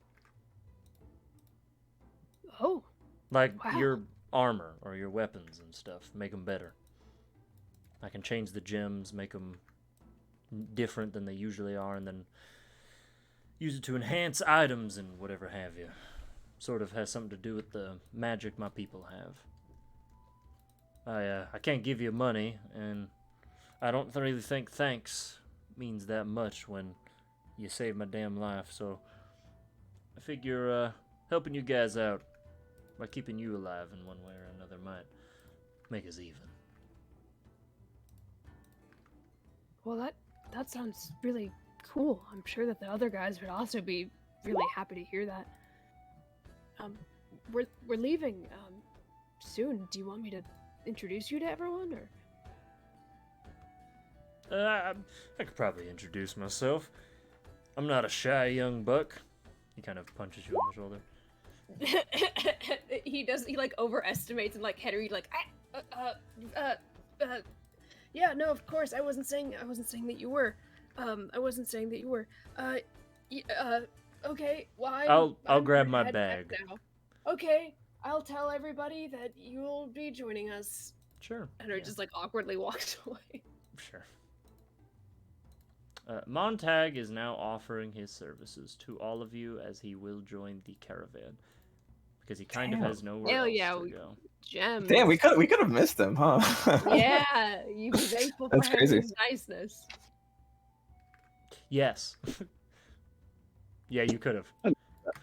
Oh, Like wow. your armor or your weapons and stuff, make them better. I can change the gems, make them different than they usually are, and then use it to enhance items and whatever have you. Sort of has something to do with the magic my people have. I can't give you money, and I don't really think thanks means that much when you saved my damn life, so I figure helping you guys out by keeping you alive in one way or another might make us even. Well, that sounds really cool. I'm sure that the other guys would also be really happy to hear that. We're leaving soon. Do you want me to introduce you to everyone, or? I could probably introduce myself. I'm not a shy young buck. He kind of punches you on the shoulder. He like overestimates and like Henry like Yeah, no, of course. I wasn't saying that you were. Okay, why? I'll grab my bag. Now. Okay, I'll tell everybody that you'll be joining us. Sure. Henry just like awkwardly walked away. Sure. Montag is now offering his services to all of you as he will join the caravan. Because he kind of has nowhere else to go. Gems. Damn, we could have missed him, huh? Yeah, you be thankful for That's crazy. Henry's niceness. Yes. Yeah, you could have.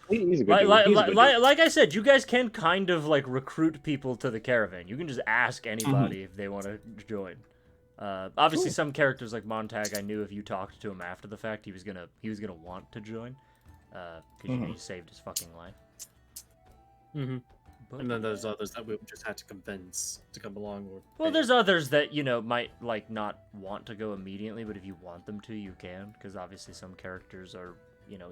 He's a good dude. He's a good dude. Like I said, you guys can kind of like recruit people to the caravan. You can just ask anybody if they want to join. Obviously, some characters like Montag, I knew if you talked to him after the fact, he was gonna want to join, because you saved his fucking life. Mm-hmm. But, And then there's others that we just had to convince to come along. Or well, there's others that might like not want to go immediately, but if you want them to, you can, because obviously some characters are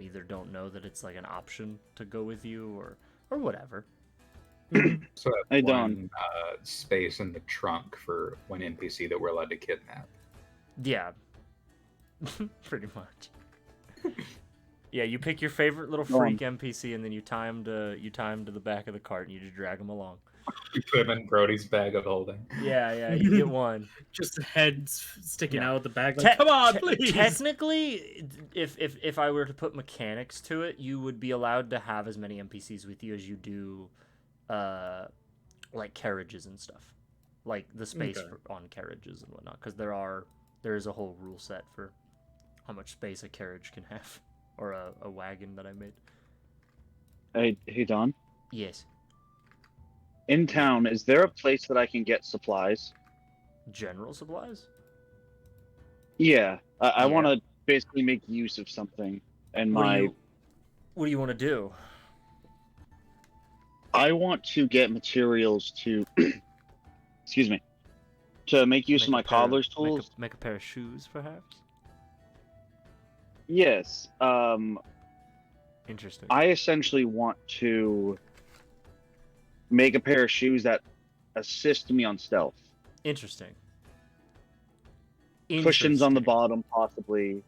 either don't know that it's like an option to go with you or whatever. So Hey, that's Don. one space in the trunk for one NPC that we're allowed to kidnap. Yeah. Pretty much. Yeah, you pick your favorite little Go on. freak NPC, and then you tie him to the back of the cart, and you just drag him along. We put him in Brody's bag of holding. Yeah, you get one. just the heads sticking Yeah. out of the bag. Like, come on, please. Technically, if I were to put mechanics to it, you would be allowed to have as many NPCs with you as you do, like carriages and stuff, like the space on carriages and whatnot. Because there is a whole rule set for how much space a carriage can have. Or a wagon that I made. Hey, Don. Yes. In town, is there a place that I can get supplies? General supplies? Yeah, I Yeah. want to basically make use of something, and What do you want to do? I want to get materials to, excuse me, to make use of my cobbler's tools. Make a pair of shoes, perhaps? Yes. Interesting. I essentially want to make a pair of shoes that assist me on stealth. Interesting. Cushions on the Interesting. bottom, possibly.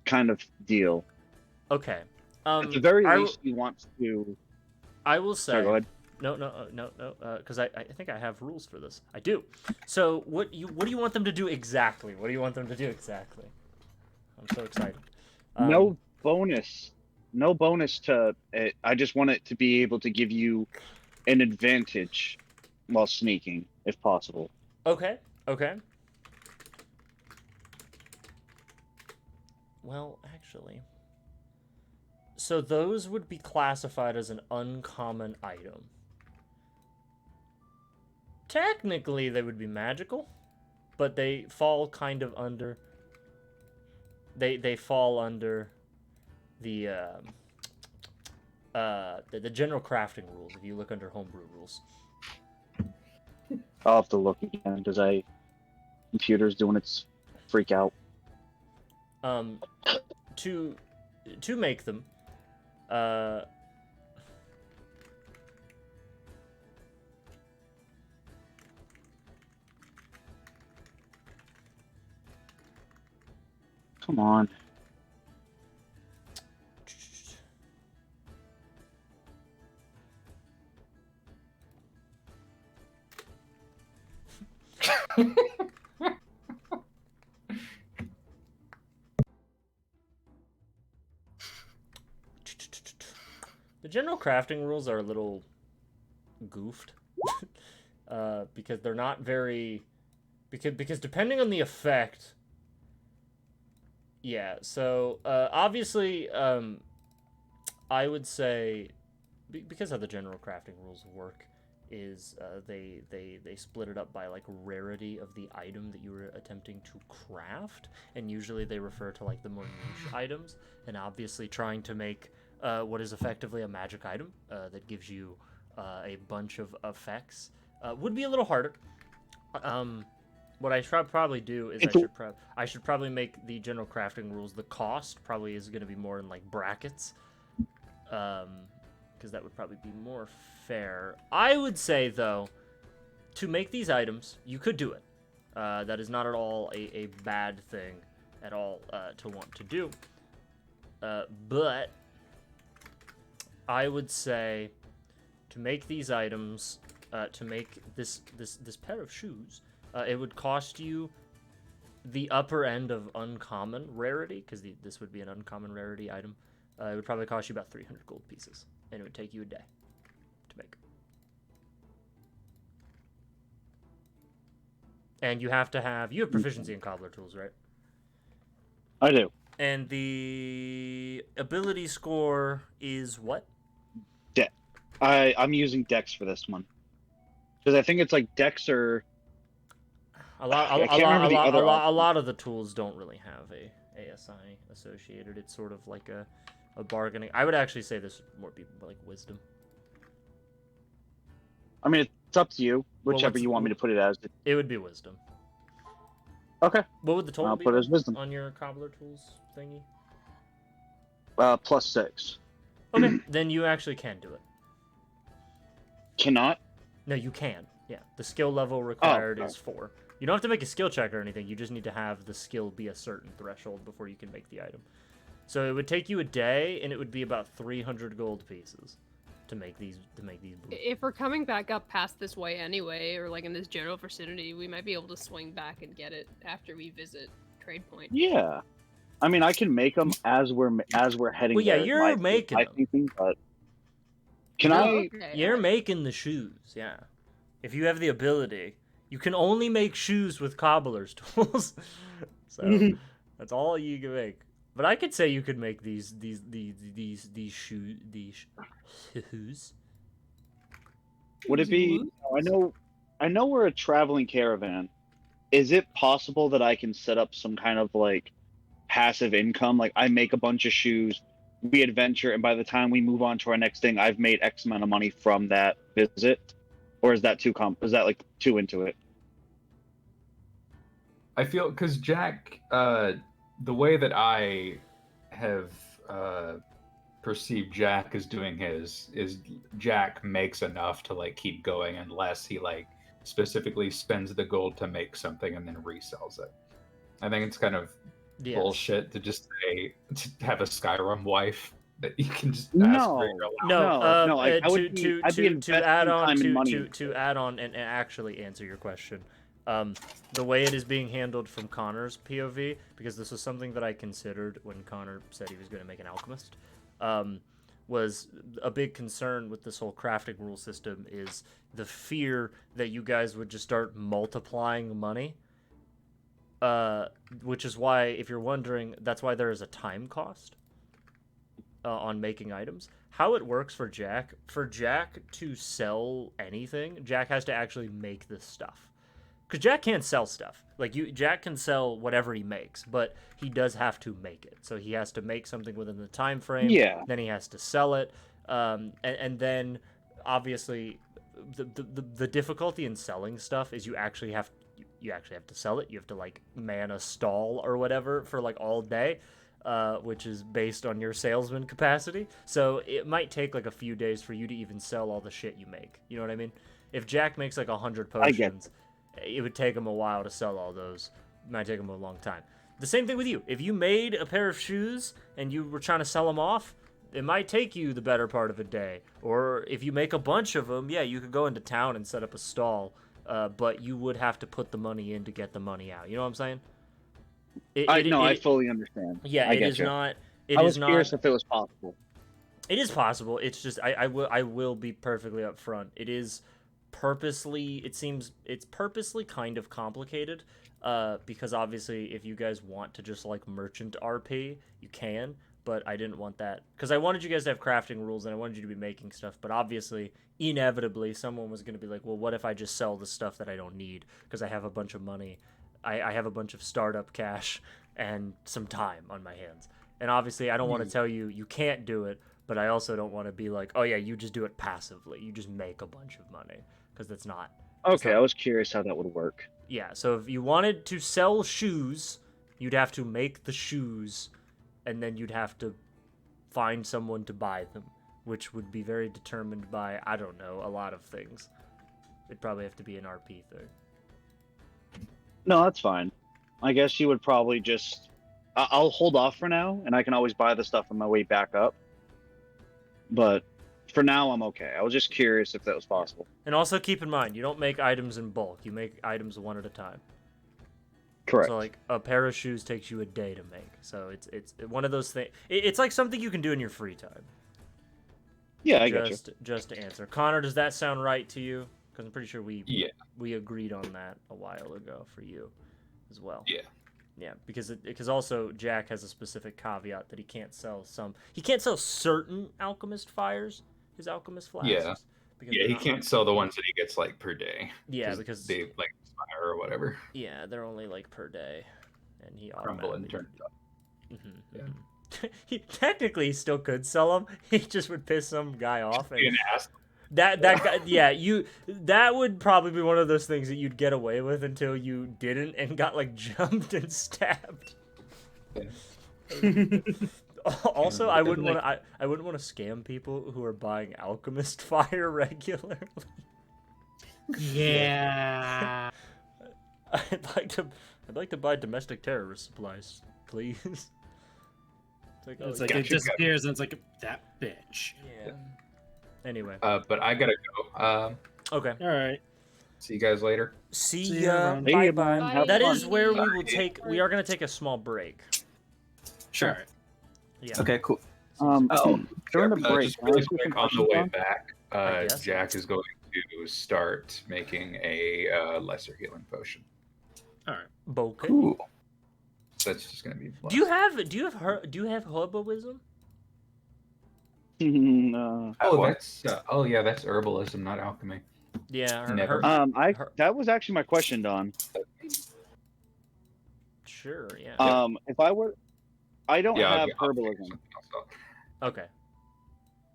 Kind of deal. Okay. At the very I least, he wants to. I will say. Sorry, go ahead. No. Because I think I have rules for this. I do. So what do you want them to do exactly? What do you want them to do exactly? I'm so excited. No bonus. No bonus to it. I just want it to be able to give you an advantage while sneaking, if possible. Okay. Well, actually. So those would be classified as an uncommon item. Technically, they would be magical, but they fall kind of under... They fall under the general crafting rules if you look under homebrew rules. I'll have to look again because computer's doing its freak out. To make them, Come on. the general crafting rules are a little goofed, because they're not very, because depending on the effect. Yeah, so obviously, I would say, because how the general crafting rules work is they split it up by like rarity of the item that you were attempting to craft, and usually they refer to like the more niche items, and obviously trying to make what is effectively a magic item that gives you a bunch of effects would be a little harder. What I should probably do is I should probably make the general crafting rules, the cost probably is going to be more in like brackets, because that would probably be more fair. I would say though, to make these items, you could do it. That is not at all a bad thing at all to want to do. But I would say to make these items, to make this pair of shoes, it would cost you the upper end of uncommon rarity, because this would be an uncommon rarity item. It would probably cost you about 300 gold pieces, and it would take you a day to make. And you have proficiency in cobbler tools, right? I do. And the ability score is what? I'm using Dex for this one. Because I think it's like Dex or... A lot of the tools don't really have a ASI associated. It's sort of like a bargaining. I would actually say this would more be like wisdom. I mean, it's up to you. Whichever you want me to put it as. It would be wisdom. Okay. What would the total be put it as wisdom on your cobbler tools thingy? +6. Okay, then you actually can do it. Cannot? No, you can. Yeah, the skill level required is 4. You don't have to make a skill check or anything. You just need to have the skill be a certain threshold before you can make the item. So it would take you a day, and it would be about 300 gold pieces to make these boots. If we're coming back up past this way anyway, or like in this general vicinity, we might be able to swing back and get it after we visit Trade Point. Yeah. I mean, I can make them as we're heading. Well, yeah, there. you're making them. Thinking, but can I? Okay, You're making the shoes, yeah. If you have the ability, you can only make shoes with cobbler's tools. So that's all you can make. But I could say you could make these shoes. Would it be? I know we're a traveling caravan. Is it possible that I can set up some kind of like passive income? Like I make a bunch of shoes, we adventure, and by the time we move on to our next thing, I've made X amount of money from that visit. Or is that is that like too into it? I feel because Jack, the way that I have perceived Jack as doing his is Jack makes enough to like keep going unless he like specifically spends the gold to make something and then resells it. I think it's kind of bullshit to just say to have a Skyrim wife that you can just ask for your allowance. To add on and actually answer your question. The way it is being handled from Connor's POV, because this was something that I considered when Connor said he was going to make an alchemist, was a big concern with this whole crafting rule system is the fear that you guys would just start multiplying money. Which is why, if you're wondering, that's why there is a time cost on making items. How it works for Jack to sell anything, Jack has to actually make this stuff. Because Jack can't sell stuff. Jack can sell whatever he makes, but he does have to make it. So he has to make something within the time frame. Yeah. Then he has to sell it. And then, obviously, the difficulty in selling stuff is you actually have to sell it. You have to like man a stall or whatever for like all day, which is based on your salesman capacity. So it might take like a few days for you to even sell all the shit you make. You know what I mean? If Jack makes like 100 I get potions, it would take him a while to sell all those. It might take him a long time. The same thing with you. If you made a pair of shoes and you were trying to sell them off, it might take you the better part of a day. Or if you make a bunch of them, yeah, you could go into town and set up a stall, but you would have to put the money in to get the money out. You know what I'm saying? I fully understand. Yeah, I it get is you. not. I was curious if it was possible. It is possible. It's just I will be perfectly upfront. It is purposely. It seems it's purposely kind of complicated. Because obviously, if you guys want to just like merchant RP, you can. But I didn't want that because I wanted you guys to have crafting rules and I wanted you to be making stuff. But obviously, inevitably, someone was going to be like, "Well, what if I just sell the stuff that I don't need because I have a bunch of money, I have a bunch of startup cash and some time on my hands." And obviously, I don't want to tell you you can't do it, but I also don't want to be like, "Oh yeah, you just do it passively. You just make a bunch of money," because that's not. Okay, I was curious how that would work. Yeah, so if you wanted to sell shoes, you'd have to make the shoes, and then you'd have to find someone to buy them, which would be very determined by, I don't know, a lot of things. It'd probably have to be an RP thing. No, that's fine. I guess you would probably just... I'll hold off for now, and I can always buy the stuff on my way back up. But for now, I'm okay. I was just curious if that was possible. And also keep in mind, you don't make items in bulk. You make items one at a time. Correct. So like a pair of shoes takes you a day to make. So it's one of those things. It's like something you can do in your free time. Yeah, I get you. Just to answer, Connor, does that sound right to you? Because I'm pretty sure we agreed on that a while ago for you, as well. Yeah. Yeah, because also Jack has a specific caveat that he can't sell certain alchemist fires, his alchemist flasks. Yeah. Because Yeah, he can't sell the ones that he gets like per day. Yeah, because they like expire or whatever. Yeah, they're only like per day, and he Crumble and turn up. He technically still could sell them. He just would piss some guy off. And Be an ass. that guy, yeah, that would probably be one of those things that you'd get away with until you didn't and got like jumped and stabbed. Also, I wouldn't want to scam people who are buying alchemist fire regularly. Yeah. I'd like to buy domestic terrorist supplies, please. It's like it disappears and it's like that bitch. Yeah. Anyway. But I gotta go. Okay. All right. See you guys later. See See ya. ya. Bye Hey, bye. man, have That fun. is where we will take. We are gonna take a small break. Sure. Yeah. Okay, cool. During the break, Just really can I quick, ask you on the some way questions, back, guess. Jack is going to start making a lesser healing potion. All right. Bokeh. Cool. That's just gonna be. Do you have herbalism? John? That's herbalism, not alchemy. Yeah. Never. That was actually my question, Don. Sure. Yeah. If I were, I don't Yeah, have I'll figure herbalism. something else out. Okay.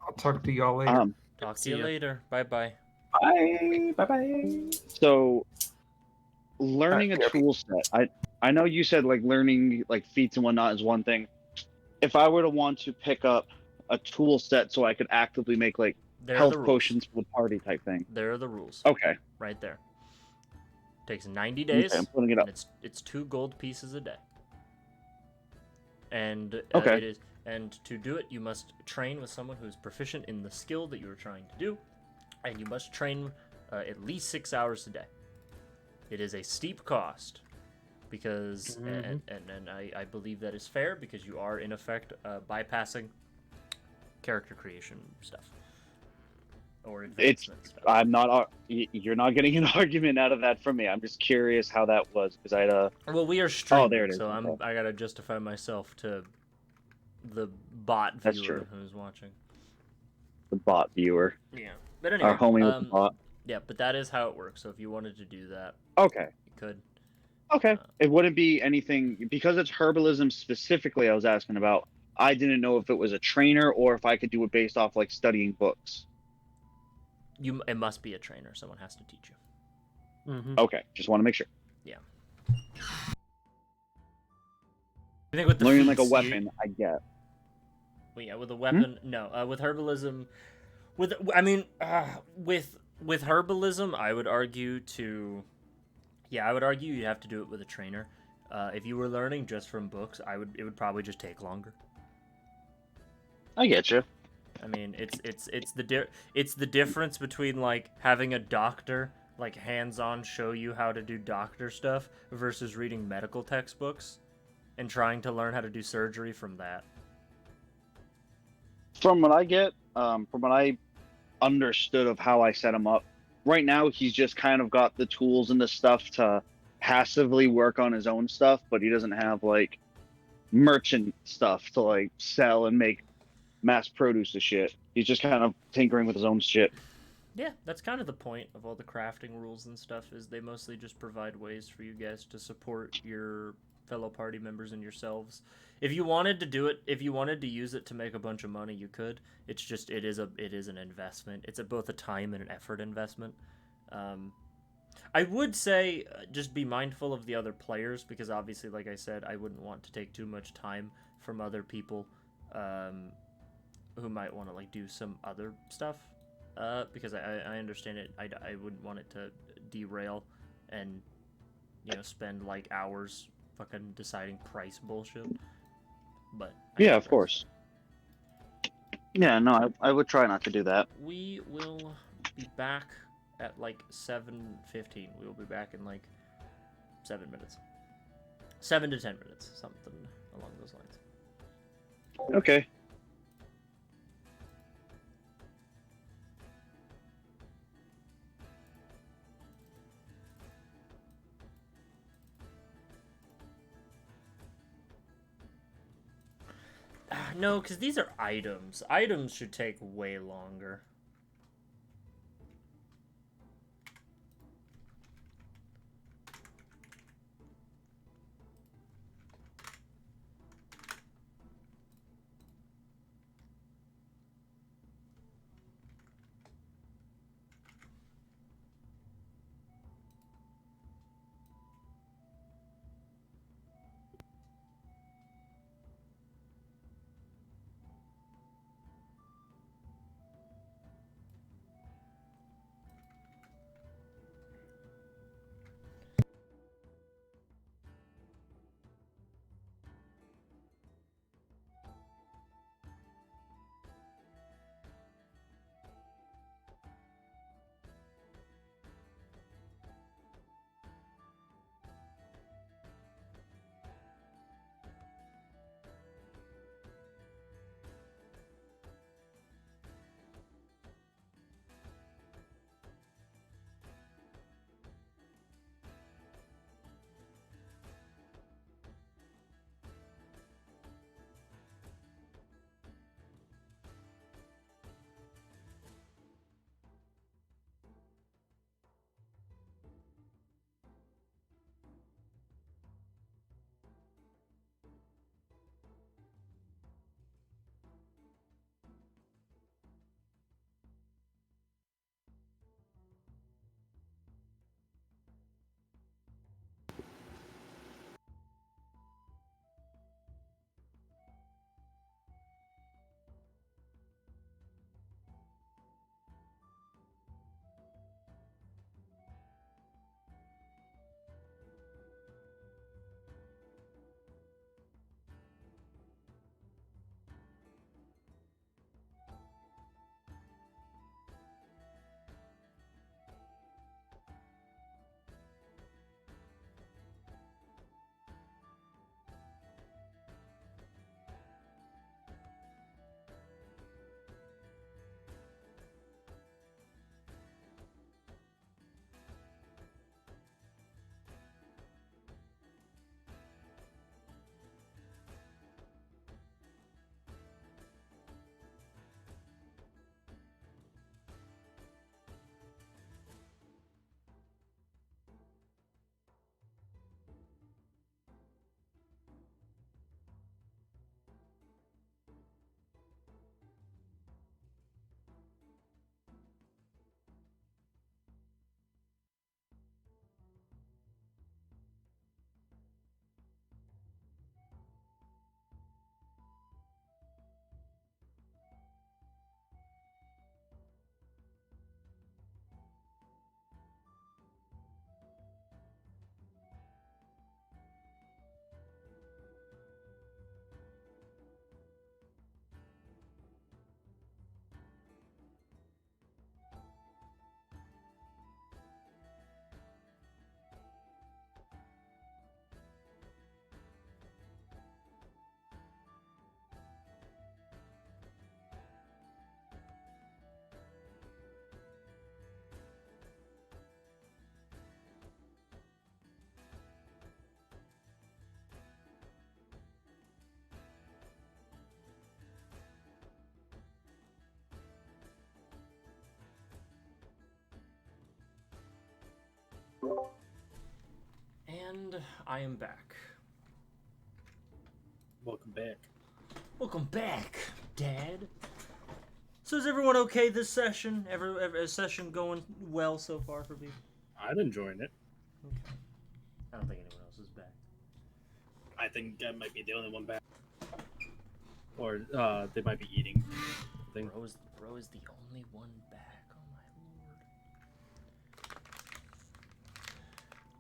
I'll talk to y'all later. Talk to See you ya. later. Bye bye. Bye. Bye. So, learning a Alright, tool set. I know you said like learning like feats and whatnot is one thing. If I were to want to pick up a tool set so I could actively make like There are health the rules. potions for the party type thing. There are the rules. Okay. Right there. Takes 90 days. Okay, I'm putting it up. And it's 2 gold pieces a day. And Okay. it is, and to do it, you must train with someone who is proficient in the skill that you are trying to do, and you must train at least 6 hours a day. It is a steep cost, because and I believe that is fair because you are in effect bypassing character creation stuff or advancement stuff. I'm not. You're not getting an argument out of that from me. I'm just curious how that was because I Well, we are streaming, there it is. so I gotta justify myself to the bot That's viewer true. who's watching. the bot viewer, Yeah, but anyway, our homie with the bot. yeah, but that is how it works. So if you wanted to do that, Okay. you could. Okay. It wouldn't be anything because it's herbalism specifically. I was asking about. I didn't know if it was a trainer or if I could do it based off like studying books. It must be a trainer. Someone has to teach you. Mm-hmm. Okay, just want to make sure. I think with the Learning like a feats, weapon, I get. Well, yeah, with a weapon, no. With herbalism, with herbalism, I would argue you'd have to do it with a trainer. If you were learning just from books, it would probably just take longer. I get you. I mean, it's the difference between like having a doctor like hands-on show you how to do doctor stuff versus reading medical textbooks and trying to learn how to do surgery from that. From what I get, from what I understood of how I set him up, right now he's just kind of got the tools and the stuff to passively work on his own stuff, but he doesn't have like merchant stuff to like sell and make mass produce of shit. He's just kind of tinkering with his own shit. Yeah, that's kind of the point of all the crafting rules and stuff, is they mostly just provide ways for you guys to support your fellow party members and yourselves. If you wanted to do it, if you wanted to use it to make a bunch of money, you could. It's just it is an investment. It's both a time and an effort investment. I would say just be mindful of the other players, because obviously, like I said, I wouldn't want to take too much time from other people who might want to like do some other stuff. Because I understand it. I wouldn't want it to derail and spend like hours fucking deciding price bullshit. But yeah, of course. Yeah, no, I would try not to do that. We will be back at like 7:15. We will be back in like 7 minutes. 7 to 10 minutes, something along those lines. Okay. No, because these are items. Items should take way longer. And I am back. Welcome back. Welcome back, Dad. So is everyone okay this session? Every session going well so far for people? I'm enjoying it. Okay. I don't think anyone else is back. I think I might be the only one back. Or they might be eating. Bro is the only one back.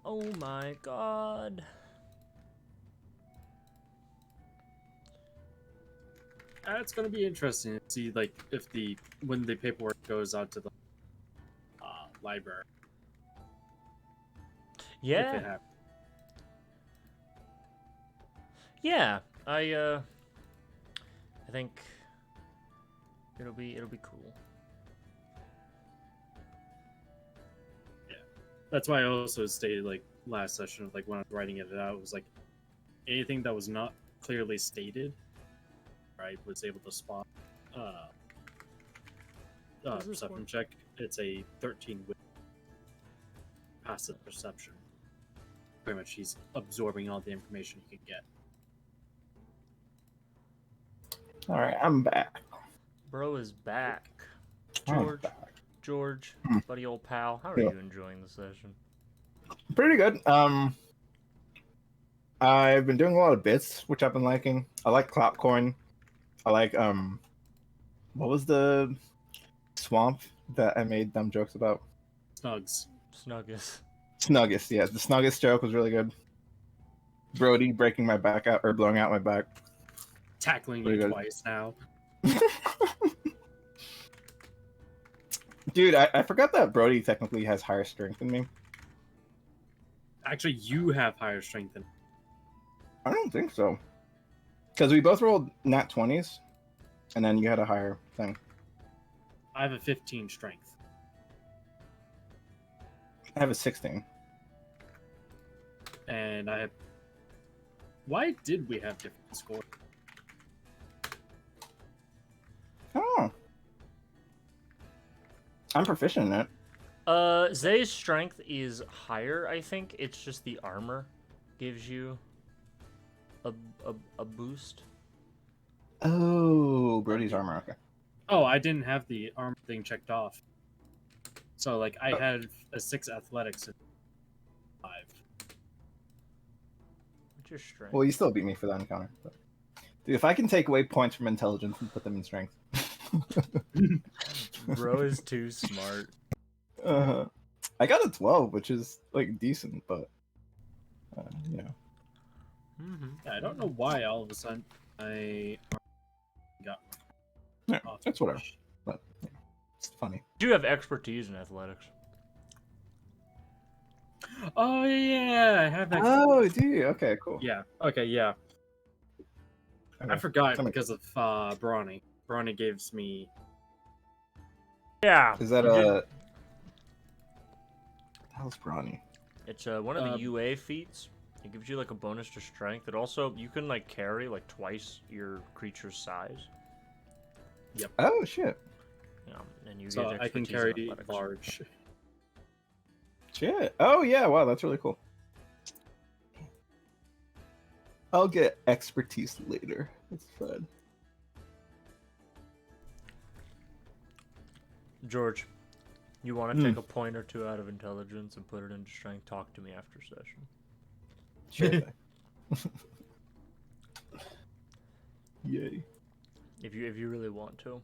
Oh my lord. Oh my god. It's gonna be interesting to see, like, if when the paperwork goes out to the library. If Yeah. it happens. Yeah. I think it'll be cool. That's why I also stated, like, last session, like, when I was writing it out, it was like anything that was not clearly stated, I was able to spot What's this perception one? check. It's a 13 with passive perception. Pretty much he's absorbing all the information he can get. All right, I'm back. Bro is back. I'm George, back. George, Hmm. buddy old pal, how are Yeah. you enjoying the session? Pretty good. I've been doing a lot of bits, which I've been liking. I like Clapcorn. I like what was the swamp that I made dumb jokes about? Snugs. Snuggus. Snuggus, yeah. The Snuggus joke was really good. Brody breaking my back out or blowing out my back. Tackling Pretty you good. twice now. Dude, I forgot that Brody technically has higher strength than me. Actually, you have higher strength than. I don't think so. Because we both rolled nat 20s, and then you had a higher thing. I have a 15 strength. I have a 16. And I have. Why did we have different scores? Oh. I'm proficient in it. Zay's strength is higher, I think. It's just the armor gives you a boost. Oh, Brody's armor. Okay. Oh, I didn't have the armor thing checked off. So, like, I Oh. had a 6 athletics and 5. What's your strength? Well, you still beat me for that encounter. But... Dude, if I can take away points from intelligence and put them in strength. Bro is too smart. I got a 12, which is like decent, but you know. Mm-hmm. Yeah, I don't know why all of a sudden I got. Yeah, off. that's whatever. But yeah, it's funny. You do have expertise in athletics. Oh yeah, I have that. Oh, do you? Okay, cool. Yeah. Okay. Yeah. I Okay. forgot Tell me. because of Brawny. Brawny gives me. Yeah. Is that you did- a? How's Brawny? It's one of the UA feats. It gives you like a bonus to strength. It also you can like carry like twice your creature's size. Oh shit! Yeah, and you So get I can expertise in carry athletics. large. Shit! Oh yeah! Wow, that's really cool. I'll get expertise later. That's fun. George, you want to take a point or two out of intelligence and put it into strength? Talk to me after session. Sure thing. Yay! If you really want to,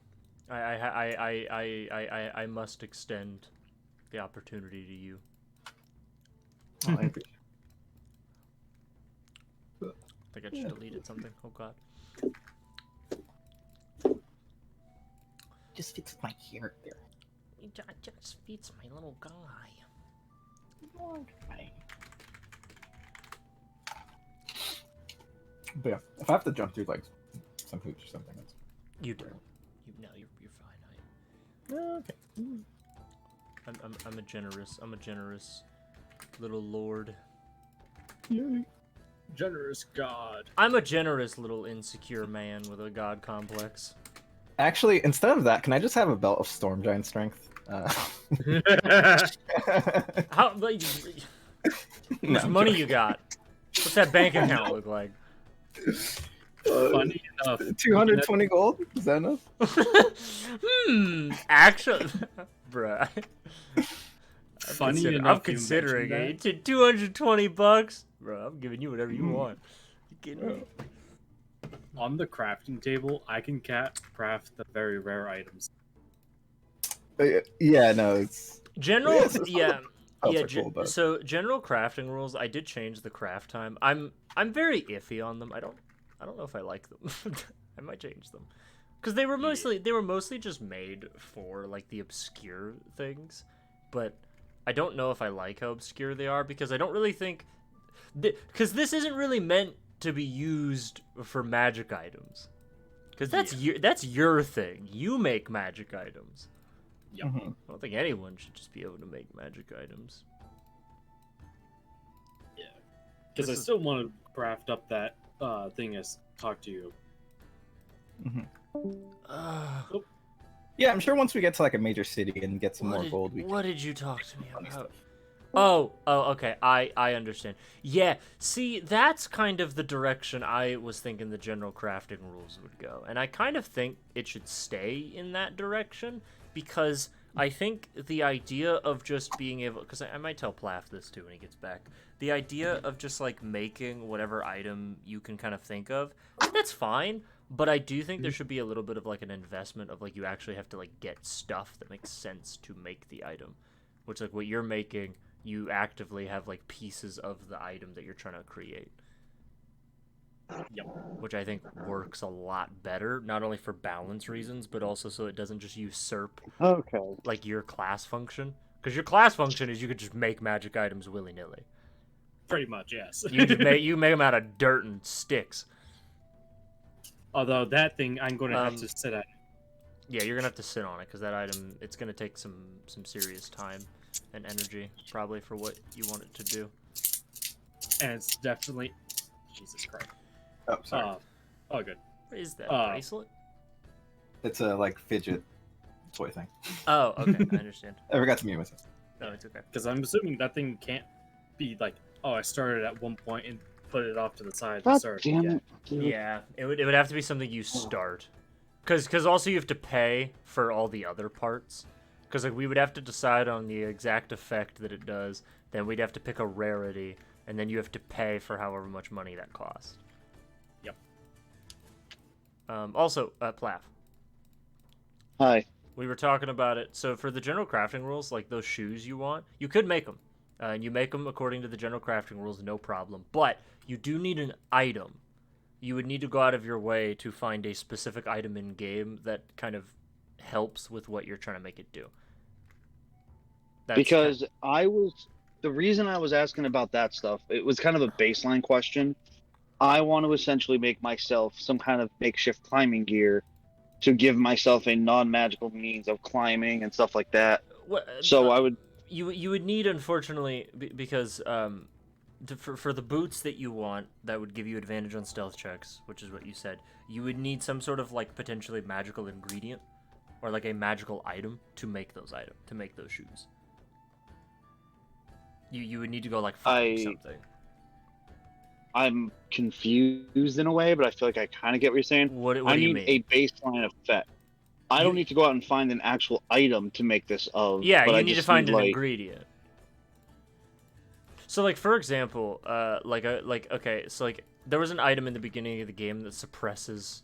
I must extend the opportunity to you. Oh, I appreciate I think I just deleted something. Oh god. Just fix my character. It just fits my little guy. But yeah, if I have to jump through like some hoops or something, that's You don't. You're fine. okay. I'm a generous little lord. Yay! Generous God. I'm a generous little insecure man with a god complex. Actually, instead of that, can I just have a belt of storm giant strength? How like, how much money you got? What's that bank account look like? Funny enough, 220 gold? Is that enough? Actually, bruh. Funny I'm enough, you considering mentioned it. $220, bro. I'm giving you whatever you want. You kidding me? on the crafting table, I can craft the very rare items. Yeah, no, it's General, Yeah, so some of yeah, the yeah. are cool, but So general crafting rules. I did change the craft time. I'm very iffy on them. I don't know if I like them. I might change them because they were mostly just made for like the obscure things, but I don't know if I like how obscure they are because I don't really think because this isn't really meant to be used for magic items because that's your thing. You make magic items. Mhm. I don't think anyone should just be able to make magic items. Because I This is- still want to craft up that thing I talked to you. Yeah, I'm sure once we get to like a major city and get some more did, gold, we what can did you talk to me funny about? stuff. Oh, okay. I understand. Yeah, see, that's kind of the direction I was thinking the general crafting rules would go. And I kind of think it should stay in that direction because I think the idea of just being able... Because I might tell Plath this too when he gets back. The idea of just, like, making whatever item you can kind of think of, that's fine. But I do think there should be a little bit of, like, an investment of, like, you actually have to, like, get stuff that makes sense to make the item. Which, like, what you're making... you actively have like pieces of the item that you're trying to create. Yep. Which I think works a lot better, not only for balance reasons, but also so it doesn't just usurp Okay. like your class function. Because your class function is you could just make magic items willy-nilly. Pretty much, yes. You make them out of dirt and sticks. Although that thing, I'm going to have Um, to sit at. Yeah, you're gonna have to sit on it because that item it's gonna take some serious time and energy probably for what you want it to do. And it's definitely... Jesus Christ. Oh, sorry. Oh, good. What is that bracelet? It's a like fidget toy thing. Oh, okay, I understand. I forgot to mute myself. No, it's okay. Because I'm assuming that thing can't be like, oh, I started at one point and put it off to the side. God Sorry. damn it. dude. Yeah, it would have to be something you start, because also you have to pay for all the other parts, because like we would have to decide on the exact effect that it does, then we'd have to pick a rarity, and then you have to pay for however much money that costs. Yep. Also, Plath, Hi. we were talking about it. So for the general crafting rules, like those shoes you want, you could make them, and you make them according to the general crafting rules, no problem. But you do need an item. You would need to go out of your way to find a specific item in game that kind of helps with what you're trying to make it do. Because the reason I was asking about that stuff, it was kind of a baseline question. I want to essentially make myself some kind of makeshift climbing gear to give myself a non-magical means of climbing and stuff like that. So I would... You would need, unfortunately, because for the boots that you want that would give you advantage on stealth checks, which is what you said, you would need some sort of like potentially magical ingredient or like a magical item to make those shoes. You would need to go like find something. I'm confused in a way, but I feel like I kind of get what you're saying. What I do you need mean? a baseline effect. I don't need to go out and find an actual item to make this of. Yeah, but you I need to just find need, an like, ingredient. So, like, for example, okay, so, like, there was an item in the beginning of the game that suppresses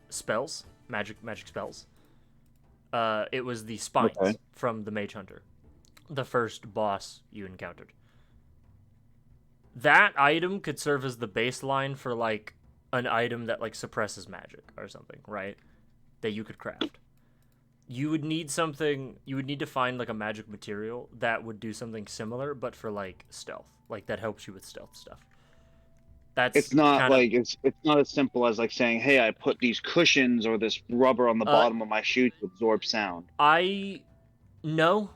spells, magic spells. It was the spines from the Mage Hunter, the first boss you encountered. That item could serve as the baseline for, like, an item that, like, suppresses magic or something, right? That you could craft. You would need to find like a magic material that would do something similar, but for like stealth, like that helps you with stealth stuff. It's not like it's not as simple as like saying, "Hey, I put these cushions or this rubber on the bottom of my shoe to absorb sound." No,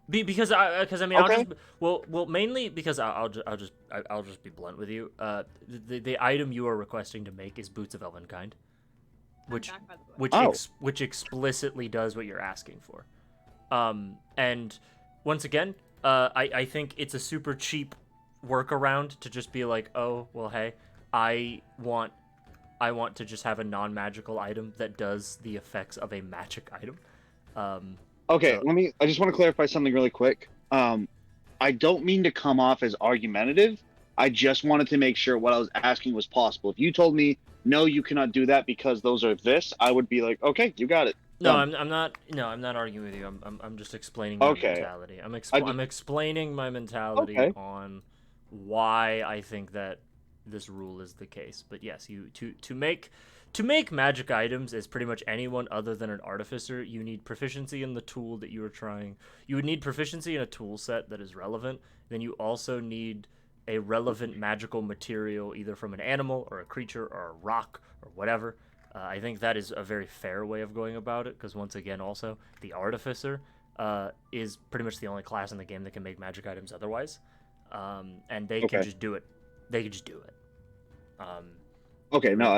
because I mean Okay. mainly because I'll just be blunt with you. The item you are requesting to make is Boots of Elvenkind. Which explicitly does what you're asking for. And once again, I think it's a super cheap workaround to just be like, oh, well, hey, I want to just have a non-magical item that does the effects of a magic item. Okay, So- I just want to clarify something really quick. I don't mean to come off as argumentative. I just wanted to make sure what I was asking was possible. If you told me, no, you cannot do that because those are this, I would be like, okay, you got it. No, Done. I'm not. No, I'm not arguing with you. I'm just explaining my Okay. mentality. I'm just- explaining my mentality Okay. on why I think that this rule is the case. But yes, you to make magic items as pretty much anyone other than an artificer, you need proficiency in the tool that you are trying. You would need proficiency in a tool set that is relevant. Then you also need a relevant magical material, either from an animal or a creature or a rock or whatever. I think that is a very fair way of going about it, because once again, also, the Artificer is pretty much the only class in the game that can make magic items otherwise. And they can Okay. just do it. They can just do it. Okay, no,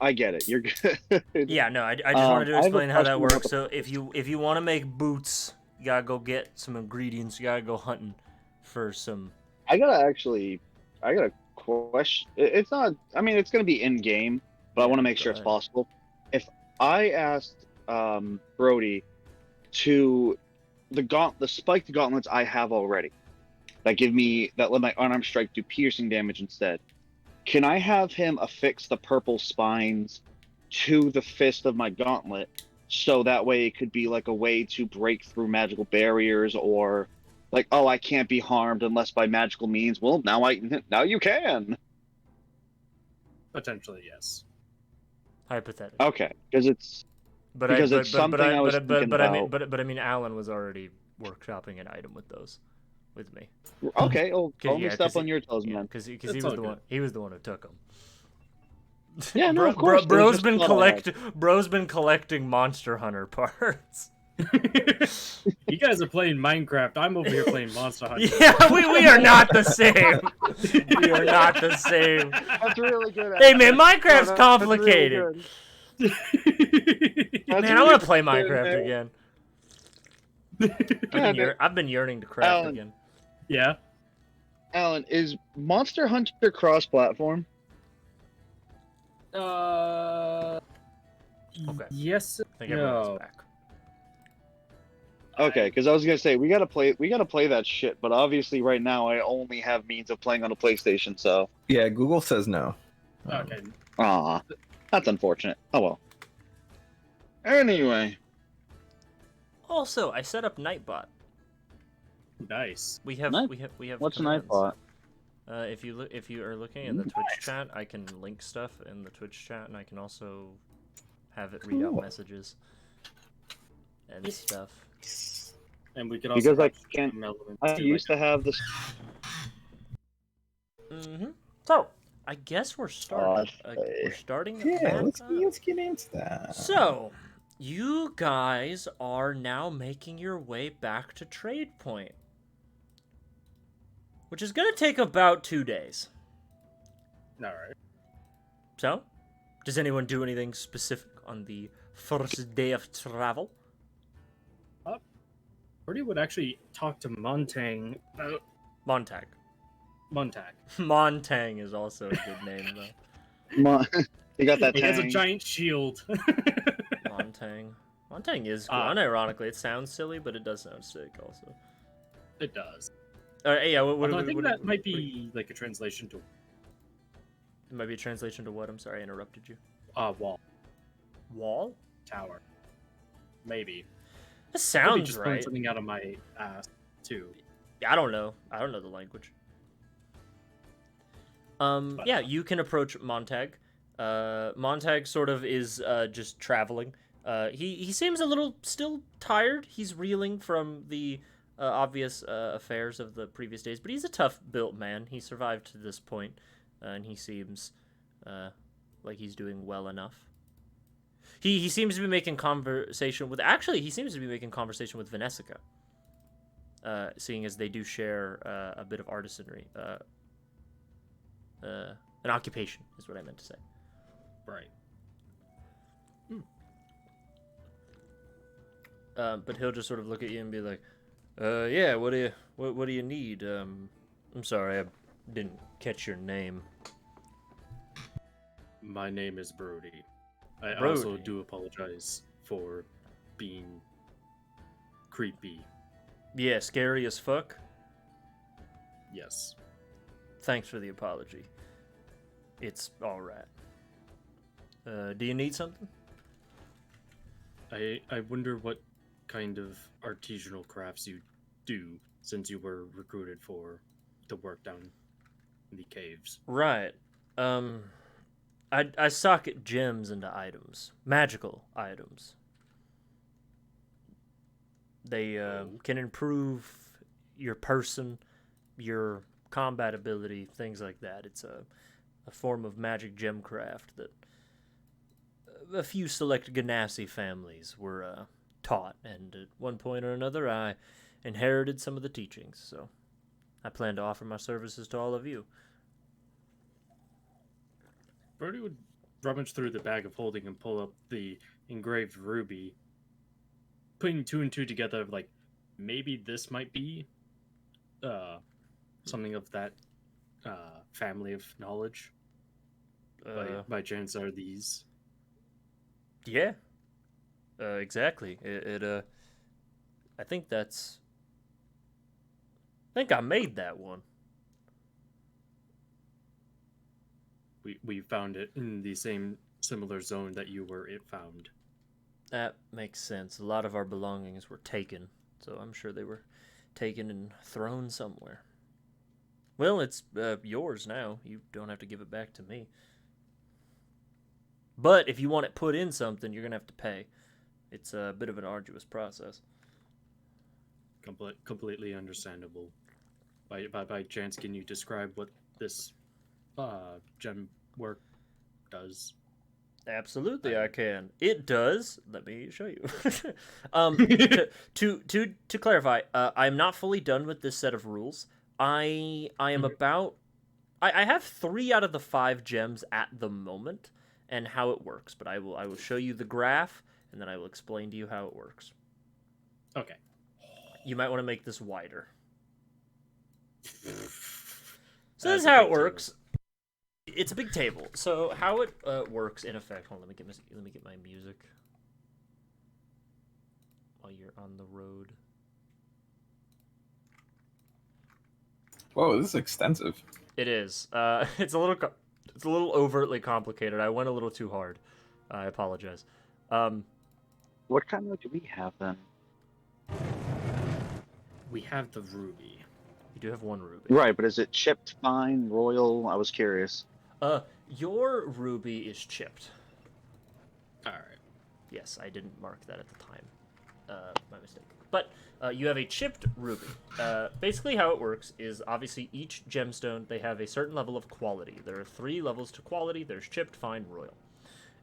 I get it. You're good. Yeah, no, I just wanted to I have a explain how that question about works. the- So if you want to make boots, you gotta go get some ingredients. You gotta go hunting for some. I got a question. It's not. I mean, it's gonna be in game, but I want to make go sure it's ahead. possible. If I asked Brody to the spiked gauntlets I have already, that let my unarmed strike do piercing damage instead. Can I have him affix the purple spines to the fist of my gauntlet, so that way it could be like a way to break through magical barriers, or like, oh, I can't be harmed unless by magical means. Well, now you can. Potentially, yes. Hypothetically. Okay, because it's something I was thinking about. But I mean, Alan was already workshopping an item with those, with me. Okay, well, 'Cause- don't yeah, step 'cause on he- your toes, Yeah, man. because he It's was all the good. one. He was the one who took them. Yeah, no, of course. It was Bro's just been thought I had. bro's been collecting Monster Hunter parts. You guys are playing Minecraft. I'm over here playing Monster Hunter. Yeah, we are not the same. We are not the same. That's really good. Hey man, Alex. Minecraft's No, that's complicated. really good. That's Man, I really want to play good, Minecraft man. again. I've been yearning to craft Alan. again. Yeah. Alan, is Monster Hunter cross-platform? Okay. Yes. I think everyone's No. back. Okay, because I was gonna say we gotta play that shit, but obviously right now I only have means of playing on a PlayStation, so Yeah, Google says no. Okay. that's unfortunate. Oh well. Anyway, Also, I set up Nightbot. Nice. We have Night- we have what's a commands. Nightbot? If you are looking in the Twitch chat, I can link stuff in the Twitch chat, and I can also have it read out Cool. messages and stuff. And we could also Because I have can't- some elements I too, used to have this. So, I guess we're starting. Okay. We're starting. Yeah, back let's up. get into that. So, you guys are now making your way back to Trade Point, which is gonna take about 2 days. All right. So, does anyone do anything specific on the first day of travel? Brody would actually talk to Montang about Montag. Montag. Montang is also a good name, though. You got that He has a tang. giant shield. Montang. Montang is cool. Ah. Unironically, it sounds silly, but it does sound sick, also. It does. Yeah, what, Although I think that might be like a translation to It might be a translation to what? I'm sorry, I interrupted you. wall Wall? tower. Maybe. That Could be sounds just pulling right. something out of my ass too. I don't know. I don't know the language. Yeah, you can approach Montag. Montag sort of is just traveling. He seems a little still tired. He's reeling from the obvious affairs of the previous days, but he's a tough-built man. He survived to this point, and he seems like he's doing well enough. He seems to be making conversation with... Actually, he seems to be making conversation with Vanessica, seeing as they do share a bit of artisanry. An occupation is what I meant to say. Right. But he'll just sort of look at you and be like, "Yeah, what do you need? I'm sorry, I didn't catch your name. My name is Brody. I Brody. also do apologize for being creepy. Yeah, scary as fuck. Yes. Thanks for the apology. It's alright. Do you need something? I wonder what kind of artisanal crafts you do since you were recruited for the work down in the caves. Right. I socket gems into items. Magical items. They can improve your person, your combat ability, things like that. It's a form of magic gem craft that a few select Ganassi families were taught, and at one point or another I inherited some of the teachings, so I plan to offer my services to all of you. Brody would rummage through the bag of holding and pull up the engraved ruby, putting two and two together, like, maybe this might be something of that family of knowledge. By chance, are these? Yeah. Exactly. I think I made that one. We found it in the same similar zone that you were found. That makes sense. A lot of our belongings were taken, so I'm sure they were taken and thrown somewhere. Well, it's yours now. You don't have to give it back to me. But if you want it put in something, you're going to have to pay. It's a bit of an arduous process. Completely understandable. By chance, can you describe what this gem work does? Absolutely, I can. It does. Let me show you. To clarify, I'm not fully done with this set of rules. I am about. I have 3 out of the 5 gems at the moment, and how it works. But I will show you the graph, and then I will explain to you how it works. Okay. You might want to make this wider. So this is how it works. It's a big table. So how it works in effect. Hold on, let me get my music while you're on the road. Whoa, this is extensive. It is. It's a little overtly complicated. I went a little too hard. I apologize. What kind of do we have then? We have the ruby. You do have 1 ruby. Right, but is it chipped, fine, royal? I was curious. Your ruby is chipped. All right. Yes, I didn't mark that at the time. My mistake. But you have a chipped ruby. Basically how it works is obviously each gemstone, they have a certain level of quality. There are 3 levels to quality. There's chipped, fine, royal.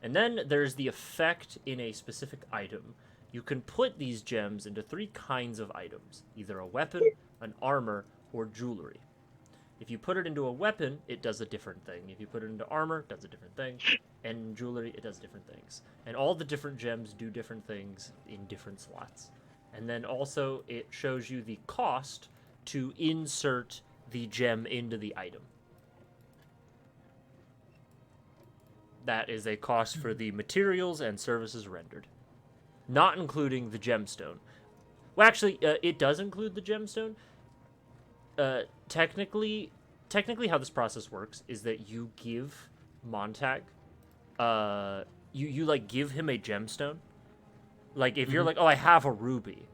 And then there's the effect in a specific item. You can put these gems into 3 kinds of items. Either a weapon, an armor, or jewelry. If you put it into a weapon, it does a different thing. If you put it into armor, it does a different thing. And jewelry, it does different things. And all the different gems do different things in different slots. And then also, it shows you the cost to insert the gem into the item. That is a cost for the materials and services rendered. Not including the gemstone. Well, actually, it does include the gemstone. Technically how this process works is that you give Montag, you like give him a gemstone. Like if you're like, oh, I have a ruby,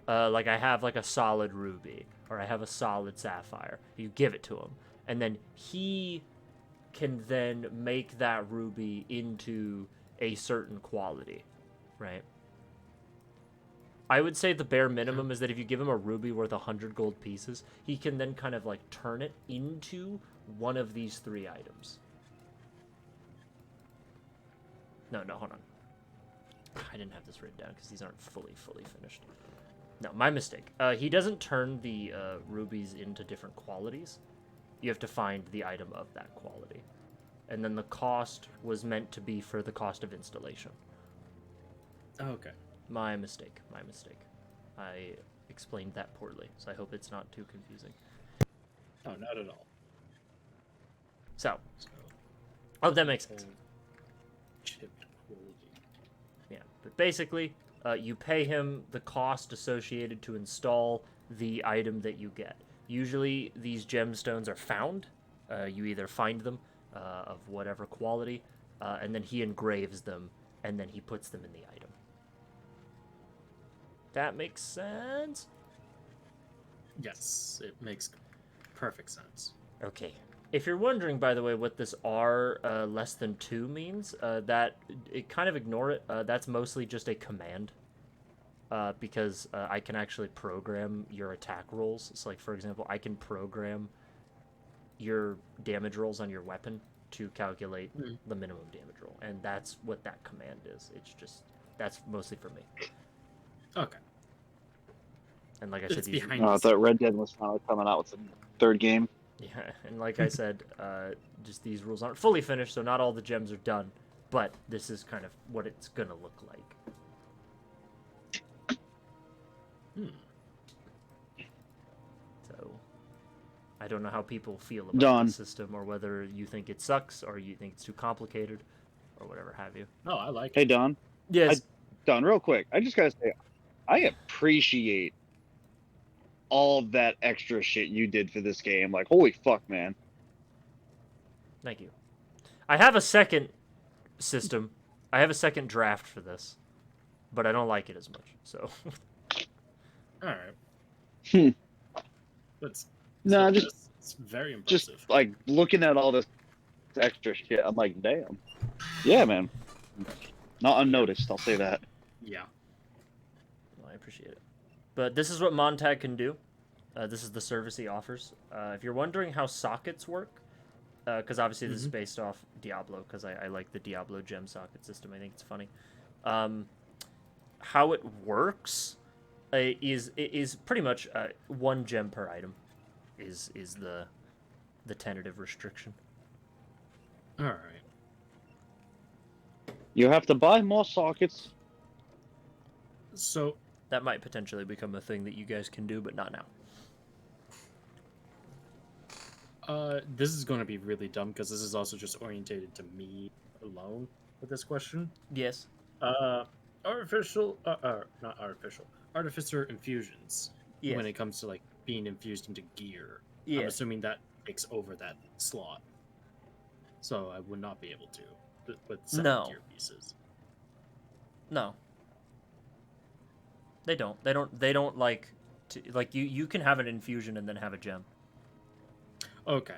like I have like a solid ruby, or I have a solid sapphire. You give it to him, and then he can then make that ruby into a certain quality, right? I would say the bare minimum is that if you give him a ruby worth 100 gold pieces, he can then kind of like turn it into one of these 3 items. No, hold on. I didn't have this written down because these aren't fully finished. No, my mistake. He doesn't turn the rubies into different qualities. You have to find the item of that quality. And then the cost was meant to be for the cost of installation. Okay. My mistake. I explained that poorly, so I hope it's not too confusing. No, not at all. So, So, oh, that makes sense. chip quality. Yeah, but basically, you pay him the cost associated to install the item that you get. Usually, these gemstones are found. You either find them of whatever quality, and then he engraves them, and then he puts them in the item. That makes sense? Yes, it makes perfect sense. Okay. If you're wondering, by the way, what this R less than 2 means, that kind of ignore it. That's mostly just a command. Because I can actually program your attack rolls. So, like, for example, I can program your damage rolls on your weapon to calculate the minimum damage roll. And that's what that command is. It's just, that's mostly for me. Okay. And like I It's said, these... behind I thought Red Dead was finally coming out with the third game. Yeah, and like I said, just these rules aren't fully finished, so not all the gems are done. But this is kind of what it's gonna look like. So, I don't know how people feel about Done. the system, or whether you think it sucks, or you think it's too complicated, or whatever have you. No, I like Hey, it. Don. Yes. Don, real quick. I just gotta say, I appreciate all of that extra shit you did for this game. Like, holy fuck, man. Thank you. I have a second system. I have a second draft for this, but I don't like it as much. So. All right. Hmm. That's No, it's very Just impressive. like looking at all this extra shit, I'm like, damn. Yeah, man. Not unnoticed, I'll say that. Yeah. Well, I appreciate it. But this is what Montag can do. This is the service he offers. If you're wondering how sockets work, because obviously this is based off Diablo, because I like the Diablo gem socket system. I think it's funny. How it works is pretty much 1 gem per item is the tentative restriction. All right. You have to buy more sockets. So That might potentially become a thing that you guys can do, but not now. this is going to be really dumb because this is also just orientated to me alone with this question. Yes. Artificial, not artificial, artificer infusions. Yes. When it comes to like being infused into gear, I'm Yes. assuming that takes over that slot. So I would not be able to with 7 No. gear pieces. No. They don't. They don't like you can have an infusion and then have a gem. Okay.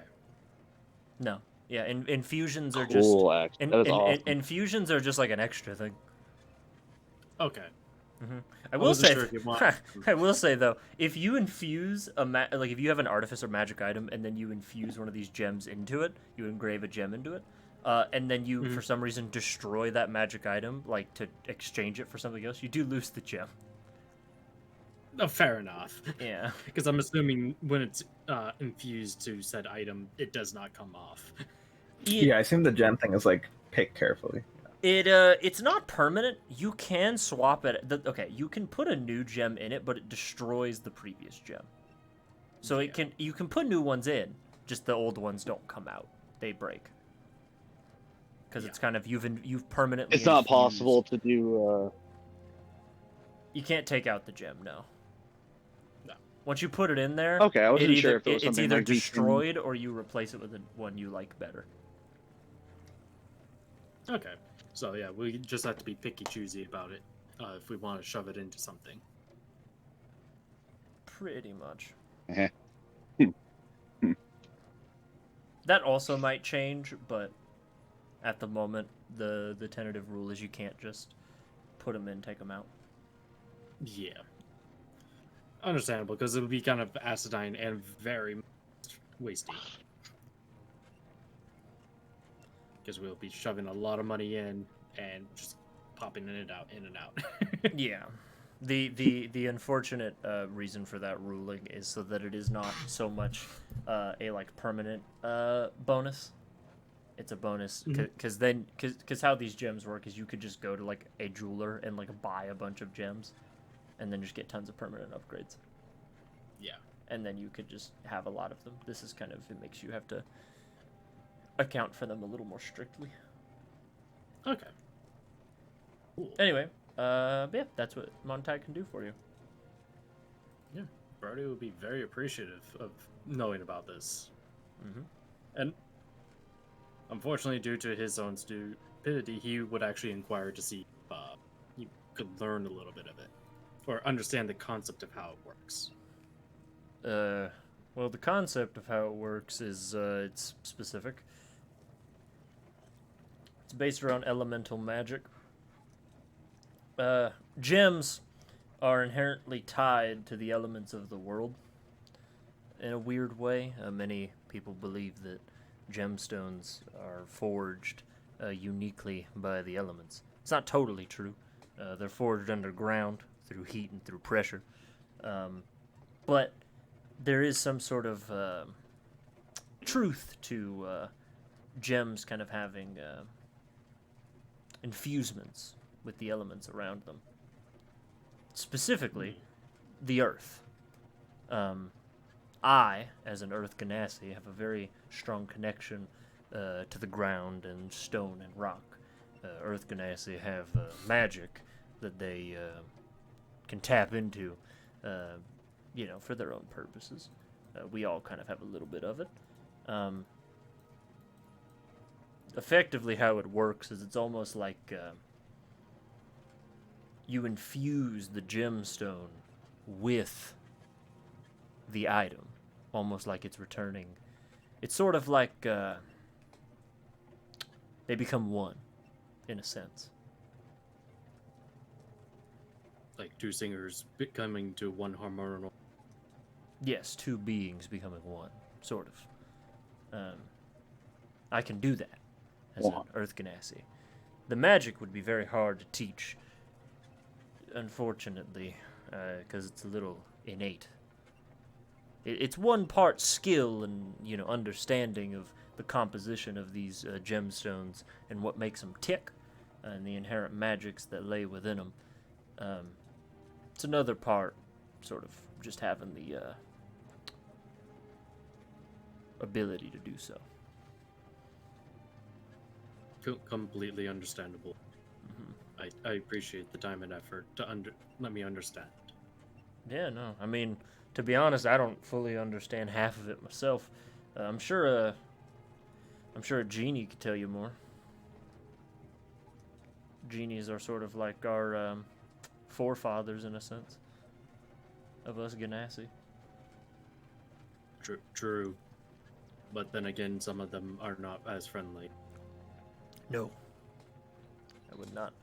No. Yeah, infusions are Cool, actually. That is awesome. infusions are just like an extra thing. Okay. I will wasn't say, sure if you want- I will say though, if you infuse like if you have an artificer magic item and then you infuse one of these gems into it, you engrave a gem into it, and then you for some reason destroy that magic item, like to exchange it for something else, you do lose the gem. Oh, fair enough. Yeah. Because I'm assuming when it's infused to said item, it does not come off. Yeah, I assume the gem thing is like pick carefully. It's not permanent. You can swap it. Okay, you can put a new gem in it, but it destroys the previous gem. So you can put new ones in, just the old ones don't come out. They break. Because it's kind of you've permanently. It's not infused. possible to do. You can't take out the gem, no. No. Once you put it in there, Okay, I wasn't sure if it was it's something either like we can- destroyed or you replace it with one you like better. Okay. So yeah, we just have to be picky choosy about it if we want to shove it into something. Pretty much. Eh. That also might change, but at the moment, the tentative rule is you can't just put them in, take them out. Yeah. Understandable, because it would be kind of acidine and very wasty. Because we'll be shoving a lot of money in and just popping it out, in and out. Yeah. The unfortunate reason for that ruling is so that it is not so much a like permanent bonus. It's a bonus because how these gems work is you could just go to like a jeweler and like buy a bunch of gems, and then just get tons of permanent upgrades. Yeah. and then you could just have a lot of them. This is kind of, it makes you have to account for them a little more strictly. Okay. Cool. Anyway, yeah, that's what Montag can do for you. Yeah, Brody would be very appreciative of knowing about this. Mm-hmm. And unfortunately, due to his own stupidity, he would actually inquire to see if you could learn a little bit of it, or understand the concept of how it works. Well, the concept of how it works is, it's specific. It's based around elemental magic. Gems are inherently tied to the elements of the world in a weird way. Many people believe that gemstones are forged uniquely by the elements. It's not totally true. They're forged underground through heat and through pressure. But there is some sort of truth to gems kind of having infusements with the elements around them. Specifically, the earth. I, as an earth ganassi, have a very strong connection to the ground and stone and rock. Earth ganassi have magic that they can tap into, for their own purposes. We all kind of have a little bit of it. Effectively, how it works is it's almost like you infuse the gemstone with the item, almost like it's returning. It's sort of like they become one, in a sense. Like two singers becoming to one harmonical. Yes, two beings becoming one, sort of. I can do that as an Earth Ganassi. The magic would be very hard to teach, unfortunately, because it's a little innate. It's one part skill and, understanding of the composition of these gemstones and what makes them tick, and the inherent magics that lay within them. It's another part, sort of, just having the ability to do so. Completely understandable. Mm-hmm. I appreciate the time and effort to let me understand. Yeah, no. I mean, to be honest, I don't fully understand half of it myself. I'm sure a genie could tell you more. Genies are sort of like our forefathers, in a sense, of us Ganassi. True. But then again, some of them are not as friendly. No. I would not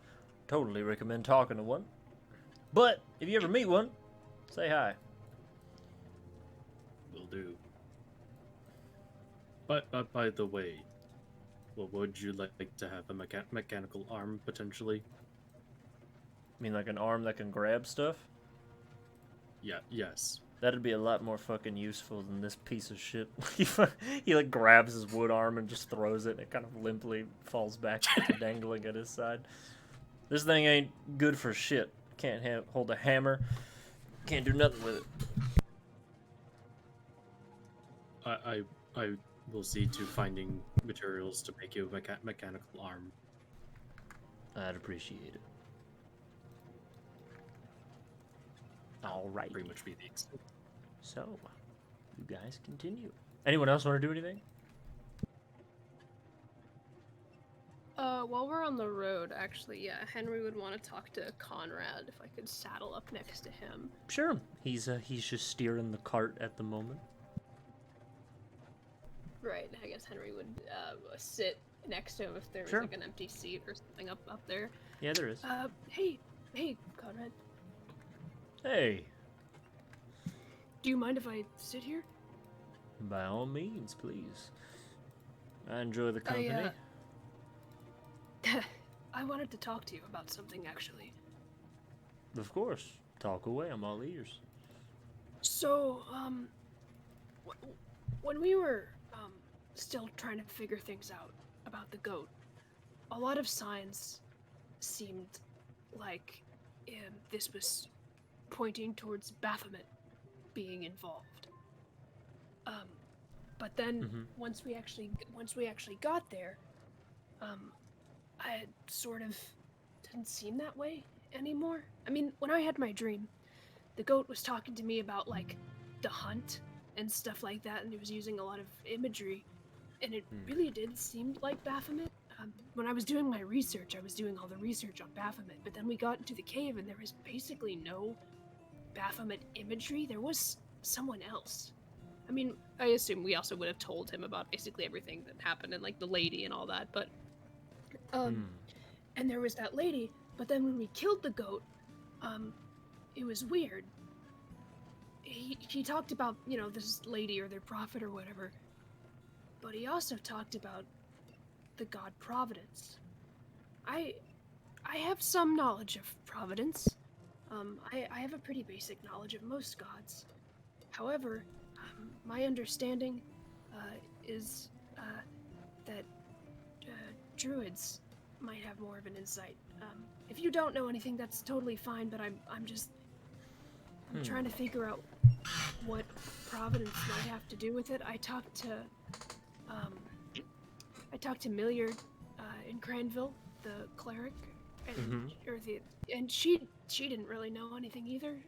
totally recommend talking to one. But, if you ever meet one, say hi. Will do. But by the way, would you like to have a mechanical arm, potentially? I mean, like an arm that can grab stuff? Yeah, yes. That'd be a lot more fucking useful than this piece of shit. He like grabs his wood arm and just throws it, and it kind of limply falls back to dangling at his side. This thing ain't good for shit. Can't hold a hammer. Can't do nothing with it. I will see to finding materials to make you a mechanical arm. I'd appreciate it. All right. Pretty much be the extent. So, you guys continue. Anyone else want to do anything? While we're on the road, actually, yeah, Henry would want to talk to Conrad if I could saddle up next to him. Sure. He's just steering the cart at the moment. Right, I guess Henry would sit next to him if there was Sure. like an empty seat or something up there. Yeah, there is. Hey, Conrad. Hey. Do you mind if I sit here? By all means, please. I enjoy the company. I wanted to talk to you about something, actually. Of course. Talk away. I'm all ears. So, when we were, still trying to figure things out about the goat, a lot of signs seemed like this was pointing towards Baphomet being involved. But then Mhm. once we actually got there, I sort of didn't seem that way anymore. I mean, when I had my dream, the goat was talking to me about like the hunt and stuff like that, and he was using a lot of imagery, and it really did seem like Baphomet. When I was doing my research, I was doing all the research on Baphomet, but then we got into the cave and there was basically no Baphomet imagery. There was someone else. I mean, I assume we also would have told him about basically everything that happened and like the lady and all that, but and there was that lady, but then when we killed the goat, it was weird. He talked about, you know, this lady or their prophet or whatever, but he also talked about the god Providence. I have some knowledge of Providence. I have a pretty basic knowledge of most gods. However, my understanding is that druids might have more of an insight. If you don't know anything, that's totally fine. But I'm trying to figure out what Providence might have to do with it. I talked to Milliard in Cranville, the cleric, and and she didn't really know anything either.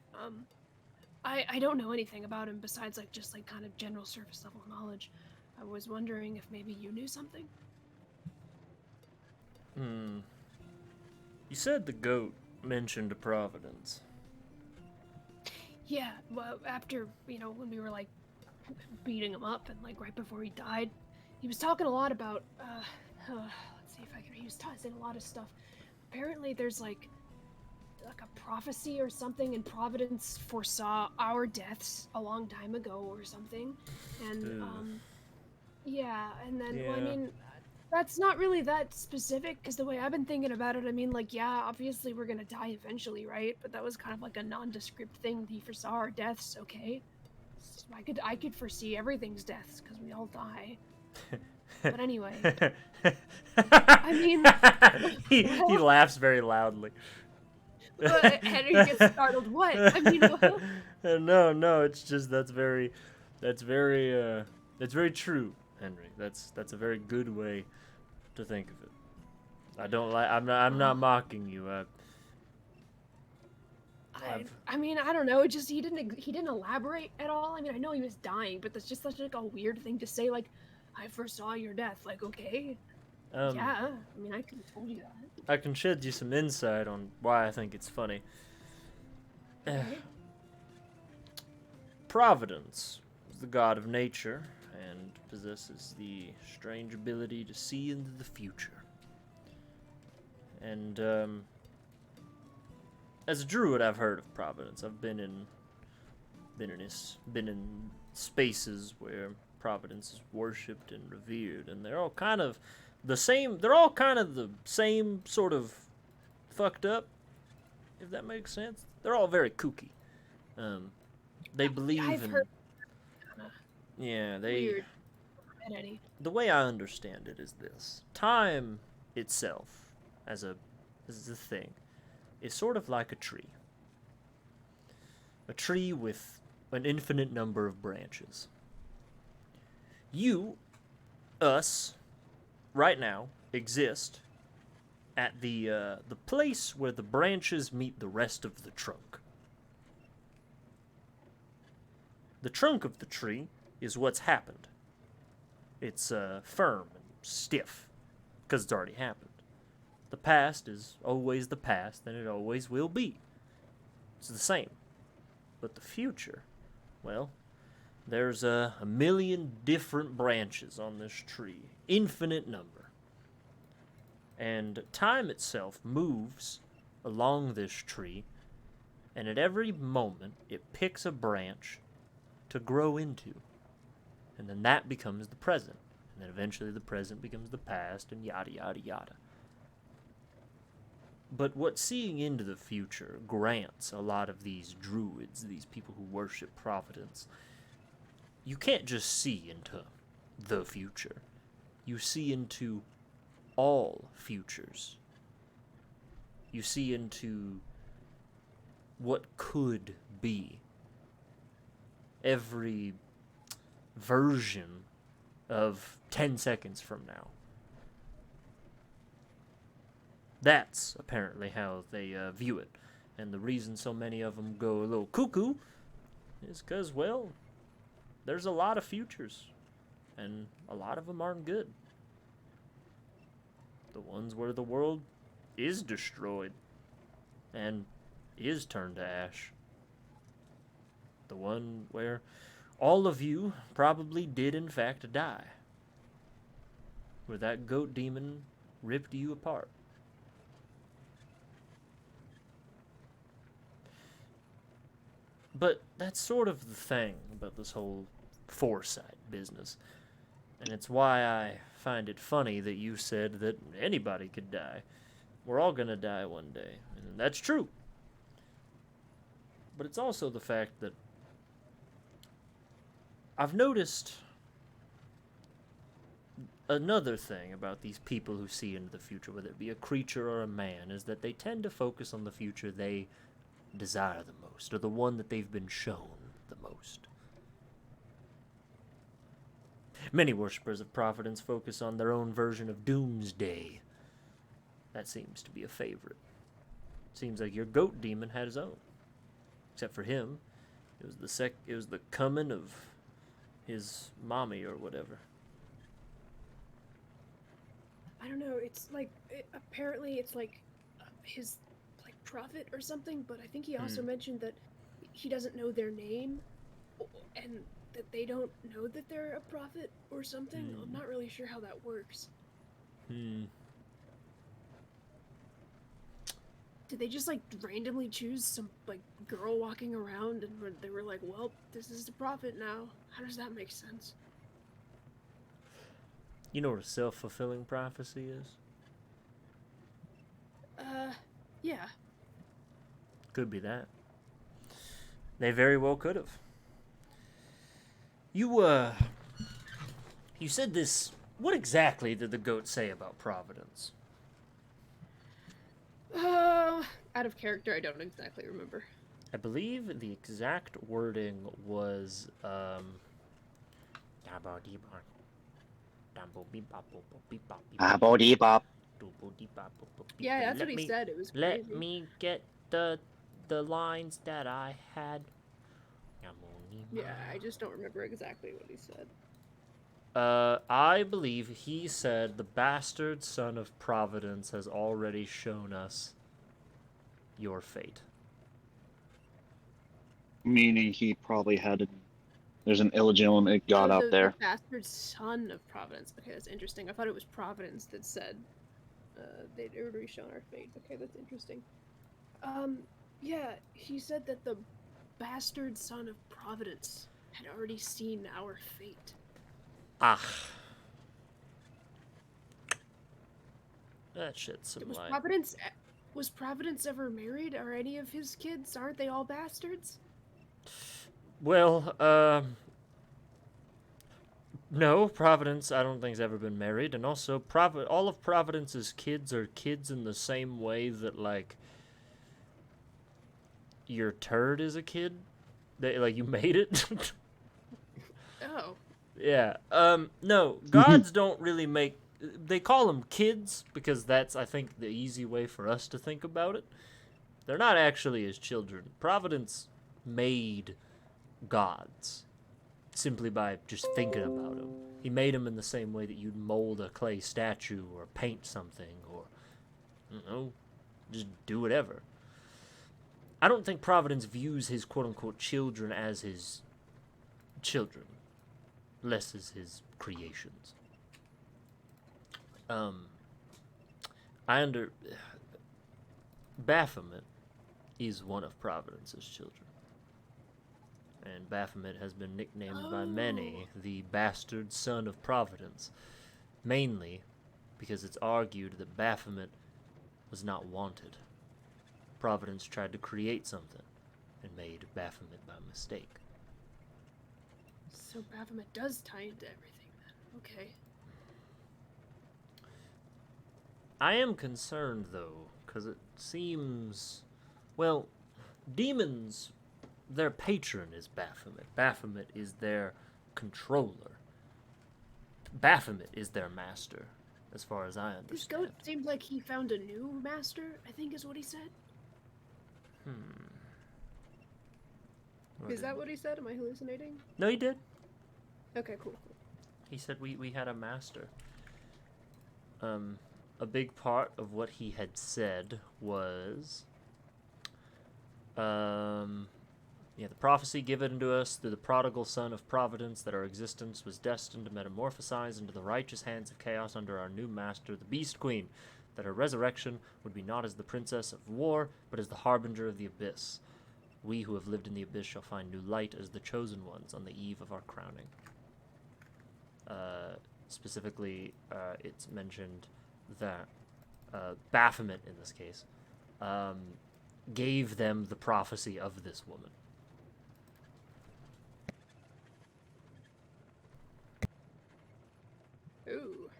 I don't know anything about him besides like just like kind of general surface level knowledge. I was wondering if maybe you knew something. You said the goat mentioned Providence. Yeah, well, after, you know, when we were like beating him up and like right before he died, he was talking a lot about let's see if I can. He was saying a lot of stuff. Apparently, there's like a prophecy or something, and Providence foresaw our deaths a long time ago or something, and yeah, and then well, I mean, that's not really that specific because the way I've been thinking about it, I mean, like, yeah, obviously we're gonna die eventually, right? But that was kind of like a nondescript thing. He foresaw our deaths. Okay, so I could foresee everything's deaths because we all die. But anyway, I mean, he laughs very loudly. Henry gets startled. What? I mean, what? No, it's just that's very true, Henry. That's a very good way to think of it. I don't like. I'm not mocking you. I mean, I don't know. It just he didn't elaborate at all. I mean, I know he was dying, but that's just such like a weird thing to say. Like, I foresaw your death. Like, okay, yeah. I mean, I could have told you that. I can shed you some insight on why I think it's funny. Okay. Providence is the god of nature and possesses the strange ability to see into the future. And as a druid, I've heard of Providence. I've been in spaces where Providence is worshipped and revered, and they're all kind of the same. They're all kind of the same sort of fucked up, if that makes sense. They're all very kooky. They believe I've in. heard Yeah, they. weird. Eddie. The way I understand it is this: time itself, as a thing, is sort of like a tree. A tree with an infinite number of branches. You, us, right now, exist at the place where the branches meet the rest of the trunk. The trunk of the tree is what's happened. It's firm and stiff, because it's already happened. The past is always the past, and it always will be. It's the same. But the future, well, there's a million different branches on this tree, infinite number. And time itself moves along this tree, and at every moment it picks a branch to grow into. And then that becomes the present. And then eventually the present becomes the past, and yada yada yada. But what seeing into the future grants a lot of these druids, these people who worship Providence, you can't just see into the future. You see into all futures. You see into what could be. version of 10 seconds from now. That's apparently how they view it. And the reason so many of them go a little cuckoo is because, well, there's a lot of futures. And a lot of them aren't good. The ones where the world is destroyed and is turned to ash. The one where all of you probably did in fact die. Where that goat demon ripped you apart. But that's sort of the thing about this whole foresight business. And it's why I find it funny that you said that anybody could die. We're all gonna die one day. And that's true. But it's also the fact that I've noticed another thing about these people who see into the future, whether it be a creature or a man, is that they tend to focus on the future they desire the most, or the one that they've been shown the most. Many worshippers of Providence focus on their own version of Doomsday. That seems to be a favorite. Seems like your goat demon had his own. Except for him, it was the coming of his mommy or whatever. I don't know. It's like apparently it's like his like prophet or something. But I think he also mentioned that he doesn't know their name, and that they don't know that they're a prophet or something. I'm not really sure how that works. Did they just like randomly choose some like girl walking around and they were like, well, this is the prophet now? How does that make sense? You know what a self-fulfilling prophecy is? Yeah. Could be that. They very well could have. You said this. What exactly did the goat say about Providence? Out of character, I don't exactly remember. I believe the exact wording was, Yeah, that's what he said. It was crazy. Let me get the lines that I had. Yeah, I just don't remember exactly what he said. I believe he said the bastard son of Providence has already shown us your fate. Meaning he probably there's an illegitimate god out there. The bastard son of Providence. Okay, that's interesting. I thought it was Providence that said they'd already shown our fate. Okay, that's interesting. Yeah, he said that the bastard son of Providence had already seen our fate. Ah. That shit's some light. Was Providence ever married? Are any of his kids, aren't they all bastards? Well, no, Providence I don't think's ever been married, and also all of Providence's kids are kids in the same way that, like, your turd is a kid. Like, you made it. Oh. Yeah. No, gods don't really make... They call them kids because that's, I think, the easy way for us to think about it. They're not actually his children. Providence made gods simply by just thinking about them. He made them in the same way that you'd mold a clay statue or paint something or, you know, just do whatever. I don't think Providence views his quote-unquote children as his children, less as his creations. Baphomet is one of Providence's children. And Baphomet has been nicknamed by many the bastard son of Providence, mainly because it's argued that Baphomet was not wanted. Providence tried to create something and made Baphomet by mistake. So Baphomet does tie into everything then. Okay. I am concerned, though, because it seems... Well, demons, their patron is Baphomet. Baphomet is their controller. Baphomet is their master, as far as I This understand. goat seemed like he found a new master, I think is what he said. Or Is did- that what he said? Am I hallucinating? No, he did. Okay, cool. He said we had a master. A big part of what he had said was, the prophecy given to us through the prodigal son of providence that our existence was destined to metamorphosize into the righteous hands of chaos under our new master, the Beast Queen, that her resurrection would be not as the princess of war, but as the harbinger of the abyss. We who have lived in the abyss shall find new light as the chosen ones on the eve of our crowning. Specifically, it's mentioned that Baphomet, in this case, gave them the prophecy of this woman. Ooh.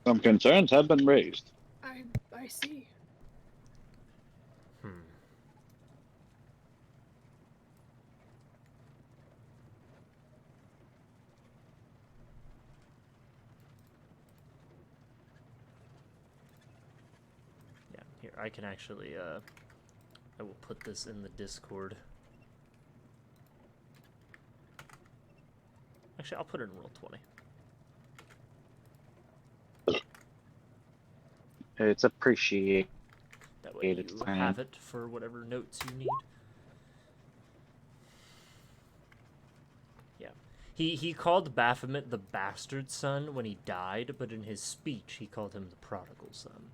Some concerns have been raised. I see. Yeah, here, I can actually, I will put this in the Discord. Actually, I'll put it in Roll20. It's appreciated. That way It's you fine. have it for whatever notes you need. Yeah. He called Baphomet the bastard son when he died, but in his speech he called him the prodigal son.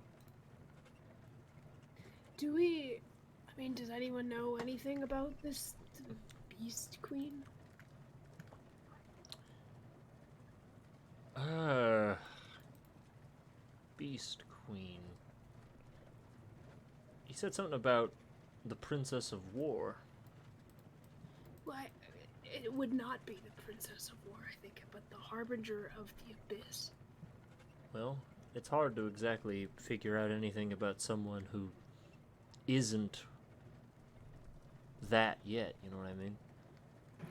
Does anyone know anything about this Beast Queen? Beast Queen. He said something about the Princess of War. Why, it would not be the Princess of War, I think, but the Harbinger of the Abyss. Well, it's hard to exactly figure out anything about someone who isn't that yet, you know what I mean?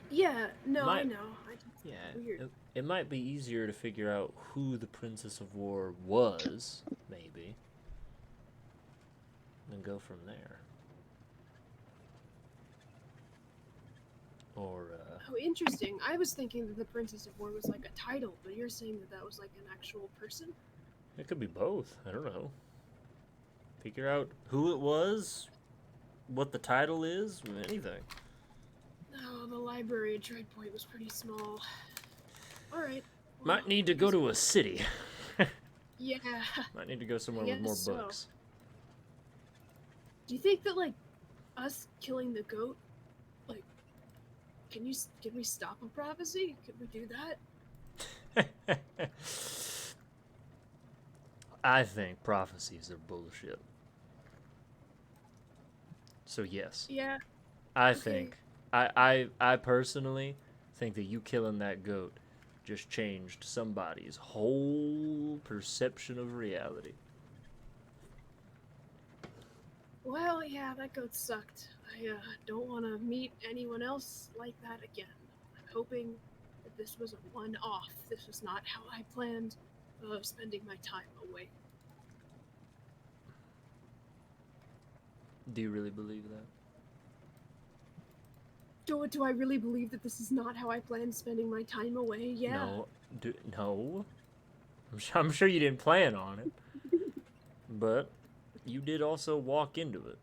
Yeah, no, I Might- know. Yeah, Weird. it might be easier to figure out who the Princess of War was, maybe, and go from there. Or, Oh, interesting. I was thinking that the Princess of War was like a title, but you're saying that that was like an actual person? it could be both. I don't know. Figure out who it was, what the title is, anything. Oh, the library at Trade Point was pretty small. Alright. Might need to go to a city. Yeah. Might need to go somewhere with more guess so. books. Do you think that, like, us killing the goat, like, can we stop a prophecy? Can we do that? I think prophecies are bullshit. So yes, Yeah. I Okay. think I personally think that you killing that goat just changed somebody's whole perception of reality. Well, yeah, that goat sucked. I don't want to meet anyone else like that again. I'm hoping that this was a one-off. This was not how I planned spending my time away. Do you really believe that? Do I really believe that this is not how I planned spending my time away? Yeah. No. I'm sure you didn't plan on it, but you did also walk into it.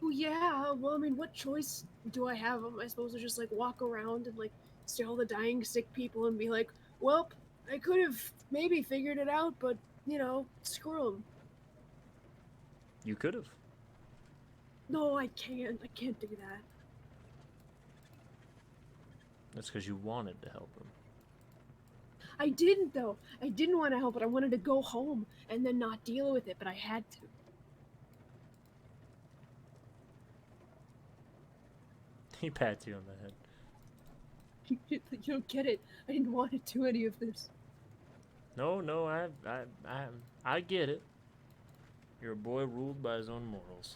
Well, yeah. Well, I mean, what choice do I have? Am I supposed to just like walk around and like see all the dying sick people and be like, well, I could have maybe figured it out, but screw them. You could have. No, I can't. I can't do that. That's because you wanted to help him. I didn't though. I didn't want to help it. I wanted to go home and then not deal with it, but I had to. He pats you on the head. You don't get it. I didn't want to do any of this. No, I get it. You're a boy ruled by his own morals.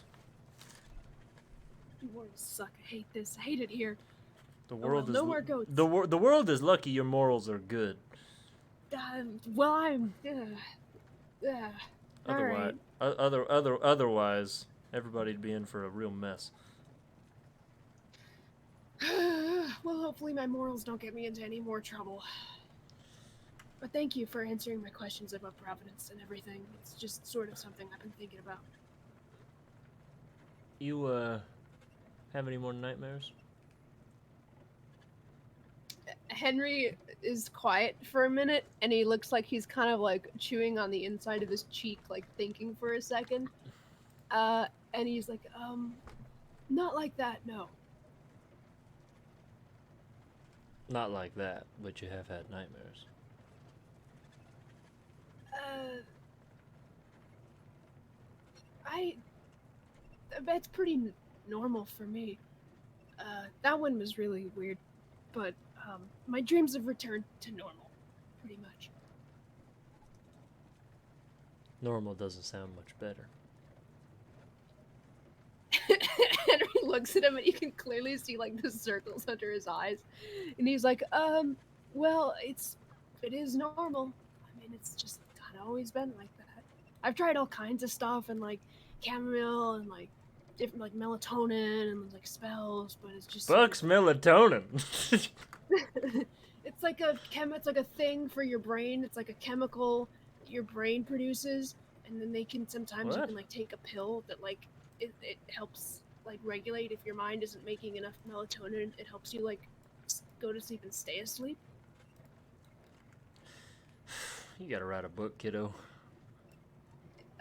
Morals suck. I hate this. I hate it here. The well, world is no more goats. the world is lucky your morals are good. Well, I'm. All Otherwise, right. otherwise, everybody'd be in for a real mess. Well, hopefully my morals don't get me into any more trouble. But thank you for answering my questions about Providence and everything. It's just sort of something I've been thinking about. You have any more nightmares? Henry is quiet for a minute, and he looks like he's kind of like chewing on the inside of his cheek, like thinking for a second. And he's like, not like that, no. Not like that, but you have had nightmares. That's pretty normal for me. That one was really weird, but my dreams have returned to normal, pretty much. Normal doesn't sound much better. Henry looks at him, and you can clearly see like the circles under his eyes, and he's like, Well, it is normal. I mean, it's just kind of always been like that. I've tried all kinds of stuff and like chamomile and like different like melatonin and like spells, but it's just Fuck's melatonin. it's like a thing for your brain. It's like a chemical your brain produces, and then they can sometimes you What? can like take a pill that like it helps like regulate if your mind isn't making enough melatonin. It helps you like go to sleep and stay asleep. You gotta write a book, kiddo.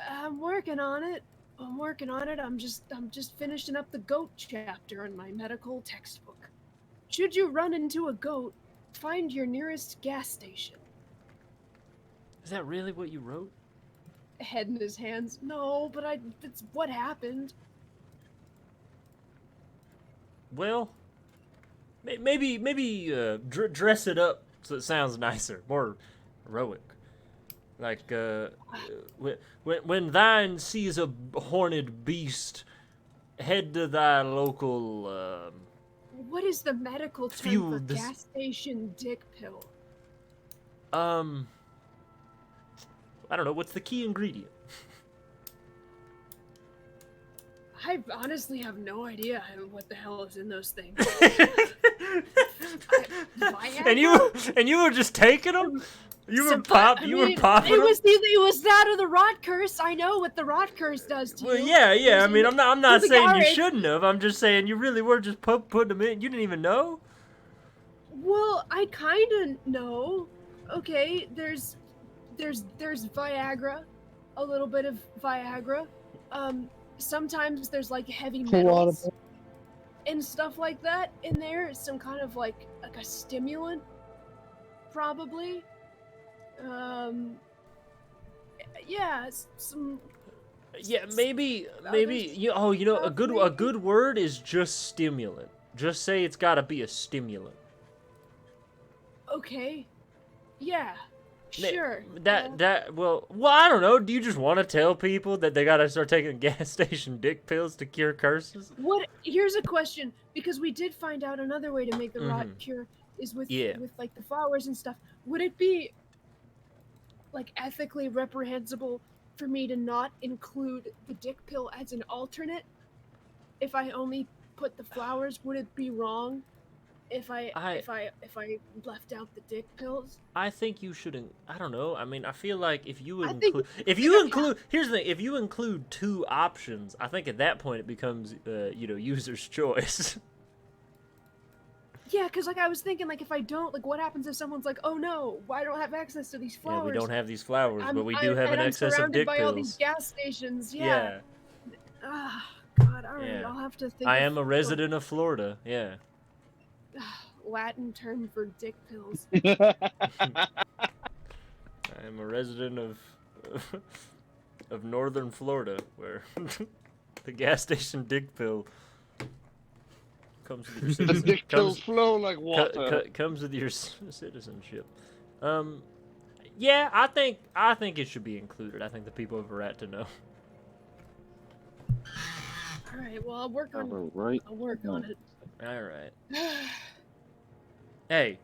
I'm working on it. I'm just finishing up the goat chapter in my medical textbook. Should you run into a goat, find your nearest gas station. Is that really what you wrote? Head in his hands. No, but that's what happened. Well, maybe dress it up so it sounds nicer, more heroic. Like when thine sees a horned beast, head to thy local What is the medical term Fuel for this- gas station dick pill? I don't know, what's the key ingredient? I honestly have no idea what the hell is in those things. and you were just taking them? You were popping It them? was that or the rot curse. I know what the rot curse does to Well, you. yeah. I mean, I'm not the saying you garage. shouldn't have. I'm just saying you really were just putting them in. You didn't even know. Well, I kind of know. Okay, there's Viagra, a little bit of Viagra. Sometimes there's like heavy metals and stuff like that in there. Some kind of like a stimulant, probably. Yeah, some. Yeah, maybe. A good word is just stimulant. Just say it's got to be a stimulant. Okay. Yeah. Sure. Well, I don't know. Do you just want to tell people that they gotta start taking gas station dick pills to cure curses? What? Here's a question, because we did find out another way to make the rot cure is with like the flowers and stuff. Would it be like ethically reprehensible for me to not include the dick pill as an alternate if I only put the flowers? Would it be wrong if I left out the dick pills? I think you shouldn't. I don't know. I mean, I feel like if you think- include here's the thing. If you include two options, I think at that point it becomes user's choice. Yeah, because like I was thinking, like if I don't, like what happens if someone's like, oh no, I don't have access to these flowers? Yeah, we don't have these flowers, but we do have and an I'm excess of surrounded dick by pills. all these gas stations. Yeah. Ah, God, all right, Yeah. I'll have to think. I of, am a resident of Florida. Yeah. Latin term for dick pills. I am a resident of northern Florida, where the gas station dick pill comes with your The citizenship. dick pills flow like water. Comes with your citizenship. Yeah, I think it should be included. I think the people have a right to know. All right. Well, I'll work on. Cover right. I'll work on it. All right. Hey.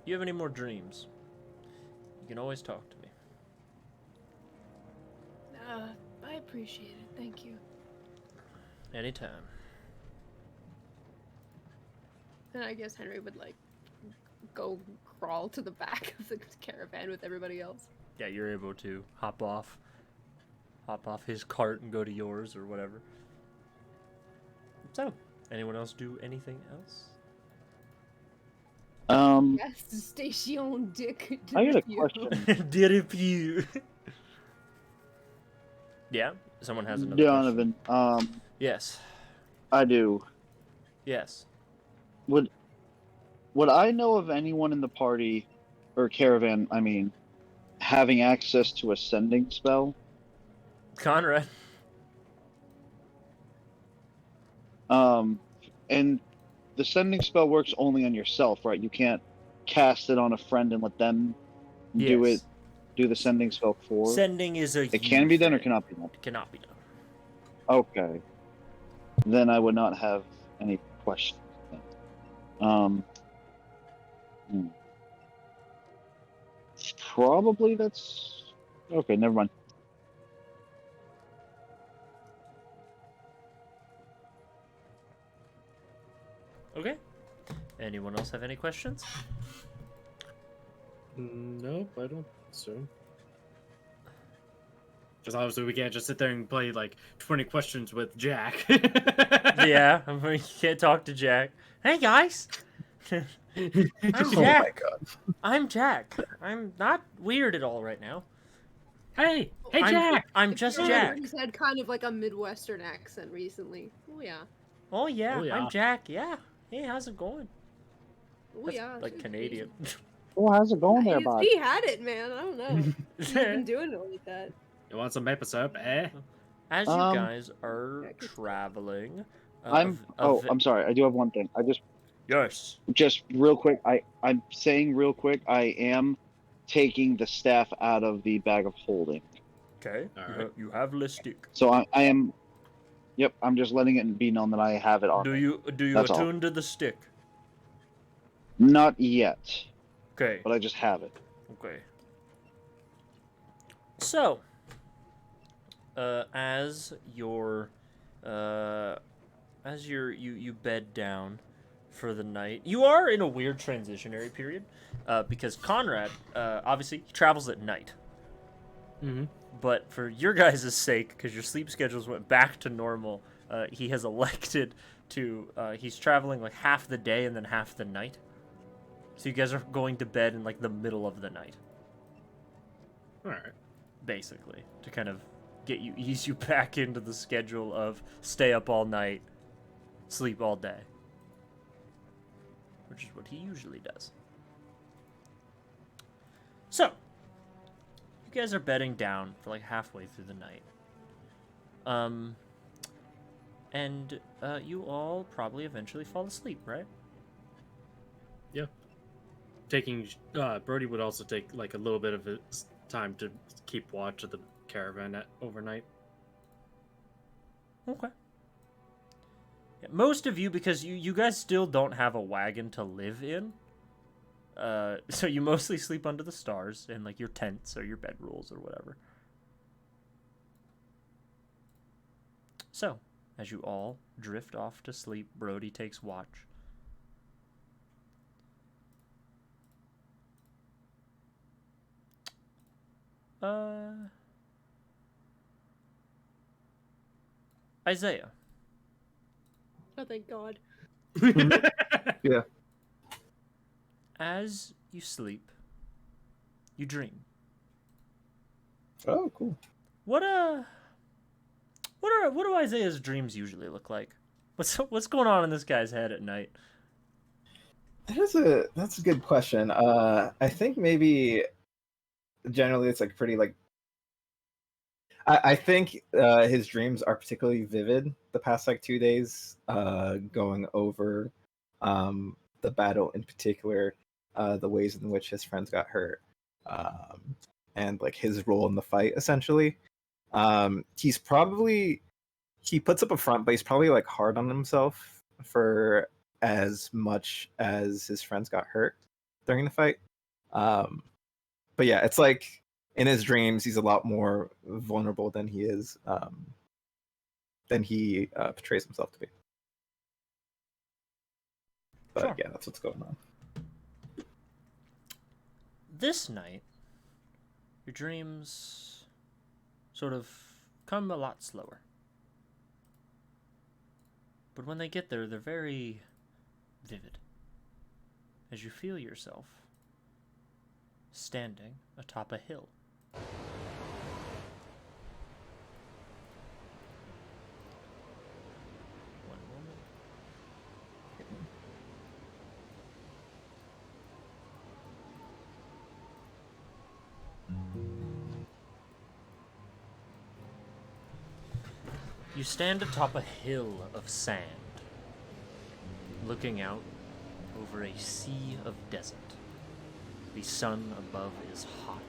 You have any more dreams? You can always talk to me. I appreciate it. Thank you. Anytime. Then I guess Henry would like go crawl to the back of the caravan with everybody else. Yeah, you're able to hop off his cart and go to yours or whatever. So, anyone else do anything else? Yes, station dick. I got a you. question. Did you? Yeah, someone has another question. Donovan, Yes. I do. Yes. Would I know of anyone in the party, or caravan, I mean, having access to a sending spell? Conrad. And the sending spell works only on yourself, right? You can't cast it on a friend and let them do Yes. the sending spell for. Sending is a It can be done or thing. cannot be done. It cannot be done. Okay. Then I would not have any questions. Probably that's okay. Never mind. Okay. Anyone else have any questions? Nope, I don't think so. Because obviously we can't just sit there and play like 20 questions with Jack. Yeah, I mean, you can't talk to Jack. Hey guys, I'm Oh Jack. my god. I'm Jack. I'm not weird at all right now. Hey, I'm- I'm If just you Jack. remember, He's had kind of like a Midwestern accent recently. Oh yeah. Oh yeah, Oh, yeah. I'm Jack. Yeah. Hey, how's it going? Oh That's yeah. like Canadian. Oh, how's it going there, He, bud? he had it, man. I don't know. He's been doing it like that. You want some maple syrup, eh? As you Um, guys are traveling, I'm sorry. I do have one thing. Yes. Just real quick. I'm saying real quick. I am taking the staff out of the bag of holding. Okay. All right. You have Listic. So I am. Yep. I'm just letting it be known that I have it on. Do you That's all. attune to the stick? Not yet, Okay. but I just have it. Okay. So, as you bed down for the night, you are in a weird transitionary period, because Conrad, obviously, he travels at night. Mm-hmm. But for your guys' sake, because your sleep schedules went back to normal, he has elected to, he's traveling like half the day and then half the night. So you guys are going to bed in like the middle of the night. Alright. Basically, to kind of ease you back into the schedule of stay up all night, sleep all day. Which is what he usually does. So, you guys are bedding down for like halfway through the night. And you all probably eventually fall asleep, right? Yeah. Brody would also take like a little bit of his time to keep watch of the caravan overnight. Okay. Yeah, most of you, because you guys still don't have a wagon to live in, so you mostly sleep under the stars in like your tents or your bedrolls or whatever. So, as you all drift off to sleep, Brody takes watch. Isaiah. Oh, thank God. Yeah. As you sleep, you dream. Oh, cool. What do Isaiah's dreams usually look like? What's going on in this guy's head at night? That's a good question. I think maybe generally it's like pretty like I think his dreams are particularly vivid the past like 2 days, going over the battle in particular, the ways in which his friends got hurt, and like his role in the fight essentially. He's probably he puts up a front, but he's probably like hard on himself for as much as his friends got hurt during the fight. But yeah, it's like in his dreams, he's a lot more vulnerable than he is, than he portrays himself to be. But Sure. yeah, that's what's going on. This night, your dreams sort of come a lot slower. But when they get there, they're very vivid. As you feel yourself standing atop a hill. One moment. You stand atop a hill of sand, looking out over a sea of desert. The sun above is hot.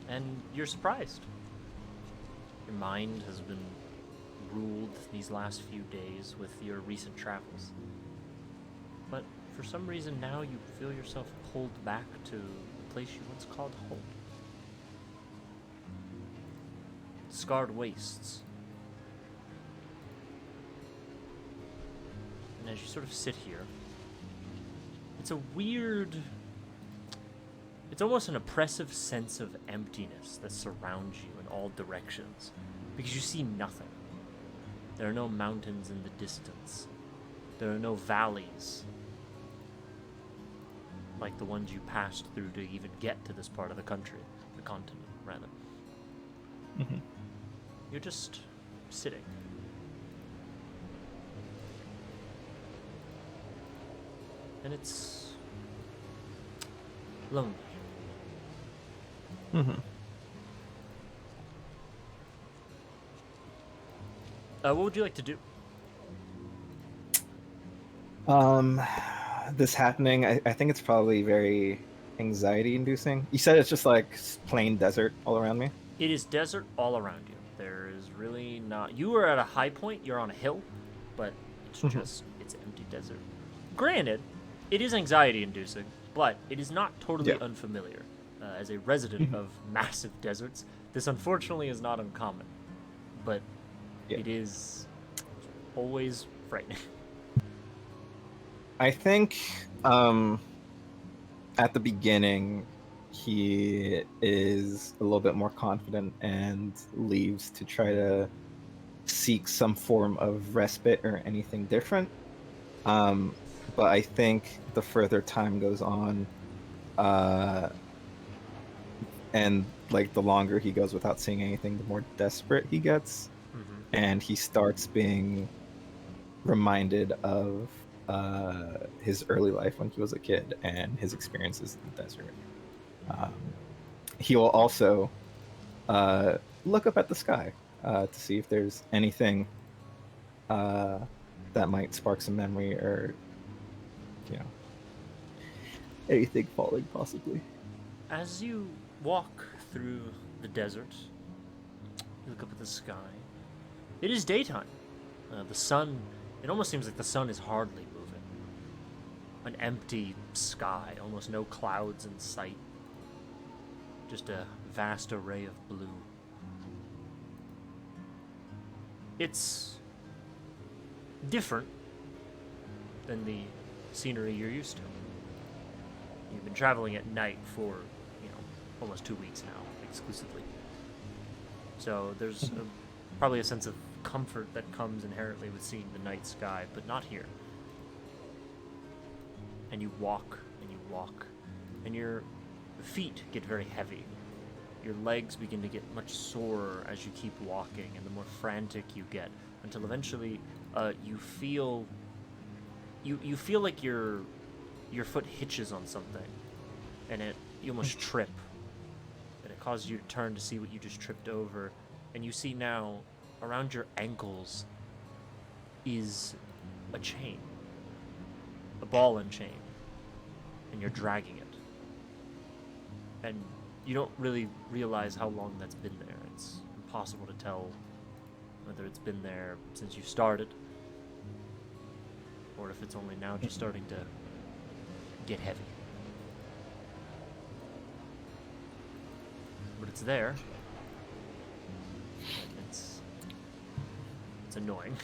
And you're surprised. Your mind has been ruled these last few days with your recent travels. But for some reason now you feel yourself pulled back to the place you once called home. Scarred wastes. And as you sort of sit here, it's a weird, it's almost an oppressive sense of emptiness that surrounds you in all directions, because you see nothing. There are no mountains in the distance. There are no valleys, like the ones you passed through to even get to this part of the country, the continent, rather. Mm-hmm. You're just sitting. And it's lonely. Mm-hmm. What would you like to do? This happening, I think it's probably very anxiety inducing. You said it's just like plain desert all around me? It is desert all around you. There is really not... You are at a high point, you're on a hill, but it's just, it's empty desert. Granted, it is anxiety inducing, but it is not totally unfamiliar. As a resident of massive deserts, this unfortunately is not uncommon, but it is always frightening. I think at the beginning he is a little bit more confident and leaves to try to seek some form of respite or anything different. But I think the further time goes on, and like the longer he goes without seeing anything, the more desperate he gets, and he starts being reminded of his early life when he was a kid and his experiences in the desert. He will also look up at the sky to see if there's anything that might spark some memory, or anything falling possibly. As you walk through the desert, you look up at the sky. It is daytime. The sun, it almost seems like the sun is hardly moving. An empty sky, almost no clouds in sight. Just a vast array of blue. It's different than the scenery you're used to. You've been traveling at night for, almost 2 weeks now, exclusively. So there's probably a sense of comfort that comes inherently with seeing the night sky, but not here. And you walk, and your feet get very heavy. Your legs begin to get much sorer as you keep walking, and the more frantic you get, until eventually you feel like your foot hitches on something, and you almost trip, and it causes you to turn to see what you just tripped over, and you see now around your ankles is a chain, a ball and chain, and you're dragging it, and you don't really realize how long that's been there. It's impossible to tell whether it's been there since you started, or if it's only now just starting to get heavy. But it's there. It's annoying.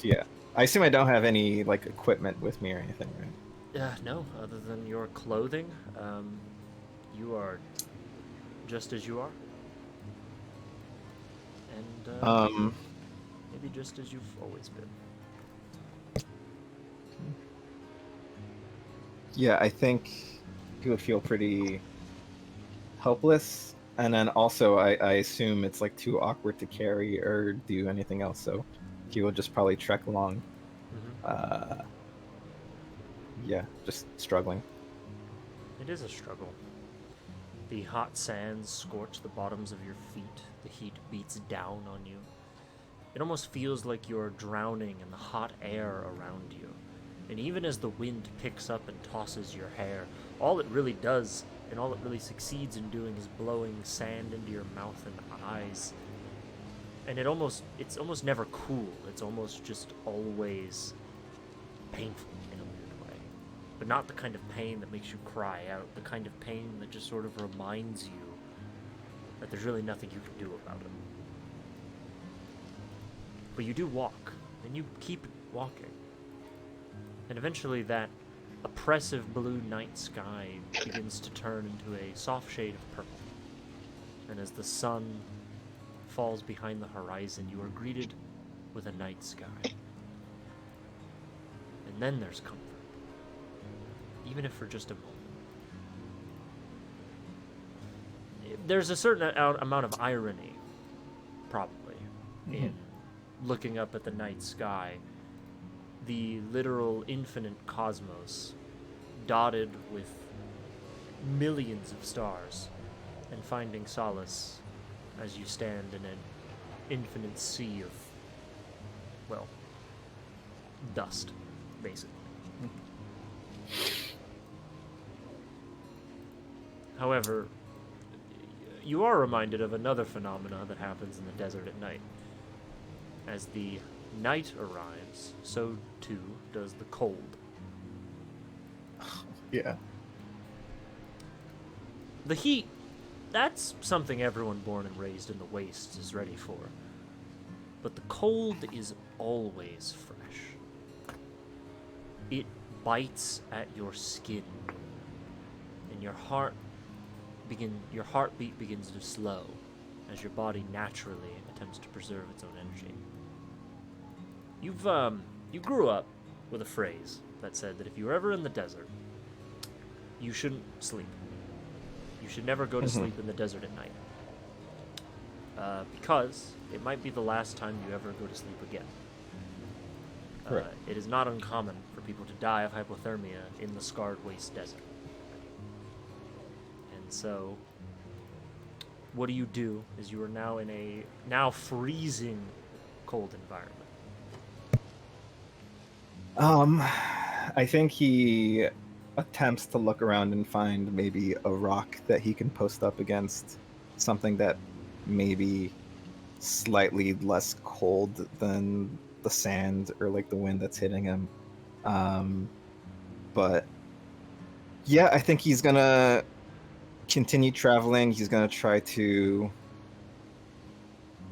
Yeah. I assume I don't have any like equipment with me or anything, right? No, other than your clothing, you are just as you are. And maybe just as you've always been. Yeah, I think he would feel pretty helpless. And then also, I assume it's like too awkward to carry or do anything else, so he will just probably trek along. Yeah, just struggling. It is a struggle. The hot sands scorch the bottoms of your feet. The heat beats down on you. It almost feels like you're drowning in the hot air around you. And even as the wind picks up and tosses your hair, all it really does, and all it really succeeds in doing, is blowing sand into your mouth and eyes. And it's almost never cool. It's almost just always painful in a weird way. But not the kind of pain that makes you cry out, the kind of pain that just sort of reminds you that there's really nothing you can do about it. But you do walk, and you keep walking. And eventually that oppressive blue night sky begins to turn into a soft shade of purple. And as the sun falls behind the horizon, you are greeted with a night sky. And then there's comfort, even if for just a moment. There's a certain amount of irony, probably, in looking up at the night sky, the literal infinite cosmos, dotted with millions of stars, and finding solace as you stand in an infinite sea of, well, dust, basically. However, you are reminded of another phenomena that happens in the desert at night. As the night arrives, so too does the cold. Yeah. The heat, that's something everyone born and raised in the wastes is ready for. But the cold is always fresh. It bites at your skin, and your heartbeat begins to slow as your body naturally attempts to preserve its own energy. You grew up with a phrase that said that if you were ever in the desert, you shouldn't sleep. You should never go to sleep in the desert at night. Because it might be the last time you ever go to sleep again. It is not uncommon for people to die of hypothermia in the scarred waste desert. And so, what do is you are now in a now freezing cold environment. I think he attempts to look around and find maybe a rock that he can post up against, something that maybe slightly less cold than the sand or like the wind that's hitting him. But yeah, I think he's gonna continue traveling. He's gonna try to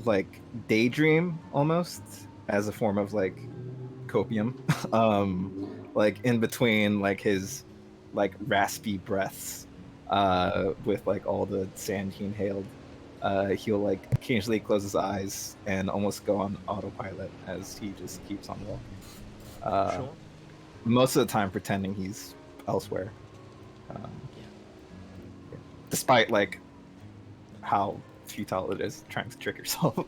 like daydream almost as a form of like copium. Like in between like his like raspy breaths with like all the sand he inhaled, he'll like occasionally close his eyes and almost go on autopilot as he just keeps on walking. Sure. Most of the time pretending he's elsewhere, despite like how futile it is trying to trick yourself.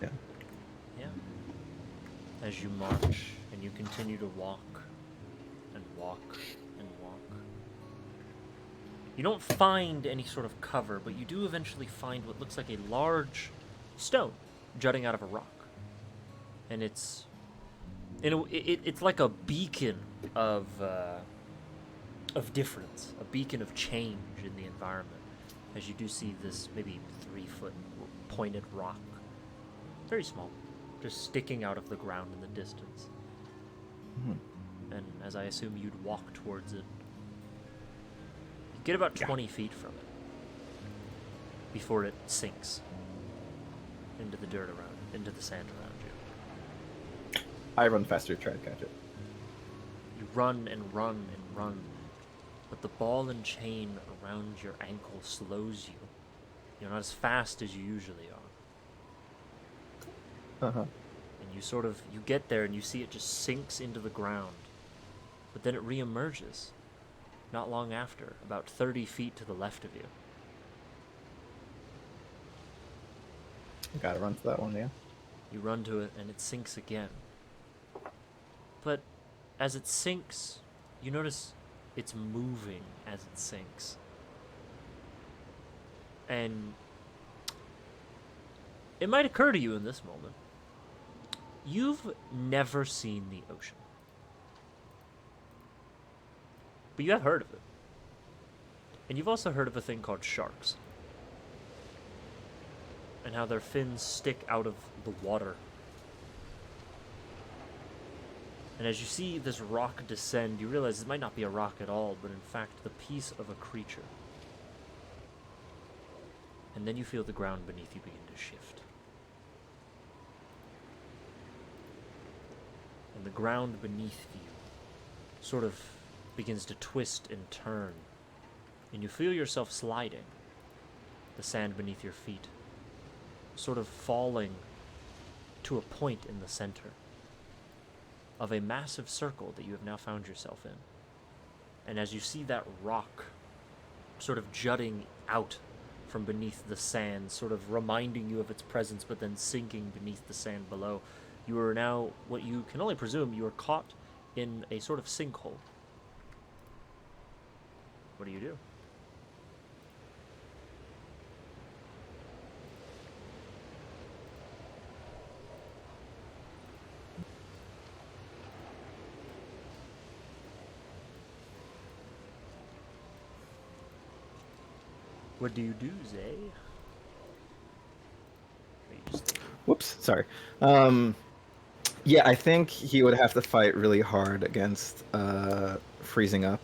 Yeah. As you march and you continue to walk and walk and walk, you don't find any sort of cover, but you do eventually find what looks like a large stone jutting out of a rock. And it's like a beacon of of difference, a beacon of change in the environment, as you do see this maybe 3-foot pointed rock, very small, just sticking out of the ground in the distance. And as I assume you'd walk towards it, you get about 20 feet from it before it sinks into the dirt around, into the sand around you. I run faster to try to catch it. You run and run and run, but the ball and chain around your ankle slows you. You're not as fast as you usually are. Uh-huh. And you get there and you see it just sinks into the ground. But then it reemerges, not long after, about 30 feet to the left of you. Gotta run to that one, yeah. You run to it and it sinks again. But as it sinks, you notice it's moving as it sinks. And it might occur to you in this moment, you've never seen the ocean. But you have heard of it. And you've also heard of a thing called sharks. And how their fins stick out of the water. And as you see this rock descend, you realize it might not be a rock at all, but in fact the piece of a creature. And then you feel the ground beneath you begin to shift. And the ground beneath you sort of begins to twist and turn. And you feel yourself sliding, the sand beneath your feet, sort of falling to a point in the center of a massive circle that you have now found yourself in. And as you see that rock sort of jutting out from beneath the sand, sort of reminding you of its presence, but then sinking beneath the sand below, you are now, what you can only presume, you are caught in a sort of sinkhole. What do you do? What do you do, Zay? Are you just... Whoops, sorry. Yeah, I think he would have to fight really hard against freezing up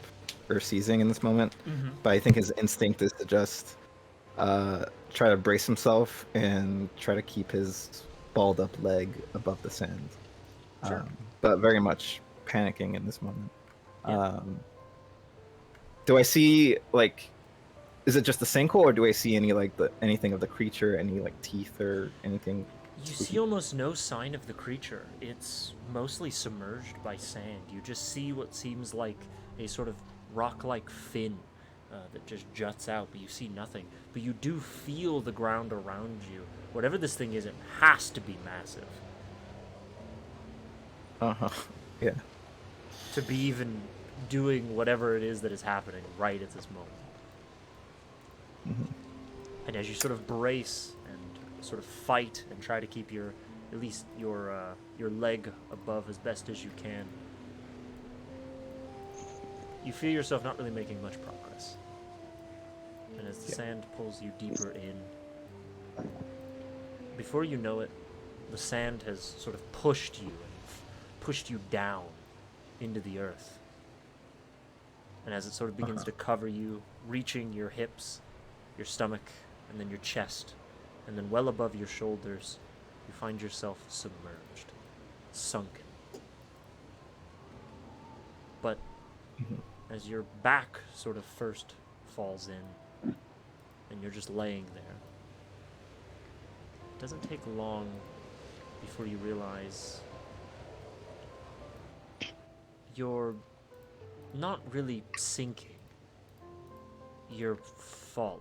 or seizing in this moment. But I think his instinct is to just try to brace himself and try to keep his balled up leg above the sand. Sure. But very much panicking in this moment. Yeah. Do I see, like, is it just the sinkhole, or do I see any, like, anything of the creature, any, like, teeth or anything? You see almost no sign of the creature. It's mostly submerged by sand. You just see what seems like a sort of rock-like fin that just juts out, but you see nothing. But you do feel the ground around you. Whatever this thing is, it has to be massive. Uh-huh, yeah. To be even doing whatever it is that is happening right at this moment. And as you sort of brace and sort of fight and try to keep at least your leg above as best as you can, you feel yourself not really making much progress. And as the sand pulls you deeper in, before you know it, the sand has sort of pushed you down into the earth. And as it sort of begins to cover you, reaching your hips, your stomach, and then your chest, and then well above your shoulders, you find yourself submerged, sunken. But as your back sort of first falls in, and you're just laying there, it doesn't take long before you realize you're not really sinking, you're falling.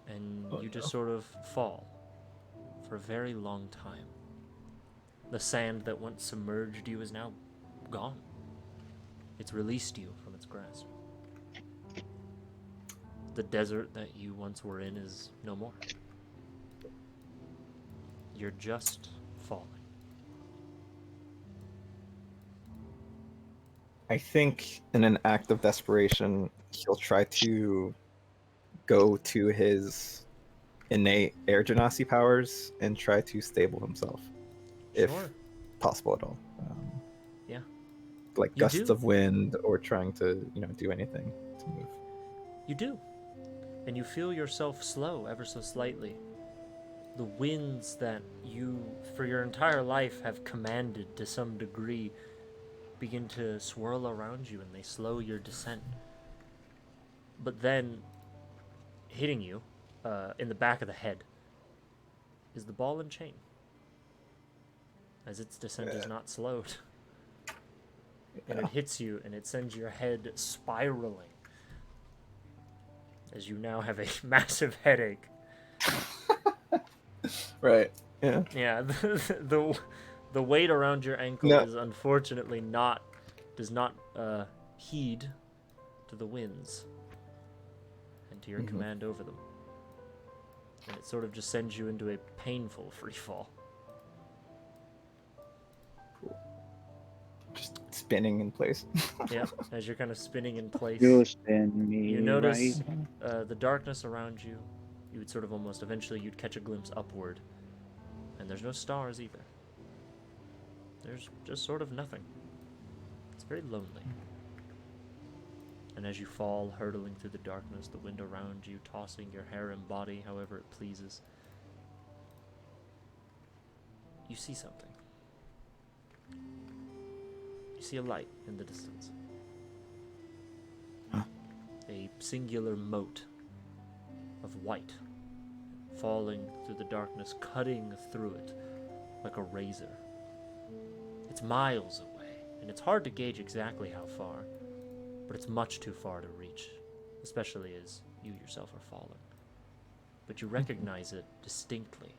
And you just sort of fall for a very long time. The sand that once submerged you is now gone. It's released you from its grasp. The desert that you once were in is no more. You're just falling. I think in an act of desperation, he'll try to go to his innate air genasi powers and try to stable himself, if Sure. possible at all. Yeah. Like You gusts do. of wind or trying to, do anything to move. You do. And you feel yourself slow ever so slightly. The winds that you, for your entire life, have commanded to some degree begin to swirl around you and they slow your descent. But then, hitting you in the back of the head is the ball and chain, as its descent is not slowed. And it hits you and it sends your head spiraling, as you now have a massive headache. Right. Yeah. Yeah, the weight around your ankle No. is unfortunately does not heed to the winds and to your command over them. And it sort of just sends you into a painful free fall. Just spinning in place. Yeah, as you're kind of spinning in place. You spin me You notice right. the darkness around you. You would sort of almost eventually you'd catch a glimpse upward, and there's no stars either. There's just sort of nothing. It's very lonely. And as you fall, hurtling through the darkness, the wind around you, tossing your hair and body however it pleases, you see something. You see a light in the distance. Huh. A singular mote of white falling through the darkness, cutting through it like a razor. It's miles away, and it's hard to gauge exactly how far, but it's much too far to reach, especially as you yourself are falling. But you recognize it distinctly.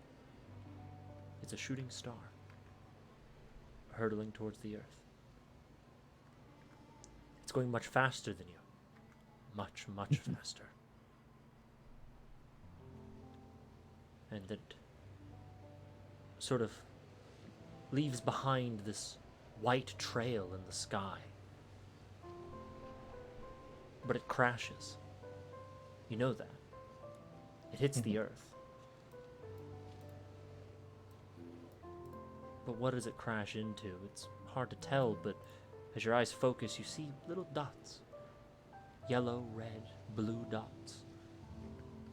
It's a shooting star, hurtling towards the earth. It's going much faster than you. Much, much faster. And it sort of leaves behind this white trail in the sky. But it crashes. You know that. It hits the earth. But what does it crash into? It's hard to tell, but as your eyes focus, you see little dots. Yellow, red, blue dots.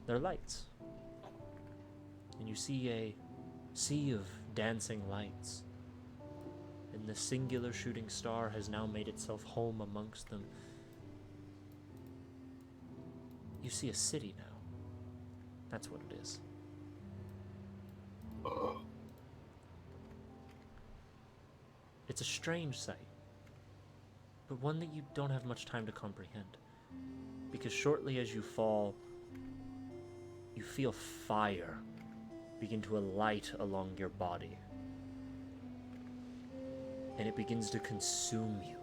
They're lights. And you see a sea of dancing lights. And the singular shooting star has now made itself home amongst them. You see a city now. That's what it is. It's a strange sight, but one that you don't have much time to comprehend. Because shortly as you fall, you feel fire begin to alight along your body. And it begins to consume you.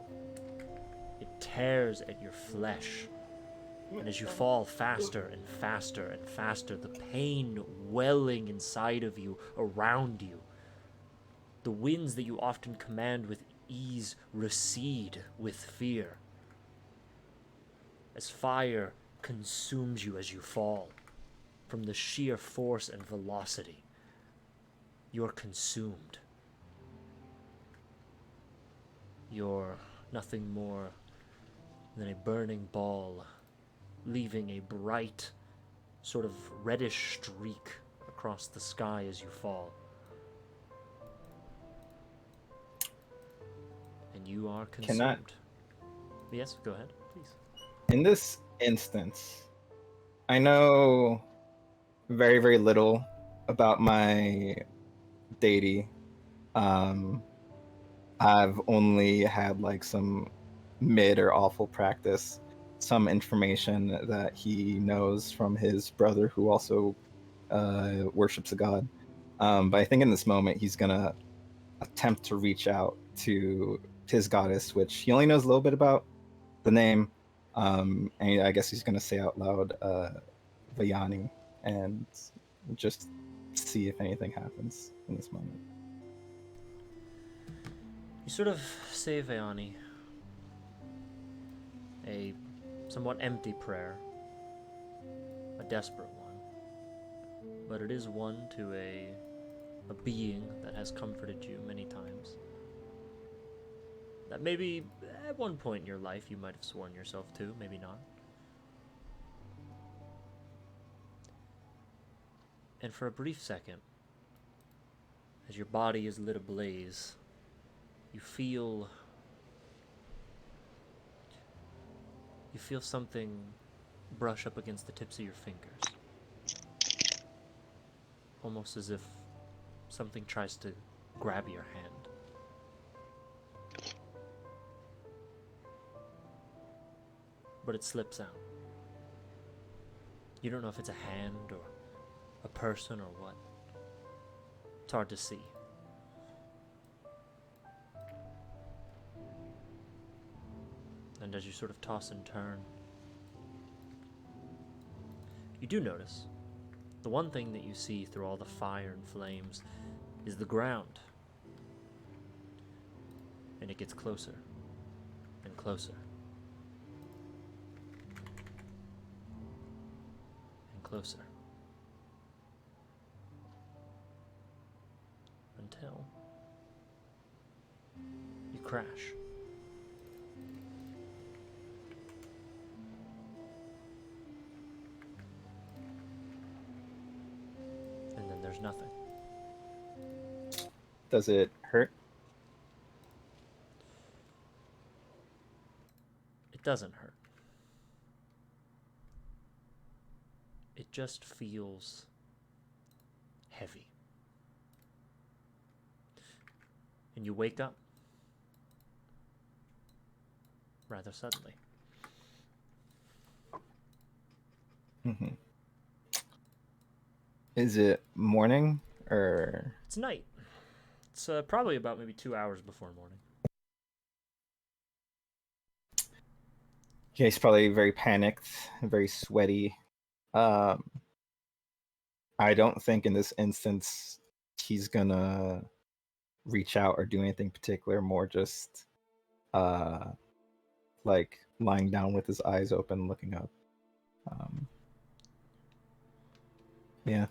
It tears at your flesh. And as you fall faster and faster and faster, the pain welling inside of you, around you, the winds that you often command with ease recede with fear. As fire consumes you as you fall, from the sheer force and velocity, you're consumed. You're nothing more than a burning ball, leaving a bright, sort of reddish streak across the sky as you fall. And you are consumed. Yes, go ahead, please. In this instance, I know very, very little about my deity. I've only had like some mid or awful practice, some information that he knows from his brother who also worships a god. But I think in this moment he's gonna attempt to reach out to his goddess, which he only knows a little bit about the name. And I guess he's gonna say out loud Vayani and just see if anything happens in this moment. You sort of say Vayani, somewhat empty prayer, a desperate one, but it is one to a being that has comforted you many times. That maybe at one point in your life you might have sworn yourself to, maybe not. And for a brief second, as your body is lit ablaze, you feel something brush up against the tips of your fingers. Almost as if something tries to grab your hand. But it slips out. You don't know if it's a hand or a person or what. It's hard to see. And as you sort of toss and turn, you do notice the one thing that you see through all the fire and flames is the ground. And it gets closer and closer and closer until you crash. And then there's nothing. Does it hurt? It doesn't hurt. It just feels heavy. And you wake up rather suddenly. Mm-hmm. Is it morning or? It's night. It's probably about maybe 2 hours before morning. Yeah, he's probably very panicked, very sweaty. I don't think in this instance he's gonna reach out or do anything particular. More just like lying down with his eyes open, looking up. Yeah.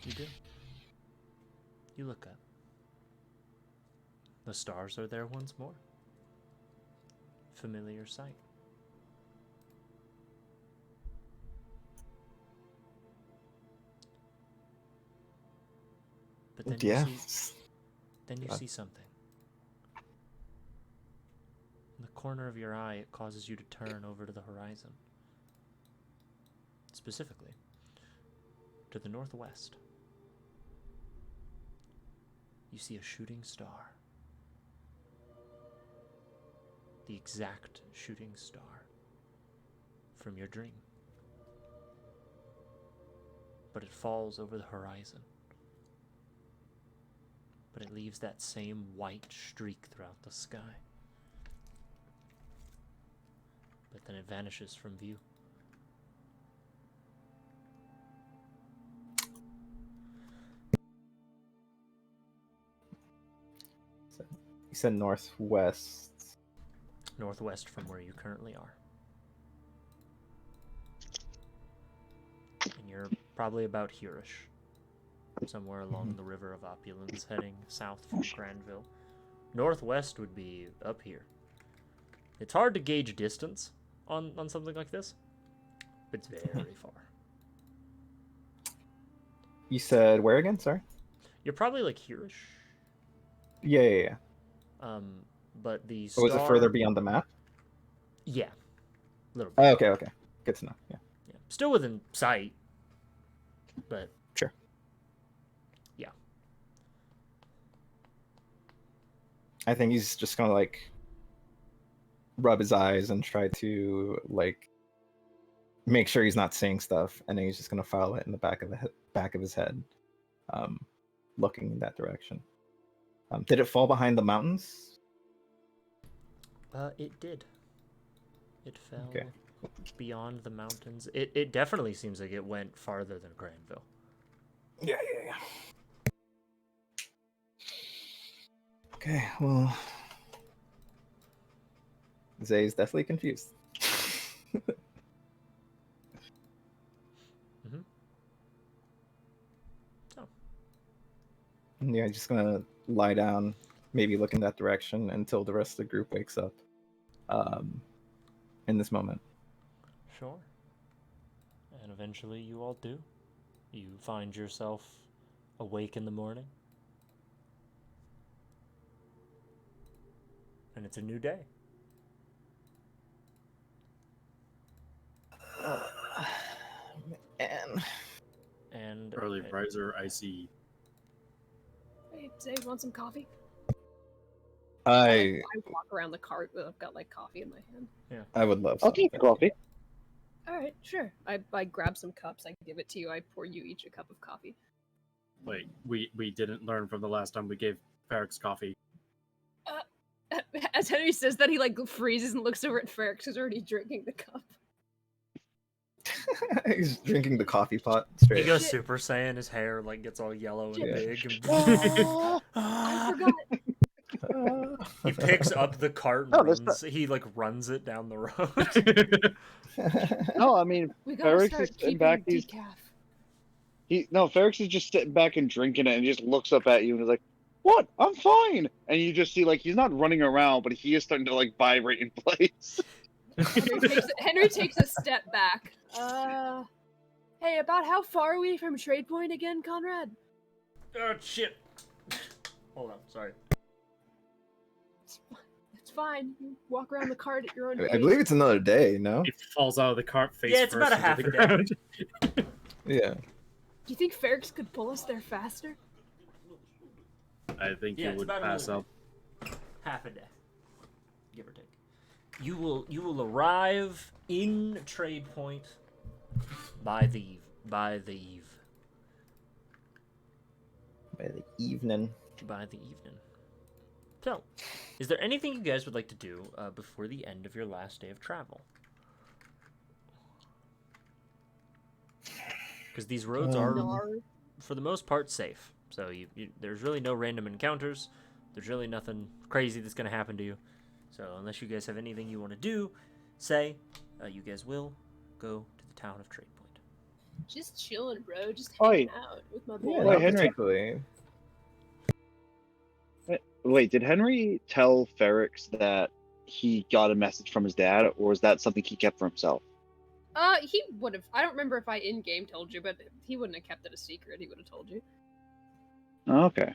You do. You look up. The stars are there once more. Familiar sight. But then Yeah. you see something. In the corner of your eye, it causes you to turn over to the horizon. Specifically, to the northwest. You see a shooting star. The exact shooting star from your dream. But it falls over the horizon. But it leaves that same white streak throughout the sky. But then it vanishes from view. You said northwest. Northwest from where you currently are. And you're probably about here-ish. Somewhere along the river of Opulence, heading south from Granville. Northwest would be up here. It's hard to gauge distance on something like this, but it's very far. You said where again? Sorry. You're probably like here-ish. Yeah. But the Or star... was it further beyond the map? Yeah, a little bit. Oh, okay. Good to know. Yeah. Still within sight, but sure. Yeah. I think he's just gonna like rub his eyes and try to like make sure he's not seeing stuff, and then he's just gonna file it in the back of his head, looking in that direction. Did it fall behind the mountains? It did. It fell Okay. beyond the mountains. It definitely seems like it went farther than Granville. Yeah. Okay, well, Zay's definitely confused. Yeah, just gonna lie down, maybe look in that direction until the rest of the group wakes up. In this moment. Sure. And eventually you all do. You find yourself awake in the morning. And it's a new day. And Early riser, I see. Hey, Dave, want some coffee? I walk around the cart, but I've got like coffee in my hand. I would love I'll take something. the coffee. All right, sure. I grab some cups. I give it to you. I pour you each a cup of coffee. Wait, we didn't learn from the last time we gave Ferrex coffee. As Henry says that, he like freezes and looks over at Ferrex, who's already drinking the cup. He's drinking the coffee pot he straight. goes Super Saiyan, his hair like gets all yellow and Yeah. big. And I forgot. he picks up the cart and No, that's runs. He like runs it down the road. No, I mean, We gotta Ferrex start is sitting keeping back. Ferrex is just sitting back and drinking it, and just looks up at you and is like, "What? I'm fine." And you just see like he's not running around, but he is starting to like vibrate in place. Henry takes a step back. Hey, about how far are we from Trade Point again, Conrad? Oh shit! Hold on, sorry. It's fine. You walk around the cart at your own pace. I believe it's another day, no? He falls out of the cart face Yeah, it's first about a into half the a day. ground. Yeah. Do you think Ferrex could pull us there faster? I think Yeah, you it's would about pass another up. half a day, give or take. You will arrive in Trade Point by the eve. By the evening. By the evening. So, is there anything you guys would like to do before the end of your last day of travel? Because these roads are, for the most part, safe. So there's really no random encounters. There's really nothing crazy that's going to happen to you. So unless you guys have anything you want to do, say, you guys will go to the town of Trade Point. Just chilling, bro. Just Oi. hanging out with my boy. Yeah, Wait, not Henry. particularly. Wait, did Henry tell Ferrex that he got a message from his dad, or was that something he kept for himself? He would have. I don't remember if I in-game told you, but he wouldn't have kept it a secret. He would have told you. Okay.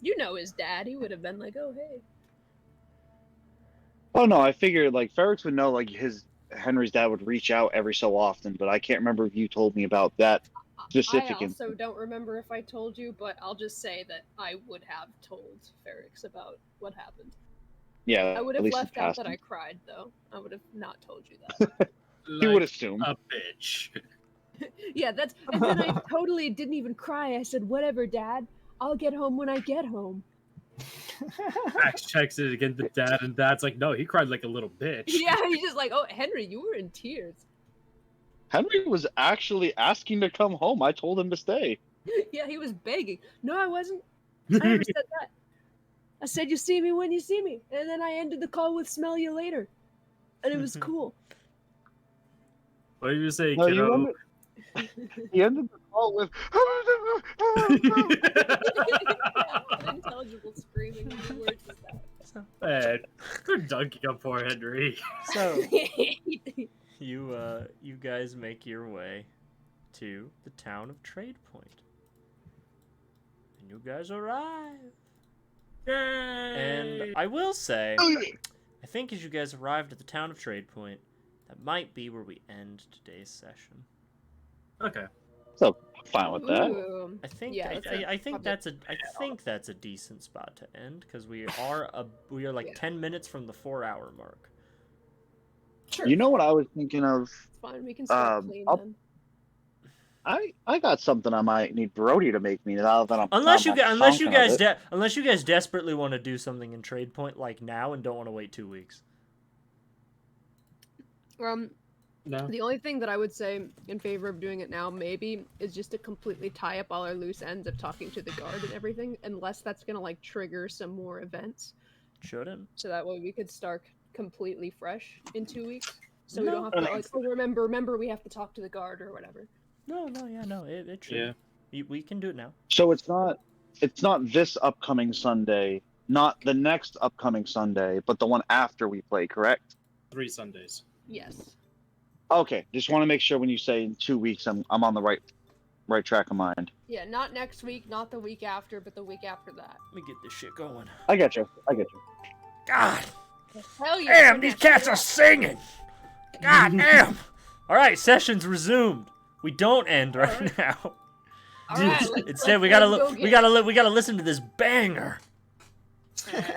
You know his dad. He would have been like, "Oh, hey." Oh no, I figured like Ferrex would know like Henry's dad would reach out every so often, but I can't remember if you told me about that specific. I also don't remember if I told you, but I'll just say that I would have told Ferrex about what happened. Yeah, I would at have least left in out that passing. I cried, though. I would have not told you that. He would assume. A bitch. Yeah, that's. And then I totally didn't even cry. I said, "Whatever, Dad. I'll get home when I get home." Max checks it against the dad, and dad's like, no, he cried like a little bitch. Yeah, he's just like, "Oh, Henry, you were in tears." Henry was actually asking to come home. I told him to stay. Yeah, he was begging. No, I wasn't. I never said that. I said, "You see me when you see me," and then I ended the call with "Smell you later," and it was cool. What did you say, No, kiddo? you ended, he ended the call with. Unintelligible screaming. What words was that? Man, they're dunking up poor Henry. So you guys make your way to the town of Trade Point, and you guys arrive. Yay! And I will say, I think as you guys arrived at the town of Trade Point, that might be where we end today's session. Okay. So fine with that. Ooh. I think Yeah, I think probably- that's a decent spot to end because we are like 10 minutes from the 4-hour mark. Sure. You know what I was thinking of? It's fine. We can start clean I'll- then. I got something I might need Brody to make me now that I'm. Unless now you I'm unless you thinking of guys it. unless you guys desperately want to do something in Trade Point like now and don't want to wait 2 weeks. No. The only thing that I would say in favor of doing it now, maybe, is just to completely tie up all our loose ends of talking to the guard and everything, unless that's gonna like trigger some more events. Shouldn't. So that way we could start completely fresh in 2 weeks. So we No. don't have to like, oh, remember, we have to talk to the guard or whatever. No, it should. Yeah. We can do it now. So it's not this upcoming Sunday, not the next upcoming Sunday, but the one after we play, correct? 3 Sundays. Yes. Okay, just want to make sure when you say in 2 weeks, I'm on the right track of mind. Yeah, not next week, not the week after, but the week after that. Let me get this shit going. I get you. God Hell yeah! damn, these cats are singing. God damn. All right, sessions resumed. We don't end right now. All right, Instead, we let's gotta go we get gotta listen to this banger. it.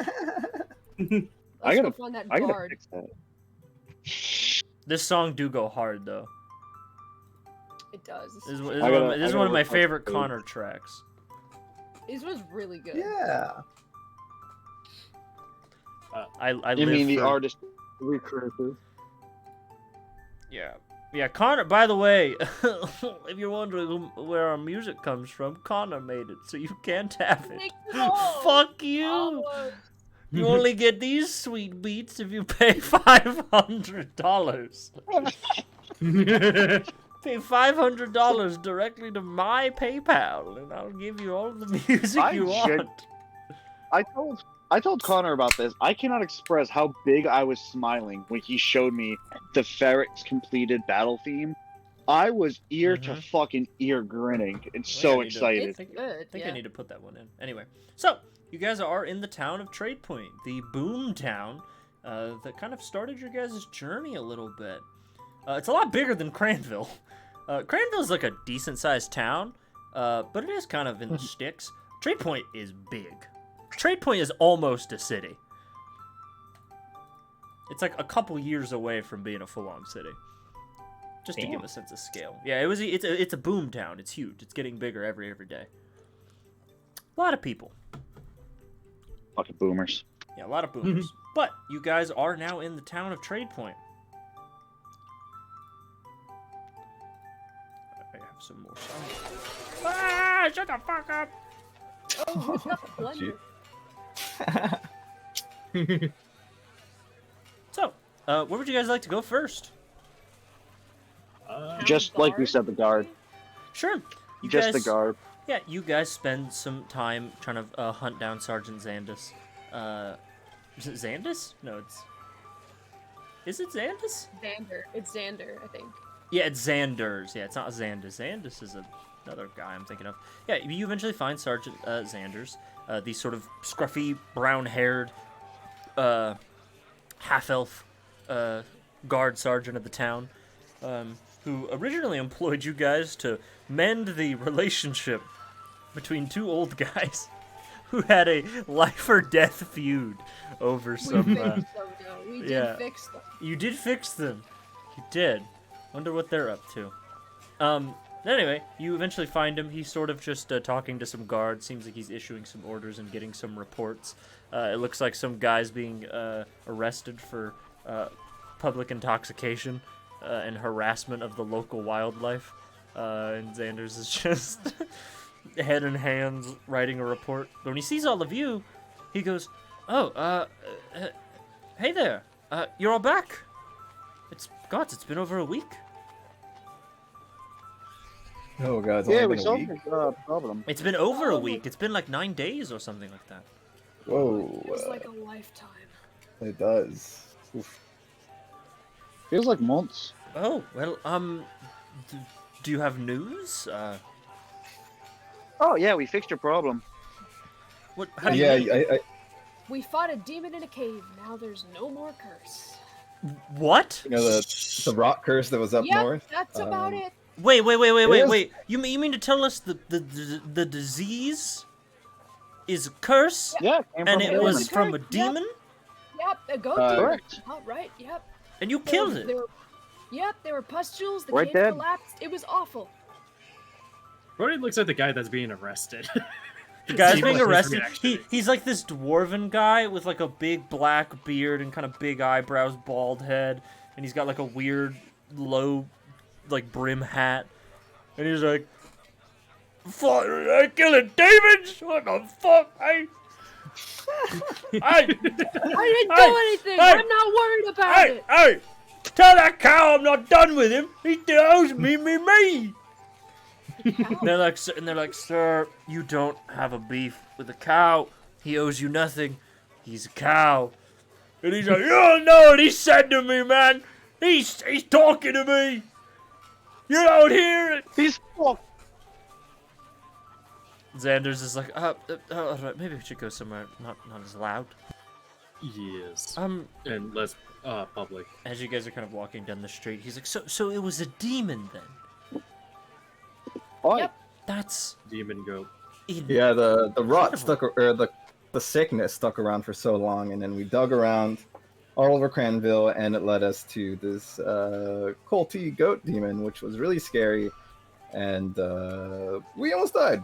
I Let's gotta- go find that I gotta guard. fix that. This song do go hard though. It does. This is, I gotta- this is I one of my gotta favorite watch Connor tracks. This was really good. Yeah. I You live mean the for- artist recruiter? Yeah, Connor, by the way, if you're wondering where our music comes from, Connor made it, so you can't have it. Thank you all. Fuck you! Oh, You only get these sweet beats if you pay $500. Pay $500 directly to my PayPal, and I'll give you all of the music I you should- want. I told Connor about this. I cannot express how big I was smiling when he showed me the Ferret's completed battle theme. I was ear to fucking ear grinning and so I need to- excited. it's good. I think yeah. I need to put that one in. Anyway, so you guys are in the town of Trade Point, the boom town that kind of started your guys' journey a little bit. It's a lot bigger than Cranville. Cranville's like a decent-sized town, but it is kind of in the sticks. Trade Point is big. Trade Point is almost a city. It's like a couple years away from being a full-on city. Just to give a sense of scale. Yeah, it's a boom town. It's huge. It's getting bigger every day. A lot of people. Fucking boomers. Yeah, a lot of boomers. But you guys are now in the town of Trade Point. I have some more sound. Ah! Shut the fuck up! Oh, who's got the blender? So, where would you guys like to go first? Just like we said, the guard. Sure. You Just guys, the guard. Yeah, you guys spend some time trying to hunt down Sergeant Xandus. Is it Xandus? No, it's... Is it Xandus? Xander. It's Xander, I think. Yeah, it's Xanders. Yeah, it's not Xandus. Xandus is another guy I'm thinking of. Yeah, you eventually find Sergeant Xanders, the sort of scruffy, brown-haired, half-elf guard sergeant of the town, who originally employed you guys to mend the relationship between two old guys who had a life-or-death feud over some... We fixed them, though. We did yeah. fix them. You did fix them. You did. Wonder what they're up to. Anyway, you eventually find him. He's sort of just talking to some guards. Seems like he's issuing some orders and getting some reports. It looks like some guy's being arrested for public intoxication and harassment of the local wildlife. And Xanders is just head in hands writing a report. But when he sees all of you, he goes, "Oh, hey there. You're all back. It's been over a week." Oh god, it's Yeah, only we been a solved week. the problem. It's been over a week. It's been like 9 days or something like that. Whoa, It was like a lifetime. it does. Oof. Feels like months. Oh, well, do you have news? Oh yeah, we fixed your problem. What? How do you Yeah, mean? We fought a demon in a cave. Now there's no more curse. What? you know the rock curse that was up Yep, north. that's about it. Wait, is- wait. You mean to tell us the disease is a curse Yeah, came and from it a was demon. from a Yep. demon Yep, a goat Uh, demon. Correct. Oh, right, yep. and you There killed were- it? there were- Yep, there were pustules. The Right cave dead. collapsed. It was awful. Brody looks like the guy that's being arrested. The guy's See being what his arrested. reaction is. He's like this dwarven guy with like a big black beard and kind of big eyebrows, bald head, and he's got like a weird low, like brim hat, and he's like, "Fuck, I killing demons? What the fuck? I I didn't do Hey, anything. hey, I'm not worried about hey, it. hey, tell that cow I'm not done with him. He still owes me. The cow. They're like, sir, you don't have a beef with a cow. He owes you nothing. He's a cow. And he's like, you don't know what he said to me, man. He's talking to me. You don't hear it. He's fucked. Xander's is like, all right, maybe we should go somewhere not as loud. Yes. Um, And less public. as you guys are kind of walking down the street, he's like, so it was a demon then? Oi. Yep. That's Demon goat. Yeah, the rot Incredible. stuck, or the sickness stuck around for so long, and then we dug around all over Cranville, and it led us to this culty goat demon, which was really scary, and we almost died.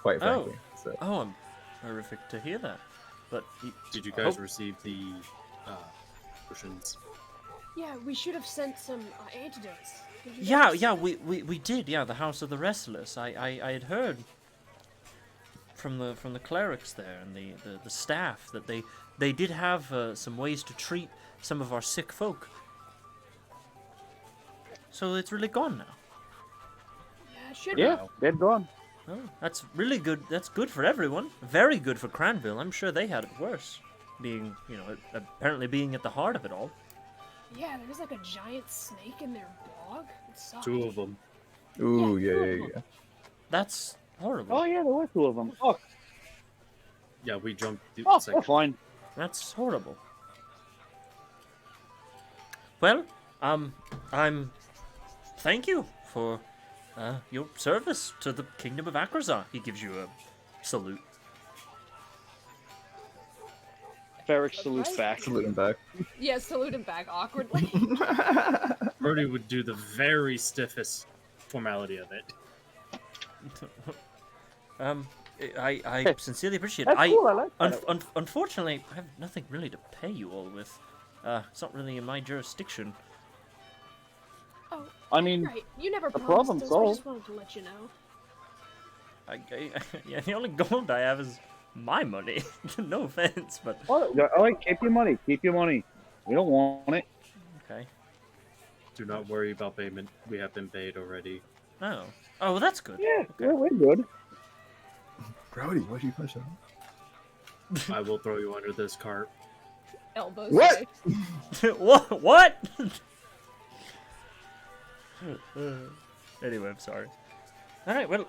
Quite frankly. So. Oh, I'm horrific to hear that. But Did you guys Oh. receive the potions? Yeah, we should have sent some antidotes. Did you yeah, guys- yeah, we did. Yeah, the House of the Restless. I had heard from the clerics there and the staff that they did have some ways to treat some of our sick folk. So it's really gone now. Yeah, it should Yeah, they're gone. Oh, that's really good. That's good for everyone. Very good for Cranville. I'm sure they had it worse, being apparently being at the heart of it all. be. Yeah, there was like a giant snake in their bog. It sucked. 2 of them. Ooh, Yeah, yeah. That's horrible. Oh yeah, there were 2 of them. Fuck. Yeah, we jumped the Oh, second. they're fine. That's horrible. Well, thank you for your service to the Kingdom of Akrazar. He gives you a salute. Ferric salutes back. Salute him back. Yeah, salute him back awkwardly. Brody would do the very stiffest formality of it. I sincerely appreciate it. That's cool. I like that. Unfortunately, I have nothing really to pay you all with. It's not really in my jurisdiction. Oh, I mean, right. You never the promised problem's us. I solved. just wanted to let you know. Yeah, the only gold I have is my money. No offense, but all right, keep your money. Keep your money. We don't want it. okay. Do not worry about payment. We have been paid already. Oh, well, that's good. Yeah, we're good. Brody, what did you push on? I will throw you under this cart. Elbows. What? away. What? Anyway, I'm sorry. All right, well,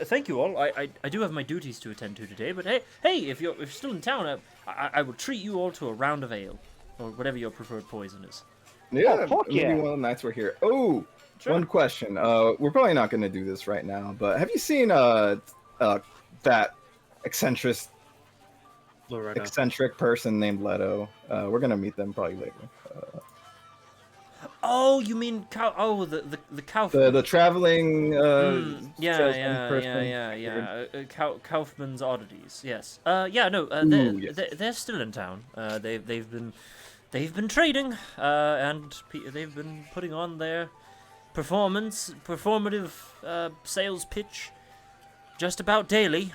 thank you all. I do have my duties to attend to today, but hey, if you're still in town, I will treat you all to a round of ale, or whatever your preferred poison is. Yeah, fuck maybe yeah. one of the nights we're here. Oh, Sure. one question. We're probably not going to do this right now, but have you seen that Loretta. eccentric person named Leto? We're gonna meet them probably later. Oh, you mean cow? Oh, the cow. The traveling Yeah, salesman person. Kaufman's oddities. Yes. No. Ooh, yes. They're still in town. They've been trading. And they've been putting on their performative sales pitch just about daily.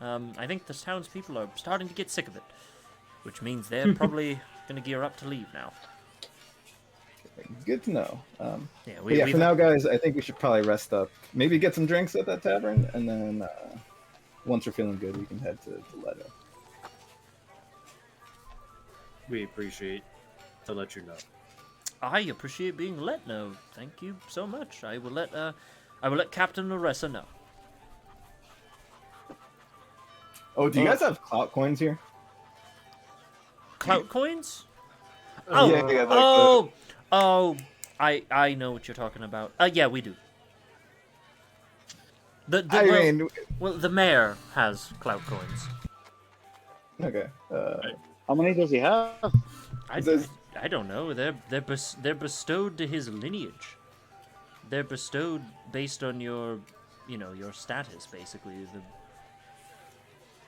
I think the townspeople are starting to get sick of it, which means they're probably gonna gear up to leave now. Good to know. Yeah, But yeah, for now, guys, I think we should probably rest up. Maybe get some drinks at that tavern, and then once we're feeling good, we can head to Leto. We appreciate to let you know. I appreciate being let know. Thank you so much. I will let Captain Larissa know. Oh, do you guys have clout coins here? Clout coins? Oh, Oh, yeah, like I know what you're talking about. Yeah, we do. The mayor has clout coins. Okay. How many does he have? I don't know. They're bestowed to his lineage. They're bestowed based on your status, basically.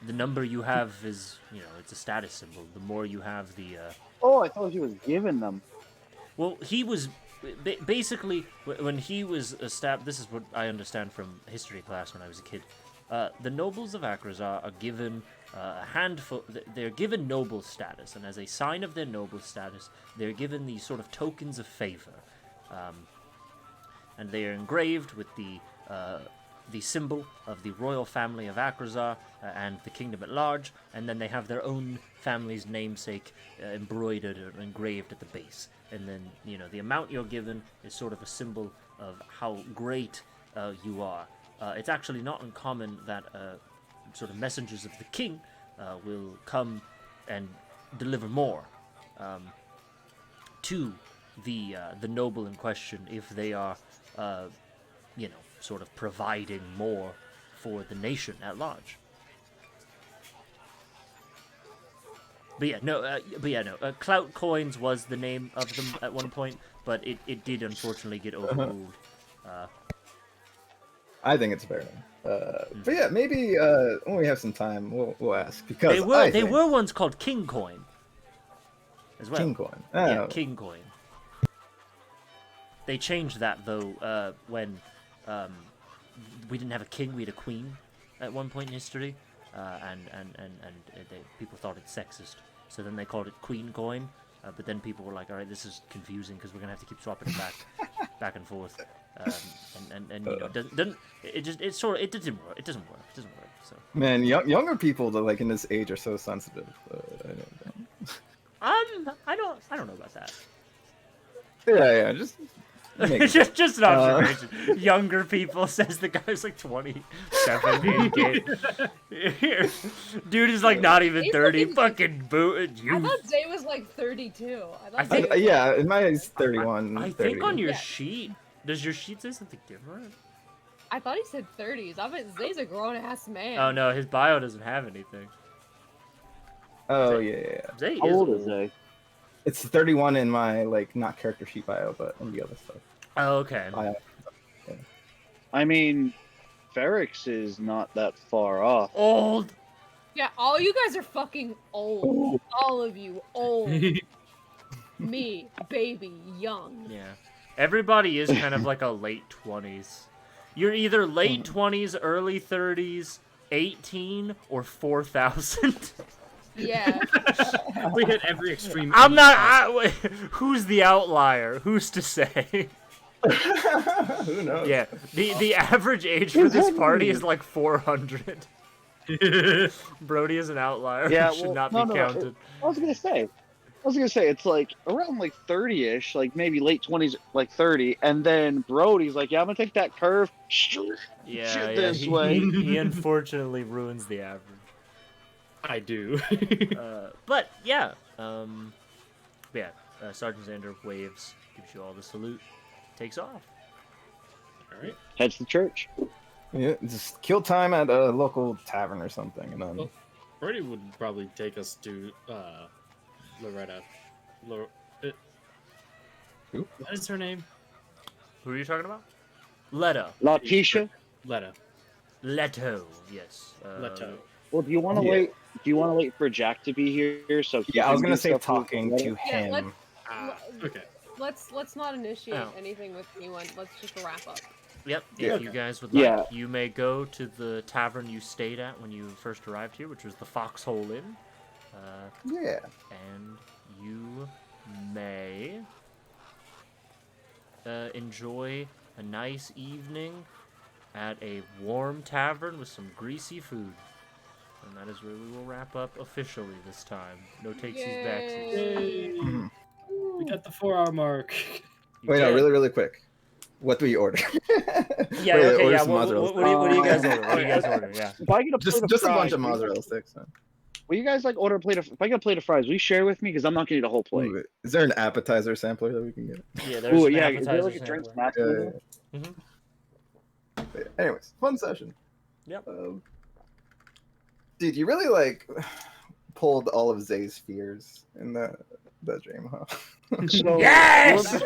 The number you have is, it's a status symbol. The more you have, the Oh, I thought he was giving them. well, he was basically when he was established. This is what I understand from history class when I was a kid. The nobles of Akrazar are given a handful. They're given noble status, and as a sign of their noble status, they're given these sort of tokens of favor. and they are engraved with the symbol of the royal family of Akrazar and the kingdom at large, and then they have their own family's namesake embroidered or engraved at the base. And then, the amount you're given is sort of a symbol of how great you are. It's actually not uncommon that sort of messengers of the king will come and deliver more to the noble in question if they are, sort of providing more for the nation at large. But no. Clout coins was the name of them at one point, but it did unfortunately get overruled. I think it's fair. But yeah, maybe when we have some time, we'll ask because they were once called King Coin as well. King Coin. Yeah, King Coin. They changed that though when we didn't have a king, we had a queen at one point in history, and people thought it sexist, so then they called it Queen Coin. But then people were like, "All right, this is confusing because we're gonna have to keep swapping it back and forth." It doesn't work. So Man, younger people that like in this age are so sensitive. I don't know about that. Yeah, just just an observation. Younger people, says the guy's like 27 in game. Dude is like not even 30. Fucking boot. I thought Zay was like 32. I think yeah, in my age 31. I 30. think on your sheet, does your sheet say something different? I thought he said 30s. I bet Zay's a grown ass man. Oh no, his bio doesn't have anything. Oh Zay, yeah. Zay How is old is Zay? It's 31 in my like not character sheet bio, but in the other stuff. Oh, okay. Bio. I mean, Ferrix is not that far off. Old. Yeah, all you guys are fucking old. All of you old. Me, baby, young. Yeah. Everybody is kind of like a late 20s. You're either late 20s, early 30s, 18, or 4,000. Yeah. We hit every extreme. I'm not. Who's the outlier? Who's to say? Who knows? Yeah. The average age for this party is like 400. Brody is an outlier. Yeah, Should well, not no, be counted. I was gonna say it's like around like 30-ish, like maybe late 20s, like 30, and then Brody's like, yeah, I'm gonna take that curve. Yeah, this way. He unfortunately ruins the average. I do. But yeah, Sergeant Xander waves, gives you all the salute, takes off. All right. Heads to church. Yeah, just kill time at a local tavern or something, and then. Well, Brody would probably take us to Loretta. Who? What is her name? Who are you talking about? Letta. Letitia. Leto, yes. Leto. Well, do you want to Yeah. wait? Do you want to wait for Jack to be here so? he Yeah, I can was gonna do say stuff with talking Loretta? to Yeah, him. Okay. Let's not initiate Oh. anything with anyone. Let's just wrap up. Yep, Yeah. if you guys would like, Yeah. you may go to the tavern you stayed at when you first arrived here, which was the Foxhole Inn. Yeah. And you may enjoy a nice evening at a warm tavern with some greasy food. And that is where we will wrap up officially this time. No takesies, backsies. Yay! Mhm. We got the 4-hour mark. You Wait, no, did. really quick. What do we order? Yeah, Wait, okay, order yeah. some What mozzarella do you guys sticks. order? What do you guys order? Yeah. If I get a plate of just a fries, bunch of mozzarella sticks. Huh? Will you guys like order a plate of? If I get a plate of fries, will you share with me? Because I'm not gonna eat a whole plate. Ooh, is there an appetizer sampler that we can get? Yeah, there's Ooh, an yeah. Is there appetizer like a drink sampler. snack? Yeah, menu? But yeah, anyways, fun session. Yep. Dude, you really like pulled all of Zay's fears in the dream, huh? So, Yes!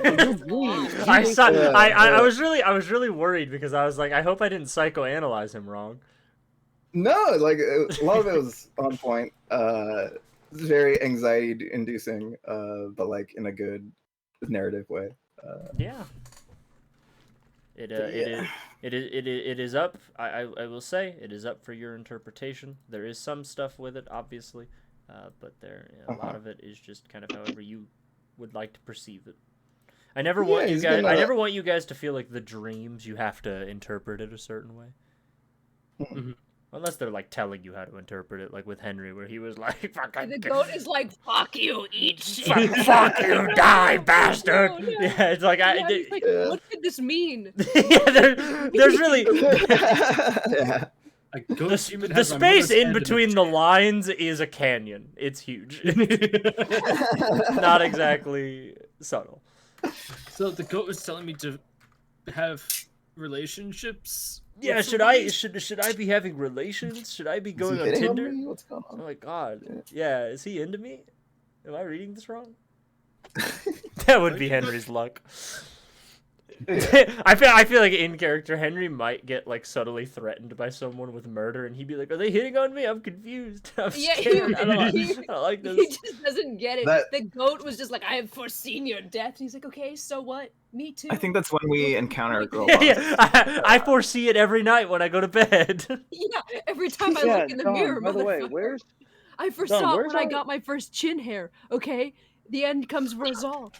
well, I saw. Yeah, I yeah. was really worried because I was like, I hope I didn't psychoanalyze him wrong. No, like a lot of it was on point. Very anxiety inducing, but like in a good narrative way. Yeah. It is up. I will say it is up for your interpretation. There is some stuff with it, obviously, but a lot of it is just kind of however you would like to perceive it. I never want Yeah, you he's guys. I gonna- never want you guys to feel like the dreams. You have to interpret it a certain way. Mhm. Unless they're like telling you how to interpret it, like with Henry, where he was like, And the goat is like, "Fuck you, eat shit." fuck you, die, bastard." No. Yeah, it's like Yeah, he's like, Yeah. what could this mean? yeah, there's really yeah. A ghost human the has my space mother's in hand a between the lines is a canyon. It's huge. Not exactly subtle. So the goat was telling me to have relationships. Yeah, with should I somebody? be having relations? Should I be Is he going on hitting Tinder? me? What's going Oh on? my god. Yeah, is he into me? Am I reading this wrong? That would be Henry's luck. I feel like in character Henry might get like subtly threatened by someone with murder, and he'd be like, "Are they hitting on me? I'm confused. I'm Yeah, scared. I don't like He this." just doesn't get it. That- The goat was just like, "I have foreseen your death." And he's like, "Okay, so what? Me too." I think that's when we encounter a girl Yeah, boss. yeah. I foresee it every night when I go to bed. Yeah, every time I Yeah, look in the Don, mirror, by the way, motherfucker. where's I foresaw it where's when I our- got my first chin hair. Okay, the end comes for us all.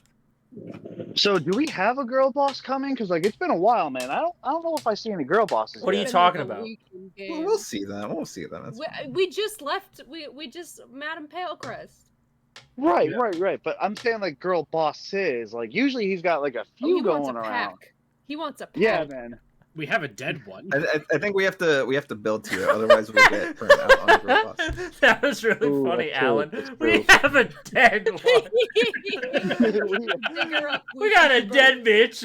So do we have a girl boss coming? Because like it's been a while, man. I don't know if I see any girl bosses. What are you yet. Been talking like a about? week in Well, game. we'll see then. We'll see then. That's fine. We just left. We just Madam Palecrest. Right, Yeah. right. But I'm saying like girl bosses. Like usually he's got like a Oh, few he wants a going pack. around. He wants a pack. Yeah, man. We have a dead one. I think we have to build to it, otherwise we'll get burnt out on the girl boss. That was really Ooh, funny, that's true, Alan. that's We true. have a dead one. Dig her up, We got a bro. dead bitch.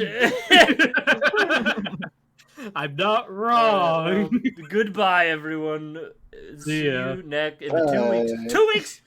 I'm not wrong. Goodbye, everyone. See ya. you in the 2 weeks. 2 weeks.